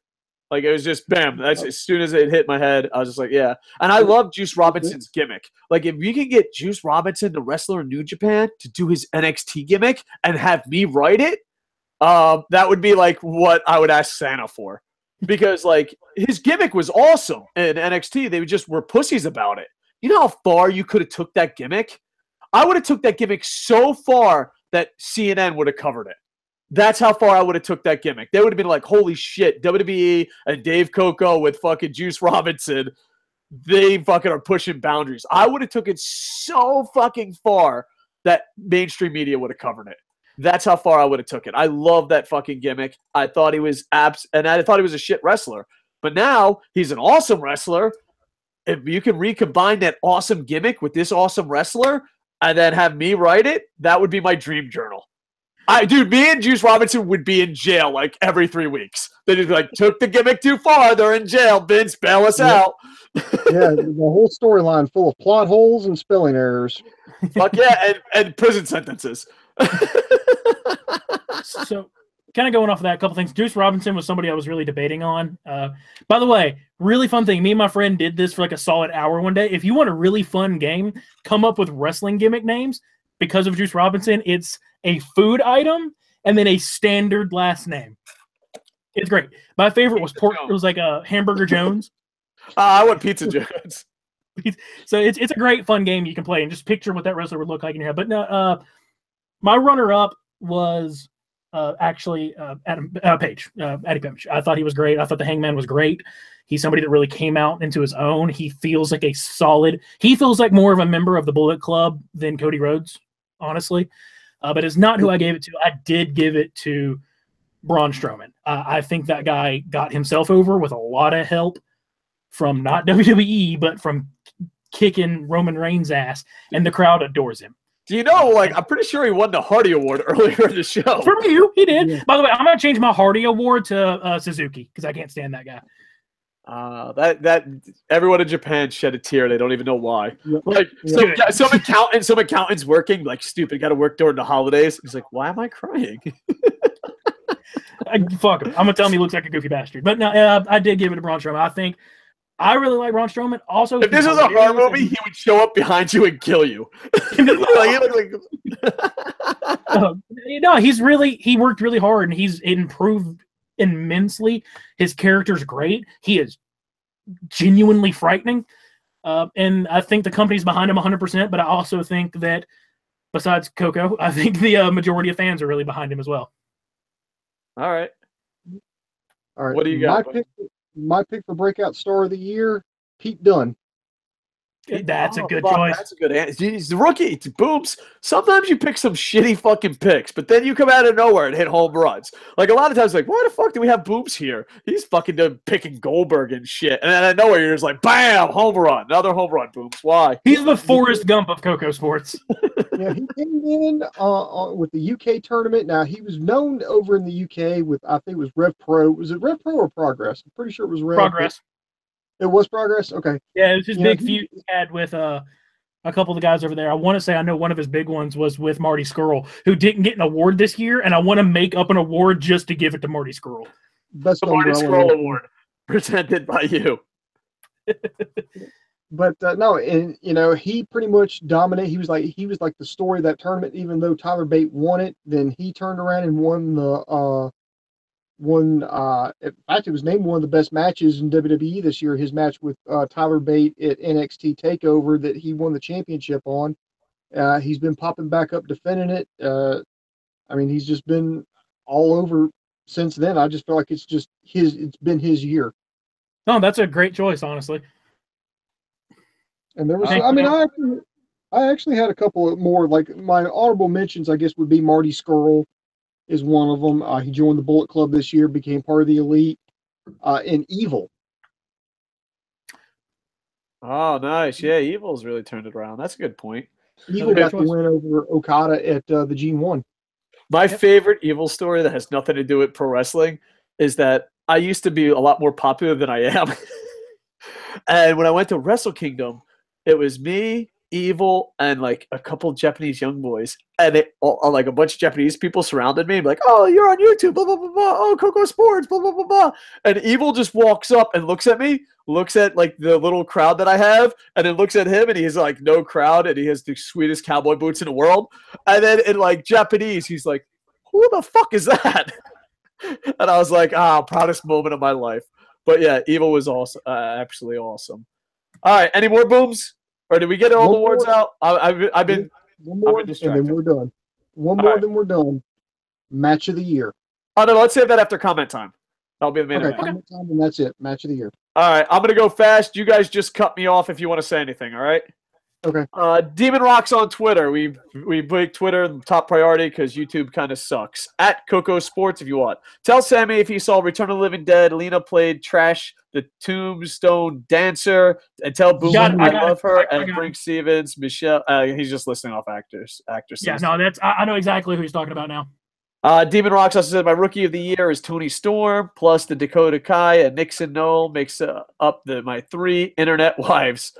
S1: Like, it was just bam. That's as soon as it hit my head, I was just like, yeah. And I love Juice Robinson's gimmick. Like, if you can get Juice Robinson, the wrestler in New Japan, to do his NXT gimmick and have me write it, that would be like what I would ask Santa for. Because, like, his gimmick was awesome in NXT. They just were pussies about it. You know how far you could have took that gimmick? I would have took that gimmick so far that CNN would have covered it. That's how far I would have took that gimmick. They would have been like, holy shit, WWE and Dave Koco with fucking Juice Robinson, they fucking are pushing boundaries. I would have took it so fucking far that mainstream media would have covered it. That's how far I would have took it. I love that fucking gimmick. I thought he was and I thought he was a shit wrestler. But now he's an awesome wrestler. If you can recombine that awesome gimmick with this awesome wrestler and then have me write it, that would be my dream journal. Dude, me and Juice Robinson would be in jail like every 3 weeks. They just like took the gimmick too far. They're in jail. Vince, bail us out.
S2: Yeah, the whole storyline full of plot holes and spelling errors.
S1: Fuck yeah, and prison sentences.
S3: So, kind of going off of that, a couple things. Juice Robinson was somebody I was really debating on. By the way, really fun thing. Me and my friend did this for like a solid hour one day. If you want a really fun game, come up with wrestling gimmick names. Because of Juice Robinson, it's a food item and then a standard last name. It's great. My favorite was pork. It was like a Hamburger Jones.
S1: I want Pizza Jones.
S3: So it's a great fun game you can play and just picture what that wrestler would look like in your head. But no, my runner-up was actually Adam Page, Eddie Page. I thought he was great. I thought the Hangman was great. He's somebody that really came out into his own. He feels like he feels like more of a member of the Bullet Club than Cody Rhodes, honestly. But it's not who I gave it to. I did give it to Braun Strowman. I think that guy got himself over with a lot of help from not WWE, but from kicking Roman Reigns' ass, and the crowd adores him.
S1: Do you know, like, I'm pretty sure he won the Hardy Award earlier in the show.
S3: From you, he did. Yeah. By the way, I'm going to change my Hardy Award to Suzuki, because I can't stand that guy.
S1: That everyone in Japan shed a tear. They don't even know why. Yeah. Like some accountant's working like stupid. Got to work during the holidays. He's like, why am I crying?
S3: Fuck him. I'm gonna tell him he looks like a goofy bastard. But no, I did give it to Braun Strowman. I think I really like Braun Strowman. Also,
S1: if this was a horror movie, he would show up behind you and kill you.
S3: No, he worked really hard and he's improved immensely. His character's great. He is genuinely frightening. And I think the company's behind him 100%, but I also think that besides Koco, I think the majority of fans are really behind him as well.
S1: All right.
S2: All right.
S1: What do you got?
S2: My pick for breakout star of the year, Pete Dunne.
S3: That's a good choice.
S1: That's a good answer. He's the rookie. Booms. Sometimes you pick some shitty fucking picks, but then you come out of nowhere and hit home runs. Like a lot of times, like, why the fuck do we have Booms here? He's fucking done picking Goldberg and shit. And then out of nowhere, you're just like, bam, home run. Another home run, Booms. Why?
S3: He's the Forrest Gump of KocoSports.
S2: Yeah, he came in with the UK tournament. Now, he was known over in the UK with, I think it was Rev Pro. Was it Rev Pro or Progress? I'm pretty sure it was Rev.
S3: Progress.
S2: It was Progress? Okay.
S3: Yeah, it was his big feud he had with a couple of the guys over there. I want to say I know one of his big ones was with Marty Scurll, who didn't get an award this year, and I want to make up an award just to give it to Marty Scurll.
S2: Best
S1: the Marty Scurll Award, presented by you.
S2: But no, and he pretty much dominated. He was like the story of that tournament. Even though Tyler Bate won it, then he turned around and won the in fact, it was named one of the best matches in WWE this year. His match with Tyler Bate at NXT Takeover that he won the championship on. He's been popping back up defending it. I mean, he's just been all over since then. I just feel like it's been his year.
S3: No, that's a great choice, honestly.
S2: And there was, I actually had a couple of more, like my honorable mentions, I guess, would be Marty Scurll is one of them. He joined the Bullet Club this year, became part of the Elite, and Evil.
S1: Oh, nice. Yeah, Evil's really turned it around. That's a good point.
S2: Evil got the win over Okada at the G1.
S1: My favorite Evil story that has nothing to do with pro wrestling is that I used to be a lot more popular than I am. And when I went to Wrestle Kingdom, it was me, Evil, and like a couple Japanese young boys, and like a bunch of Japanese people surrounded me, like, "Oh, you're on YouTube, blah blah blah blah. Oh, KocoSports, blah blah blah blah." And Evil just walks up and looks at me, looks at like the little crowd that I have, and then looks at him, and he's like, no crowd, and he has the sweetest cowboy boots in the world. And then in like Japanese, he's like, "Who the fuck is that?" And I was like, proudest moment of my life. But yeah, Evil was awesome, absolutely awesome. All right, any more booms? Or did we get all the awards out? I've been distracted.
S2: And then we're done. One more, then we're done. Match of the year.
S1: Oh, no, let's save that after comment time. That'll be the main event.
S2: Comment time, and that's it. Match of the year.
S1: All right, I'm going to go fast. You guys just cut me off if you want to say anything, all right?
S2: Okay.
S1: Demon Rocks on Twitter. We make Twitter top priority because YouTube kind of sucks. At KocoSports if you want. Tell Sammy if he saw Return of the Living Dead. Lena played Trash, the Tombstone Dancer. And tell Boom I love her. And bring Stevens, Michelle. He's just listing off actors.
S3: Yeah, no, I know exactly who he's talking about now.
S1: Demon Rocks also said my rookie of the year is Tony Storm, plus the Dakota Kai and Nixon Noel makes up my 3 internet wives.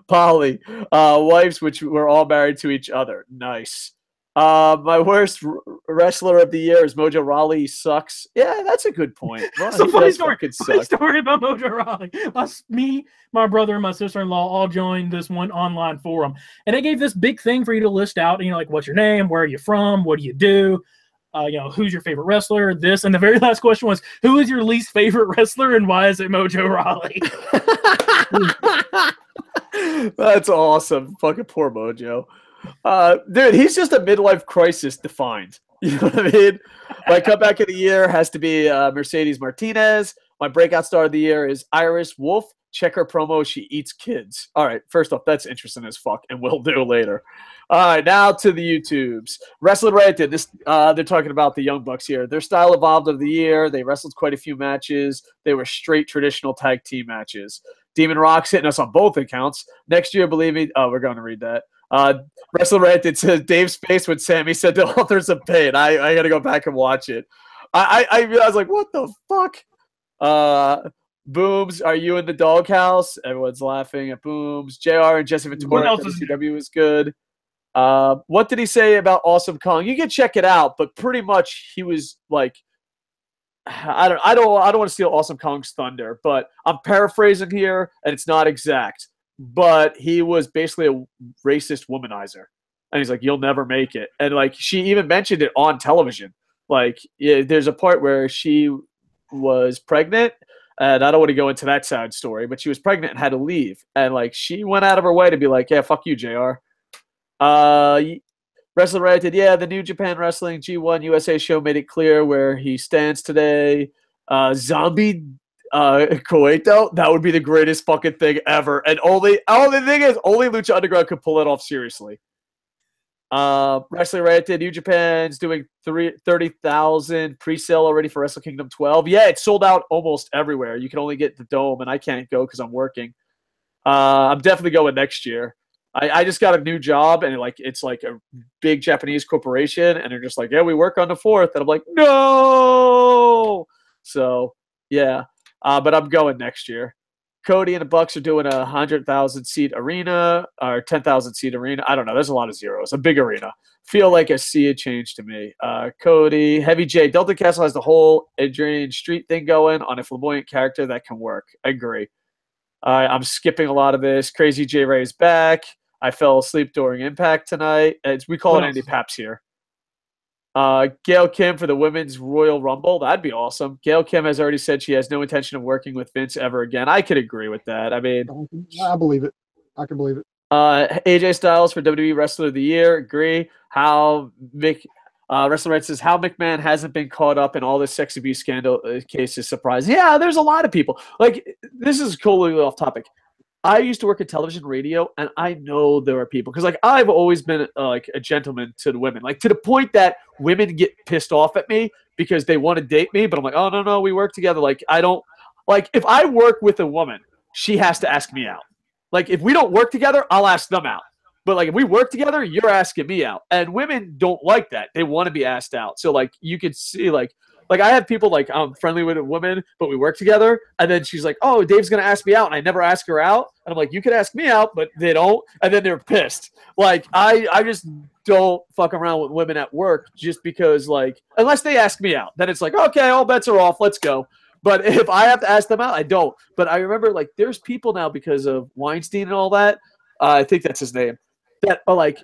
S1: Polly, wives which were all married to each other. Nice. My worst wrestler of the year is Mojo Rawley. He sucks. Yeah, that's a good point.
S3: It's a funny story. Funny story about Mojo Rawley. Me, my brother, and my sister-in-law all joined this one online forum, and they gave this big thing for you to list out. Like, what's your name? Where are you from? What do you do? Who's your favorite wrestler? This, and the very last question was, who is your least favorite wrestler, and why is it Mojo Rawley?
S1: That's awesome. Fucking poor Mojo. Dude, he's just a midlife crisis defined. You know what I mean? My comeback of the year has to be Mercedes Martinez. My breakout star of the year is Iris Wolf. Check her promo. She eats kids. All right. First off, that's interesting as fuck, and we'll do later. All right. Now to the YouTubes. Wrestling Rated. They're talking about the Young Bucks here. Their style evolved of the year. They wrestled quite a few matches. They were straight traditional tag team matches. Demon Rock's hitting us on both accounts. Next year, believe me. Oh, we're going to read that. Wrestling Rated says Dave's face when Sammy said the authors of pain. I got to go back and watch it. I realized, like, what the fuck? Booms, are you in the doghouse? Everyone's laughing at Booms. JR and Jesse Ventura at WCW is good. What did he say about Awesome Kong? You can check it out, but pretty much he was like, I don't want to steal Awesome Kong's thunder, but I'm paraphrasing here, and it's not exact. But he was basically a racist womanizer, and he's like, "You'll never make it." And like she even mentioned it on television. Like, yeah, there's a part where she was pregnant, and I don't want to go into that sad story, but she was pregnant and had to leave, and like she went out of her way to be like, "Yeah, fuck you, Jr." Wrestler Reddit, yeah, the New Japan Wrestling G1 USA show made it clear where he stands today. Zombie Koito, that would be the greatest fucking thing ever. And the thing is, only Lucha Underground could pull it off seriously. Wrestling Reddit, New Japan's doing 30,000 pre-sale already for Wrestle Kingdom 12. Yeah, it's sold out almost everywhere. You can only get the Dome, and I can't go because I'm working. I'm definitely going next year. I just got a new job, and it's like a big Japanese corporation, and they're just like, yeah, we work on the 4th. And I'm like, no! So, yeah. But I'm going next year. Cody and the Bucks are doing a 100,000-seat arena, or 10,000-seat arena. I don't know. There's a lot of zeros. A big arena. Feel like I see a change to me. Cody, Heavy J. Delta Castle has the whole Adrian Street thing going on a flamboyant character that can work. I agree. I'm skipping a lot of this. Crazy J Ray is back. I fell asleep during Impact tonight. We call it Andy Paps here. Gail Kim for the Women's Royal Rumble. That'd be awesome. Gail Kim has already said she has no intention of working with Vince ever again. I could agree with that. I mean,
S2: I believe it. I can believe it.
S1: AJ Styles for WWE Wrestler of the Year. Agree. Wrestler Red says, how McMahon hasn't been caught up in all this sex abuse scandal case is surprising. Yeah, there's a lot of people. Like, this is totally off topic. I used to work at television radio, and I know there are people. Because, like, I've always been, like, a gentleman to the women. Like, to the point that women get pissed off at me because they want to date me. But I'm like, oh, no, we work together. Like, I don't – like, if I work with a woman, she has to ask me out. Like, if we don't work together, I'll ask them out. But, like, if we work together, you're asking me out. And women don't like that. They want to be asked out. So, like, you could see, like I have people, like, I'm friendly with a woman, but we work together. And then she's like, oh, Dave's going to ask me out. And I never ask her out. And I'm like, you could ask me out, but they don't. And then they're pissed. Like, I just don't fuck around with women at work just because, like, unless they ask me out. Then it's like, okay, all bets are off. Let's go. But if I have to ask them out, I don't. But I remember, like, there's people now because of Weinstein and all that. I think that's his name. That are like,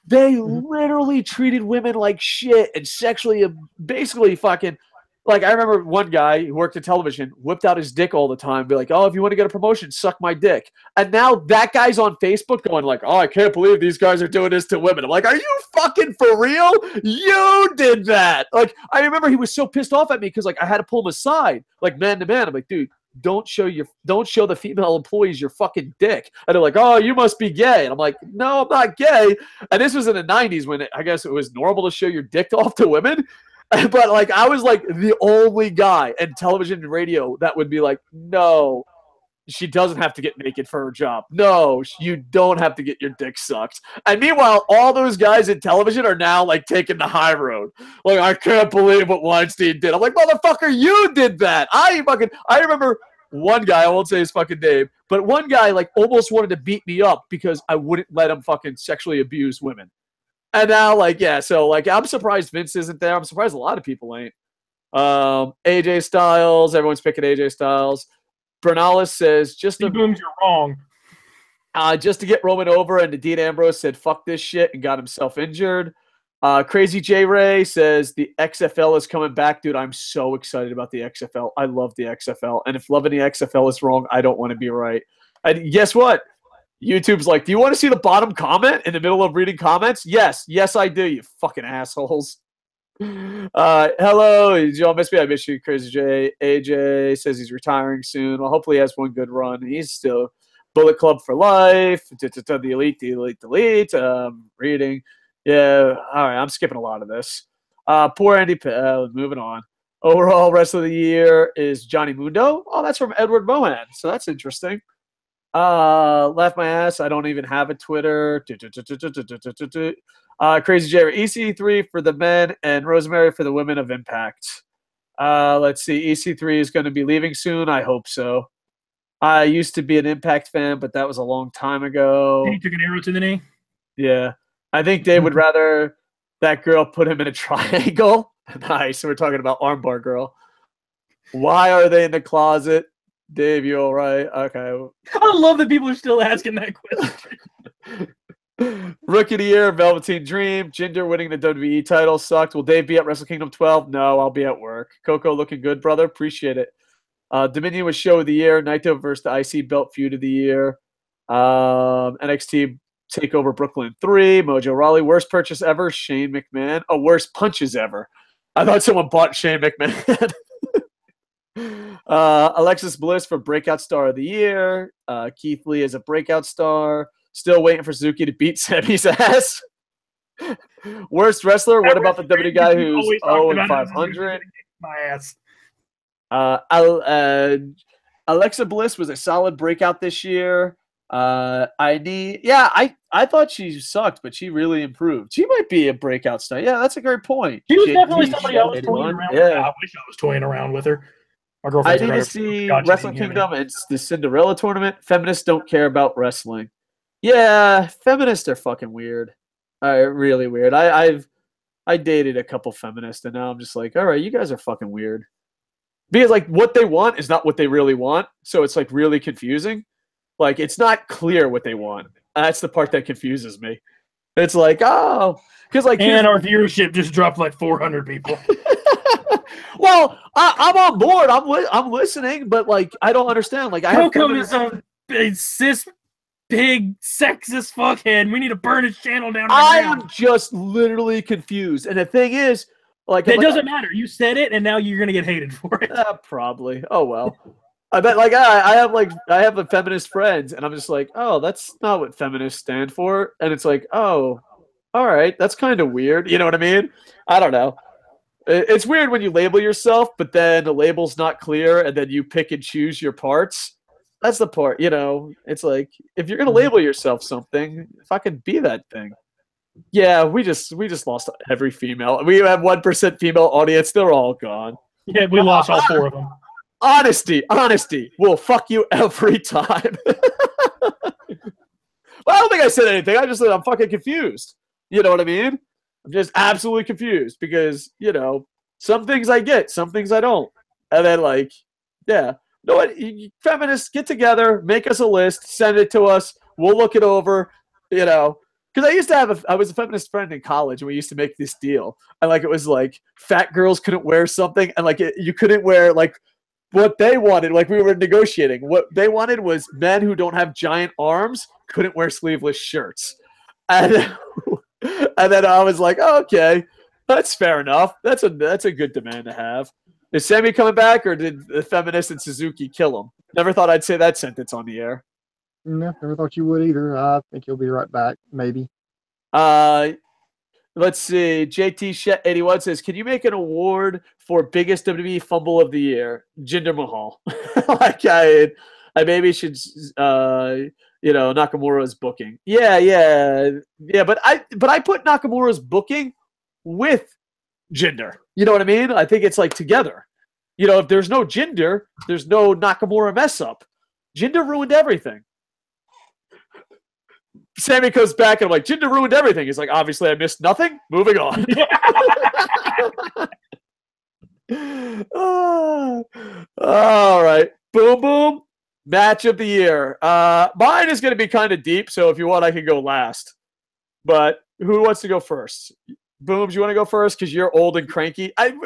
S1: they literally treated women like shit and sexually, basically fucking. Like, I remember one guy who worked in television whipped out his dick all the time, be like, oh, if you want to get a promotion, suck my dick. And now that guy's on Facebook going like, oh, I can't believe these guys are doing this to women. I'm like, are you fucking for real? You did that. Like, I remember he was so pissed off at me because, like, I had to pull him aside, like, man to man. I'm like, dude, don't show the female employees your fucking dick. And they're like, oh, you must be gay. And I'm like, no, I'm not gay. And this was in the 90s when I guess it was normal to show your dick off to women. But, like, I was, like, the only guy in television and radio that would be like, no, she doesn't have to get naked for her job. No, you don't have to get your dick sucked. And meanwhile, all those guys in television are now, like, taking the high road. Like, I can't believe what Weinstein did. I'm like, motherfucker, you did that. I remember one guy, I won't say his fucking name, but one guy, like, almost wanted to beat me up because I wouldn't let him fucking sexually abuse women. And now, like, yeah, so, like, I'm surprised Vince isn't there. I'm surprised a lot of people ain't. AJ Styles, everyone's picking AJ Styles. Bernalis says, you're
S3: wrong.
S1: Just to get Roman over, and Dean Ambrose said, fuck this shit, and got himself injured. Crazy J Ray says, the XFL is coming back. Dude, I'm so excited about the XFL. I love the XFL. And if loving the XFL is wrong, I don't want to be right. And guess what? YouTube's like, do you want to see the bottom comment in the middle of reading comments? Yes, I do, you fucking assholes. Hello, did y'all miss me? I miss you, Crazy J. AJ says he's retiring soon. Well, hopefully he has one good run. He's still Bullet Club for life. The elite. Reading. Yeah, all right, I'm skipping a lot of this. Poor Andy. Moving on. Overall, rest of the year is Johnny Mundo. Oh, that's from Edward Mohan, so that's interesting. Laugh my ass. I don't even have a Twitter. Crazy Jerry. EC3 for the men and Rosemary for the women of Impact. Let's see. EC3 is going to be leaving soon. I hope so. I used to be an Impact fan, but that was a long time ago.
S3: He took an arrow to the knee?
S1: Yeah. I think Dave would rather that girl put him in a triangle. Nice. We're talking about Armbar Girl. Why are they in the closet? Dave, you all right? Okay.
S3: I love that people are still asking that question.
S1: Rookie of the Year, Velveteen Dream. Jinder winning the WWE title sucked. Will Dave be at Wrestle Kingdom 12? No, I'll be at work. Koco looking good, brother. Appreciate it. Dominion was Show of the Year. Naito versus the IC Belt Feud of the Year. NXT TakeOver Brooklyn 3. Mojo Rawley. Worst purchase ever. Shane McMahon. Oh, worst punches ever. I thought someone bought Shane McMahon. Alexis Bliss for Breakout Star of the Year. Keith Lee is a breakout star. Still waiting for Suzuki to beat Sammy's ass. Worst wrestler? What about the WWE guy who's 0-500?
S3: My ass.
S1: Alexa Bliss was a solid breakout this year. I thought she sucked, but she really improved. She might be a breakout star. Yeah, that's a great point.
S3: She was definitely somebody I was toying around with. I wish I was toying around with her.
S1: I need to see Wrestle Kingdom. It's the Cinderella tournament. Feminists don't care about wrestling. Yeah, feminists are fucking weird. Really weird. I dated a couple feminists, and now I'm just like, all right, you guys are fucking weird. Because like what they want is not what they really want, so it's like really confusing. Like it's not clear what they want. That's the part that confuses me. It's like, oh, because like,
S3: and our viewership just dropped like 400 people.
S1: Well, I'm on board. I'm listening, but like I don't understand. Like
S3: Koco is a cis pig sexist fuckhead. We need to burn his channel down.
S1: I am just literally confused. And the thing is, like,
S3: it doesn't matter. You said it, and now you're gonna get hated for it.
S1: Probably. Oh well. I bet. Like I have a feminist friends, and I'm just like, oh, that's not what feminists stand for. And it's like, oh, all right, that's kind of weird. You know what I mean? I don't know. It's weird when you label yourself, but then the label's not clear, and then you pick and choose your parts. That's the part, you know. It's like if you're gonna label yourself something, fucking be that thing. Yeah, we just lost every female. We have 1% female audience. They're all gone.
S3: Yeah, we lost all 4 of them.
S1: Honesty will fuck you every time. Well, I don't think I said anything. I just said I'm fucking confused. You know what I mean? I'm just absolutely confused because, you know, some things I get, some things I don't. And then, like, yeah. You know what? Feminists, get together, make us a list, send it to us. We'll look it over, you know. Because I used to I was a feminist friend in college, and we used to make this deal. And, like, it was like fat girls couldn't wear something, and, like, you couldn't wear, like, what they wanted. Like, we were negotiating. What they wanted was men who don't have giant arms couldn't wear sleeveless shirts. And then I was like, oh, okay, that's fair enough. That's a good demand to have. Is Sammy coming back, or did the feminist and Suzuki kill him? Never thought I'd say that sentence on the air.
S2: No, never thought you would either. I think you'll be right back, maybe.
S1: Let's see. JT Shet 81 says, "Can you make an award for biggest WWE fumble of the year?" Jinder Mahal. Like I maybe should, you know, Nakamura's booking. Yeah. But I put Nakamura's booking with Jinder. You know what I mean? I think it's like together. You know, if there's no Jinder, there's no Nakamura mess up. Jinder ruined everything. Sammy comes back and I'm like, Jinder ruined everything. He's like, obviously I missed nothing. Moving on. All right. Boom, boom. Match of the year. Mine is going to be kind of deep, so if you want, I can go last. But who wants to go first? Booms, you want to go first because you're old and cranky? I'm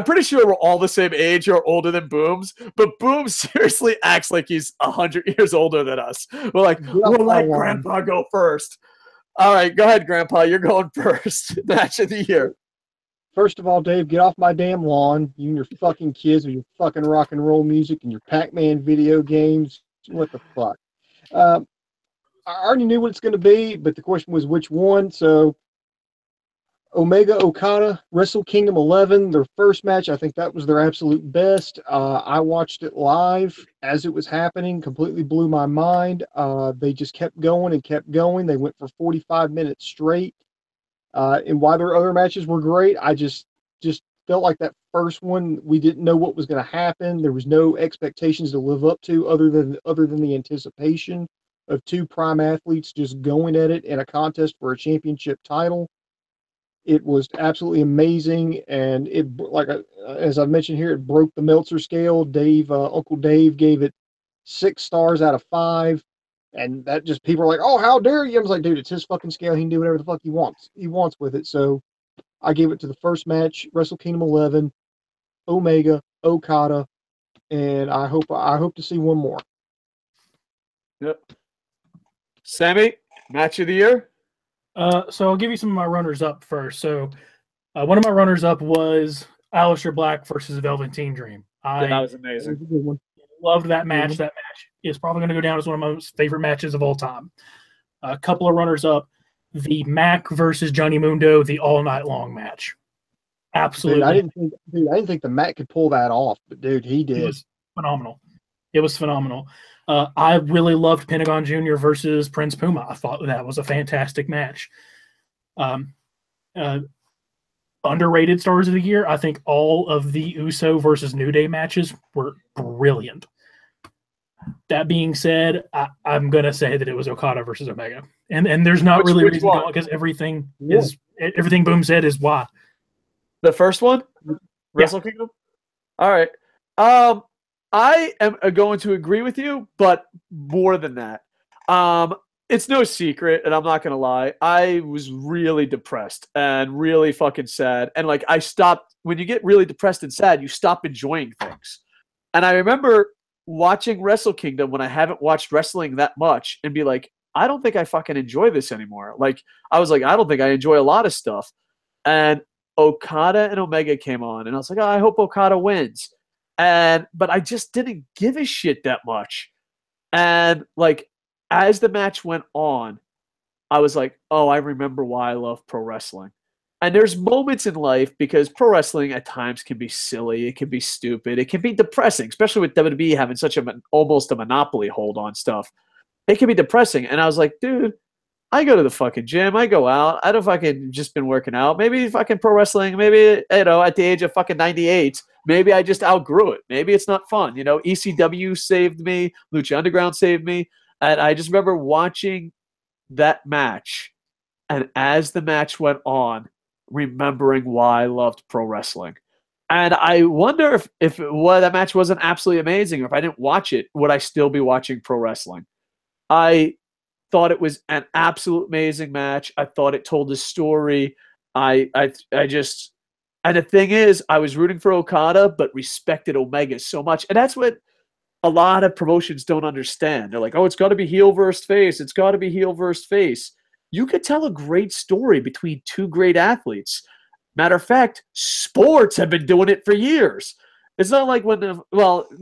S1: pretty sure we're all the same age. You're older than Booms, but Booms seriously acts like he's 100 years older than us. We're like, we'll let Grandpa go first. All right, go ahead, Grandpa. You're going first. Match of the year.
S2: First of all, Dave, get off my damn lawn. You and your fucking kids with your fucking rock and roll music and your Pac-Man video games. What the fuck? I already knew what it's going to be, but the question was which one. So Omega Okada, Wrestle Kingdom 11, their first match. I think that was their absolute best. I watched it live as it was happening. Completely blew my mind. They just kept going and kept going. They went for 45 minutes straight. And while their other matches were great, I just felt like that first one, we didn't know what was going to happen. There was no expectations to live up to other than the anticipation of two prime athletes just going at it in a contest for a championship title. It was absolutely amazing, and as I've mentioned here, it broke the Meltzer scale. Uncle Dave gave it 6 stars out of 5, and that just people are like, "Oh, how dare you!" I was like, "Dude, it's his fucking scale. He can do whatever the fuck he wants. He wants with it." So I gave it to the first match, Wrestle Kingdom 11, Omega, Okada, and I hope to see one more.
S1: Yep. Sammy, match of the year?
S3: So I'll give you some of my runners-up first. So one of my runners-up was Aleister Black versus Velveteen Dream.
S1: That was amazing.
S2: That was a good one.
S3: Loved that match. That match is probably going to go down as one of my most favorite matches of all time. A couple of runners-up. The Mac versus Johnny Mundo, the all-night long match. Absolutely.
S2: Dude, I didn't think the Mac could pull that off, but dude, he did.
S3: It was phenomenal. It was phenomenal. I really loved Pentagon Jr. versus Prince Puma. I thought that was a fantastic match. Underrated stars of the year. I think all of the Uso versus New Day matches were brilliant. That being said, I'm going to say that it was Okada versus Omega. And there's not really reason to, because everything Boom said is why.
S1: The first one? Wrestle Kingdom? All right. I am going to agree with you, but more than that. It's no secret, and I'm not going to lie. I was really depressed and really fucking sad. And like I stopped, when you get really depressed and sad, you stop enjoying things. And I remember watching Wrestle Kingdom when I haven't watched wrestling that much and be like, I don't think I fucking enjoy this anymore. Like, I was like, I don't think I enjoy a lot of stuff. And Okada and Omega came on, and I was like, oh, I hope Okada wins. But I just didn't give a shit that much. And like, as the match went on, I was like, oh, I remember why I love pro wrestling. And there's moments in life, because pro wrestling at times can be silly, it can be stupid, it can be depressing, especially with WWE having such almost a monopoly hold on stuff. It can be depressing. And I was like, dude, I go to the fucking gym, I go out, I don't fucking just been working out. Maybe fucking pro wrestling, maybe, you know, at the age of fucking 98, maybe I just outgrew it. Maybe it's not fun. You know, ECW saved me, Lucha Underground saved me. And I just remember watching that match. And as the match went on, remembering why I loved pro wrestling. And I wonder if that match wasn't absolutely amazing, or if I didn't watch it, would I still be watching pro wrestling? I thought it was an absolute amazing match. I thought it told a story. And the thing is, I was rooting for Okada, but respected Omega so much. And that's what a lot of promotions don't understand. They're like, oh, it's got to be heel versus face. It's got to be heel versus face. You could tell a great story between two great athletes. Matter of fact, sports have been doing it for years. It's not like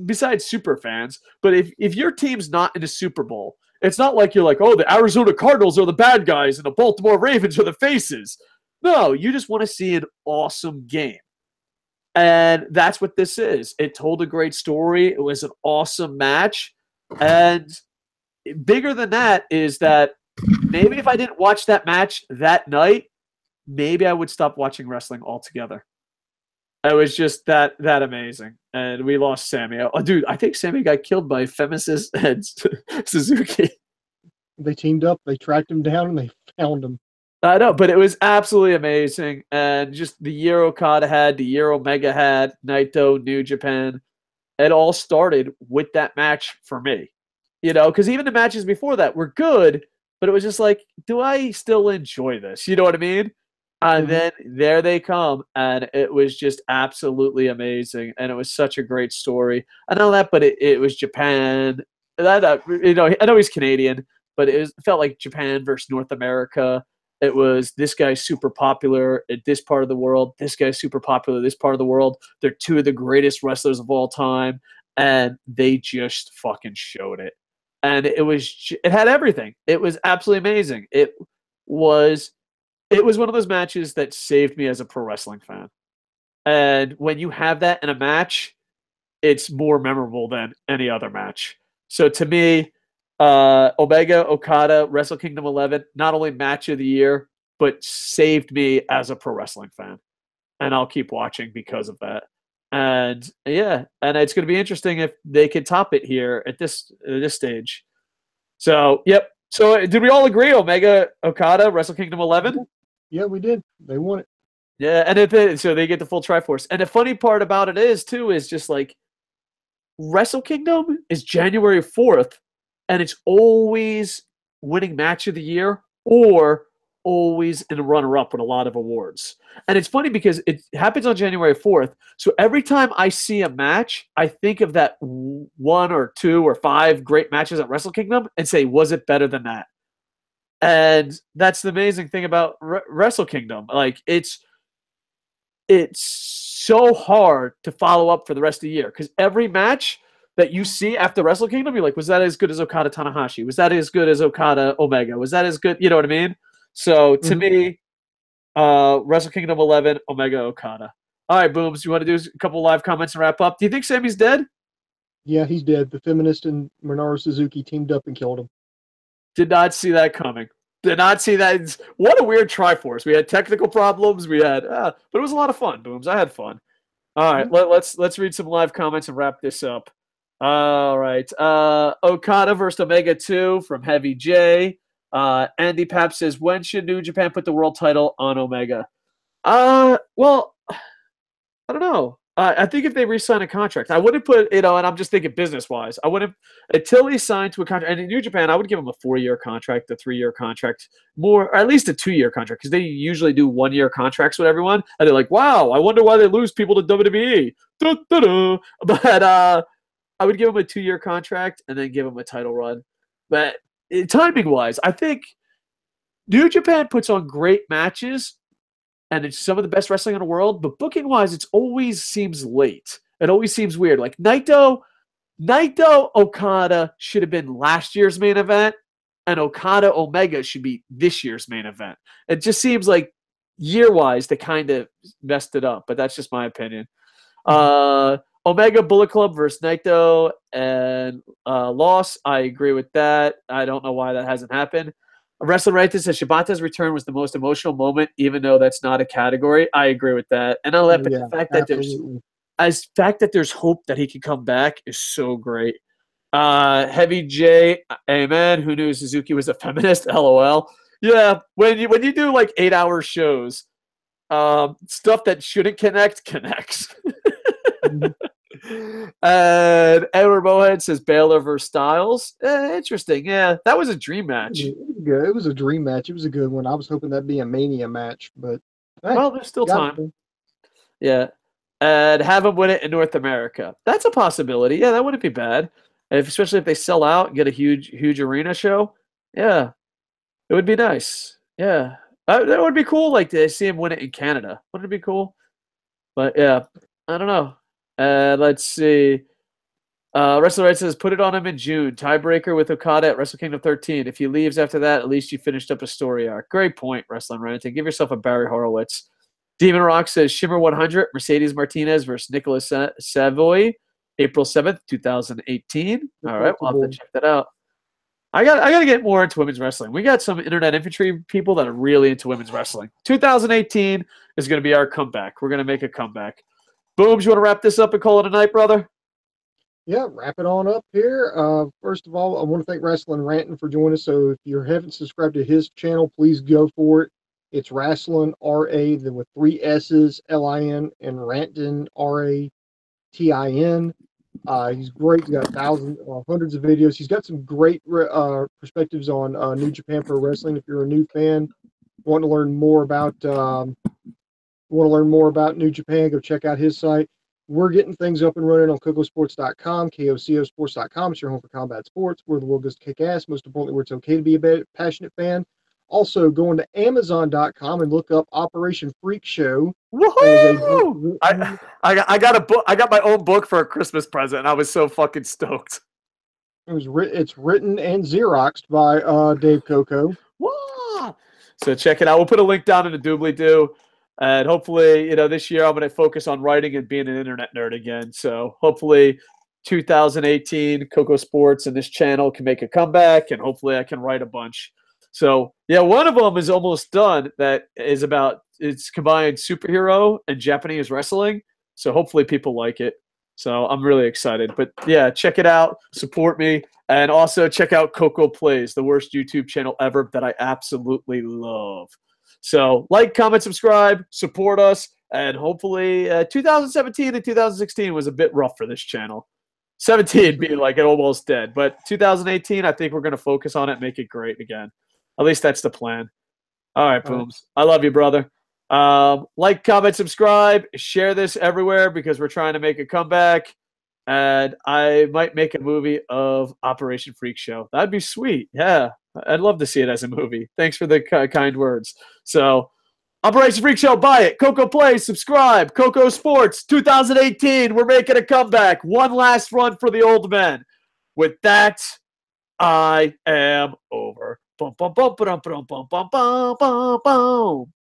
S1: besides super fans, but if your team's not in a Super Bowl, it's not like you're like, oh, the Arizona Cardinals are the bad guys and the Baltimore Ravens are the faces. No, you just want to see an awesome game. And that's what this is. It told a great story. It was an awesome match. And bigger than that is that maybe if I didn't watch that match that night, maybe I would stop watching wrestling altogether. It was just that amazing. And we lost Sammy. Oh, dude, I think Sammy got killed by Femesis and Suzuki.
S2: They teamed up, they tracked him down, and they found him.
S1: I know, but it was absolutely amazing. And just the year Okada had, the year Omega had, Naito, New Japan, it all started with that match for me. You know, because even the matches before that were good, but it was just like, do I still enjoy this? You know what I mean? And then there they come, and it was just absolutely amazing, and it was such a great story. I know that, but it was Japan. You know, I know he's Canadian, but it felt like Japan versus North America. It was this guy's super popular at this part of the world. This guy's super popular in this part of the world. They're two of the greatest wrestlers of all time, and they just fucking showed it. And it had everything. It was absolutely amazing. It was one of those matches that saved me as a pro wrestling fan. And when you have that in a match, it's more memorable than any other match. So to me, Omega, Okada, Wrestle Kingdom 11, not only match of the year, but saved me as a pro wrestling fan. And I'll keep watching because of that. And yeah, and it's going to be interesting if they can top it here at this stage. So, yep. So did we all agree Omega, Okada, Wrestle Kingdom 11?
S2: Yeah, we did. They won it.
S1: Yeah, and so they get the full Triforce. And the funny part about it is just like Wrestle Kingdom is January 4th, and it's always winning match of the year or always in a runner-up with a lot of awards. And it's funny because it happens on January 4th. So every time I see a match, I think of that 1 or 2 or 5 great matches at Wrestle Kingdom and say, was it better than that? And that's the amazing thing about Wrestle Kingdom. Like it's so hard to follow up for the rest of the year because every match that you see after Wrestle Kingdom, you're like, was that as good as Okada Tanahashi? Was that as good as Okada Omega? Was that as good? You know what I mean? So to me, Wrestle Kingdom 11, Omega Okada. All right, Booms, you want to do a couple live comments and wrap up? Do you think Sammy's dead?
S2: Yeah, he's dead. The Feminist and Minoru Suzuki teamed up and killed him.
S1: Did not see that coming. Did not see that. What a weird Triforce. We had technical problems. We had, but it was a lot of fun, Booms. I had fun. All right, let's read some live comments and wrap this up. All right, Okada versus Omega 2 from Heavy J. Andy Papp says, when should New Japan put the world title on Omega? Well, I don't know. I think if they re-sign a contract, I wouldn't put, and I'm just thinking business-wise, I wouldn't, until he signed to a contract, and in New Japan, I would give him a 4-year contract, a 3-year contract, or at least a 2-year contract, because they usually do 1-year contracts with everyone, and they're like, wow, I wonder why they lose people to WWE. Da-da-da. But I would give him a 2-year contract and then give him a title run. But timing-wise, I think New Japan puts on great matches, and it's some of the best wrestling in the world, but booking-wise, it always seems late. It always seems weird. Like Naito Okada should have been last year's main event, and Okada Omega should be this year's main event. It just seems like year-wise they kind of messed it up, but that's just my opinion. Omega Bullet Club versus Naito and loss. I agree with that. I don't know why that hasn't happened. Wrestling Right says Shibata's return was the most emotional moment, even though that's not a category. I agree with that. And I'll the fact that there's hope that he can come back is so great. Heavy J, amen. Who knew Suzuki was a feminist? LOL. Yeah, when you do like 8-hour shows, stuff that shouldn't connect connects. And Edward Mohead says Baylor versus Styles. Interesting. Yeah, that was a dream match.
S2: It was a dream match. It was a good one. I was hoping that'd be a Mania match, but
S1: well, there's still time. Yeah, and have them win it in North America. That's a possibility. Yeah, that wouldn't be bad. Especially if they sell out and get a huge arena show. Yeah, it would be nice. Yeah, that would be cool. Like to see him win it in Canada. Wouldn't it be cool? But yeah, I don't know. Let's see. Wrestler Right says, put it on him in June. Tiebreaker with Okada at Wrestle Kingdom 13. If he leaves after that, at least you finished up a story arc. Great point, Wrestling Right. Give yourself a Barry Horowitz. Demon Rock says, Shimmer 100, Mercedes Martinez versus Nicholas Savoy, April 7th, 2018. All right, we'll have to check that out. I got to get more into women's wrestling. We got some internet infantry people that are really into women's wrestling. 2018 is going to be our comeback. We're going to make a comeback. Booms, you want to wrap this up and call it a night, brother?
S2: Yeah, wrap it on up here. First of all, I want to thank Wrestling Rantin for joining us. So if you haven't subscribed to his channel, please go for it. It's Wrestling R-A, then with 3 S's, L-I-N, and Rantin, R-A-T-I-N. He's great. He's got hundreds of videos. He's got some great perspectives on New Japan Pro Wrestling. If you're a new fan, want to learn more about New Japan, go check out his site. We're getting things up and running on KocoSports.com, KOCOSports.com. It's your home for combat sports, where the world goes to kick ass. Most importantly, where it's okay to be a passionate fan. Also, going to Amazon.com and look up Operation Freak Show.
S1: Woohoo! I got a book. I got my own book for a Christmas present, and I was so fucking stoked.
S2: It's written and Xeroxed by Dave Koco.
S1: Whoa! So check it out. We'll put a link down in the doobly-doo. And hopefully, this year I'm going to focus on writing and being an internet nerd again. So hopefully 2018, Koco Sports and this channel can make a comeback, and hopefully I can write a bunch. So, yeah, one of them is almost done that is it's combined superhero and Japanese wrestling. So hopefully people like it. So I'm really excited. But, yeah, check it out. Support me. And also check out Koco Plays, the worst YouTube channel ever that I absolutely love. So like, comment, subscribe, support us, and hopefully 2017 and 2016 was a bit rough for this channel. 17 being like it almost dead, but 2018, I think we're going to focus on it, make it great again. At least that's the plan. All right, Booms. I love you, brother. Like, comment, subscribe, share this everywhere because we're trying to make a comeback. And I might make a movie of Operation Freak Show. That'd be sweet. Yeah, I'd love to see it as a movie. Thanks for the kind words. So, Operation Freak Show, buy it. Coco Plays, subscribe. KocoSports, 2018. We're making a comeback. One last run for the old men. With that, I am over. Boom, boom, boom, boom, boom, boom, boom, boom, boom.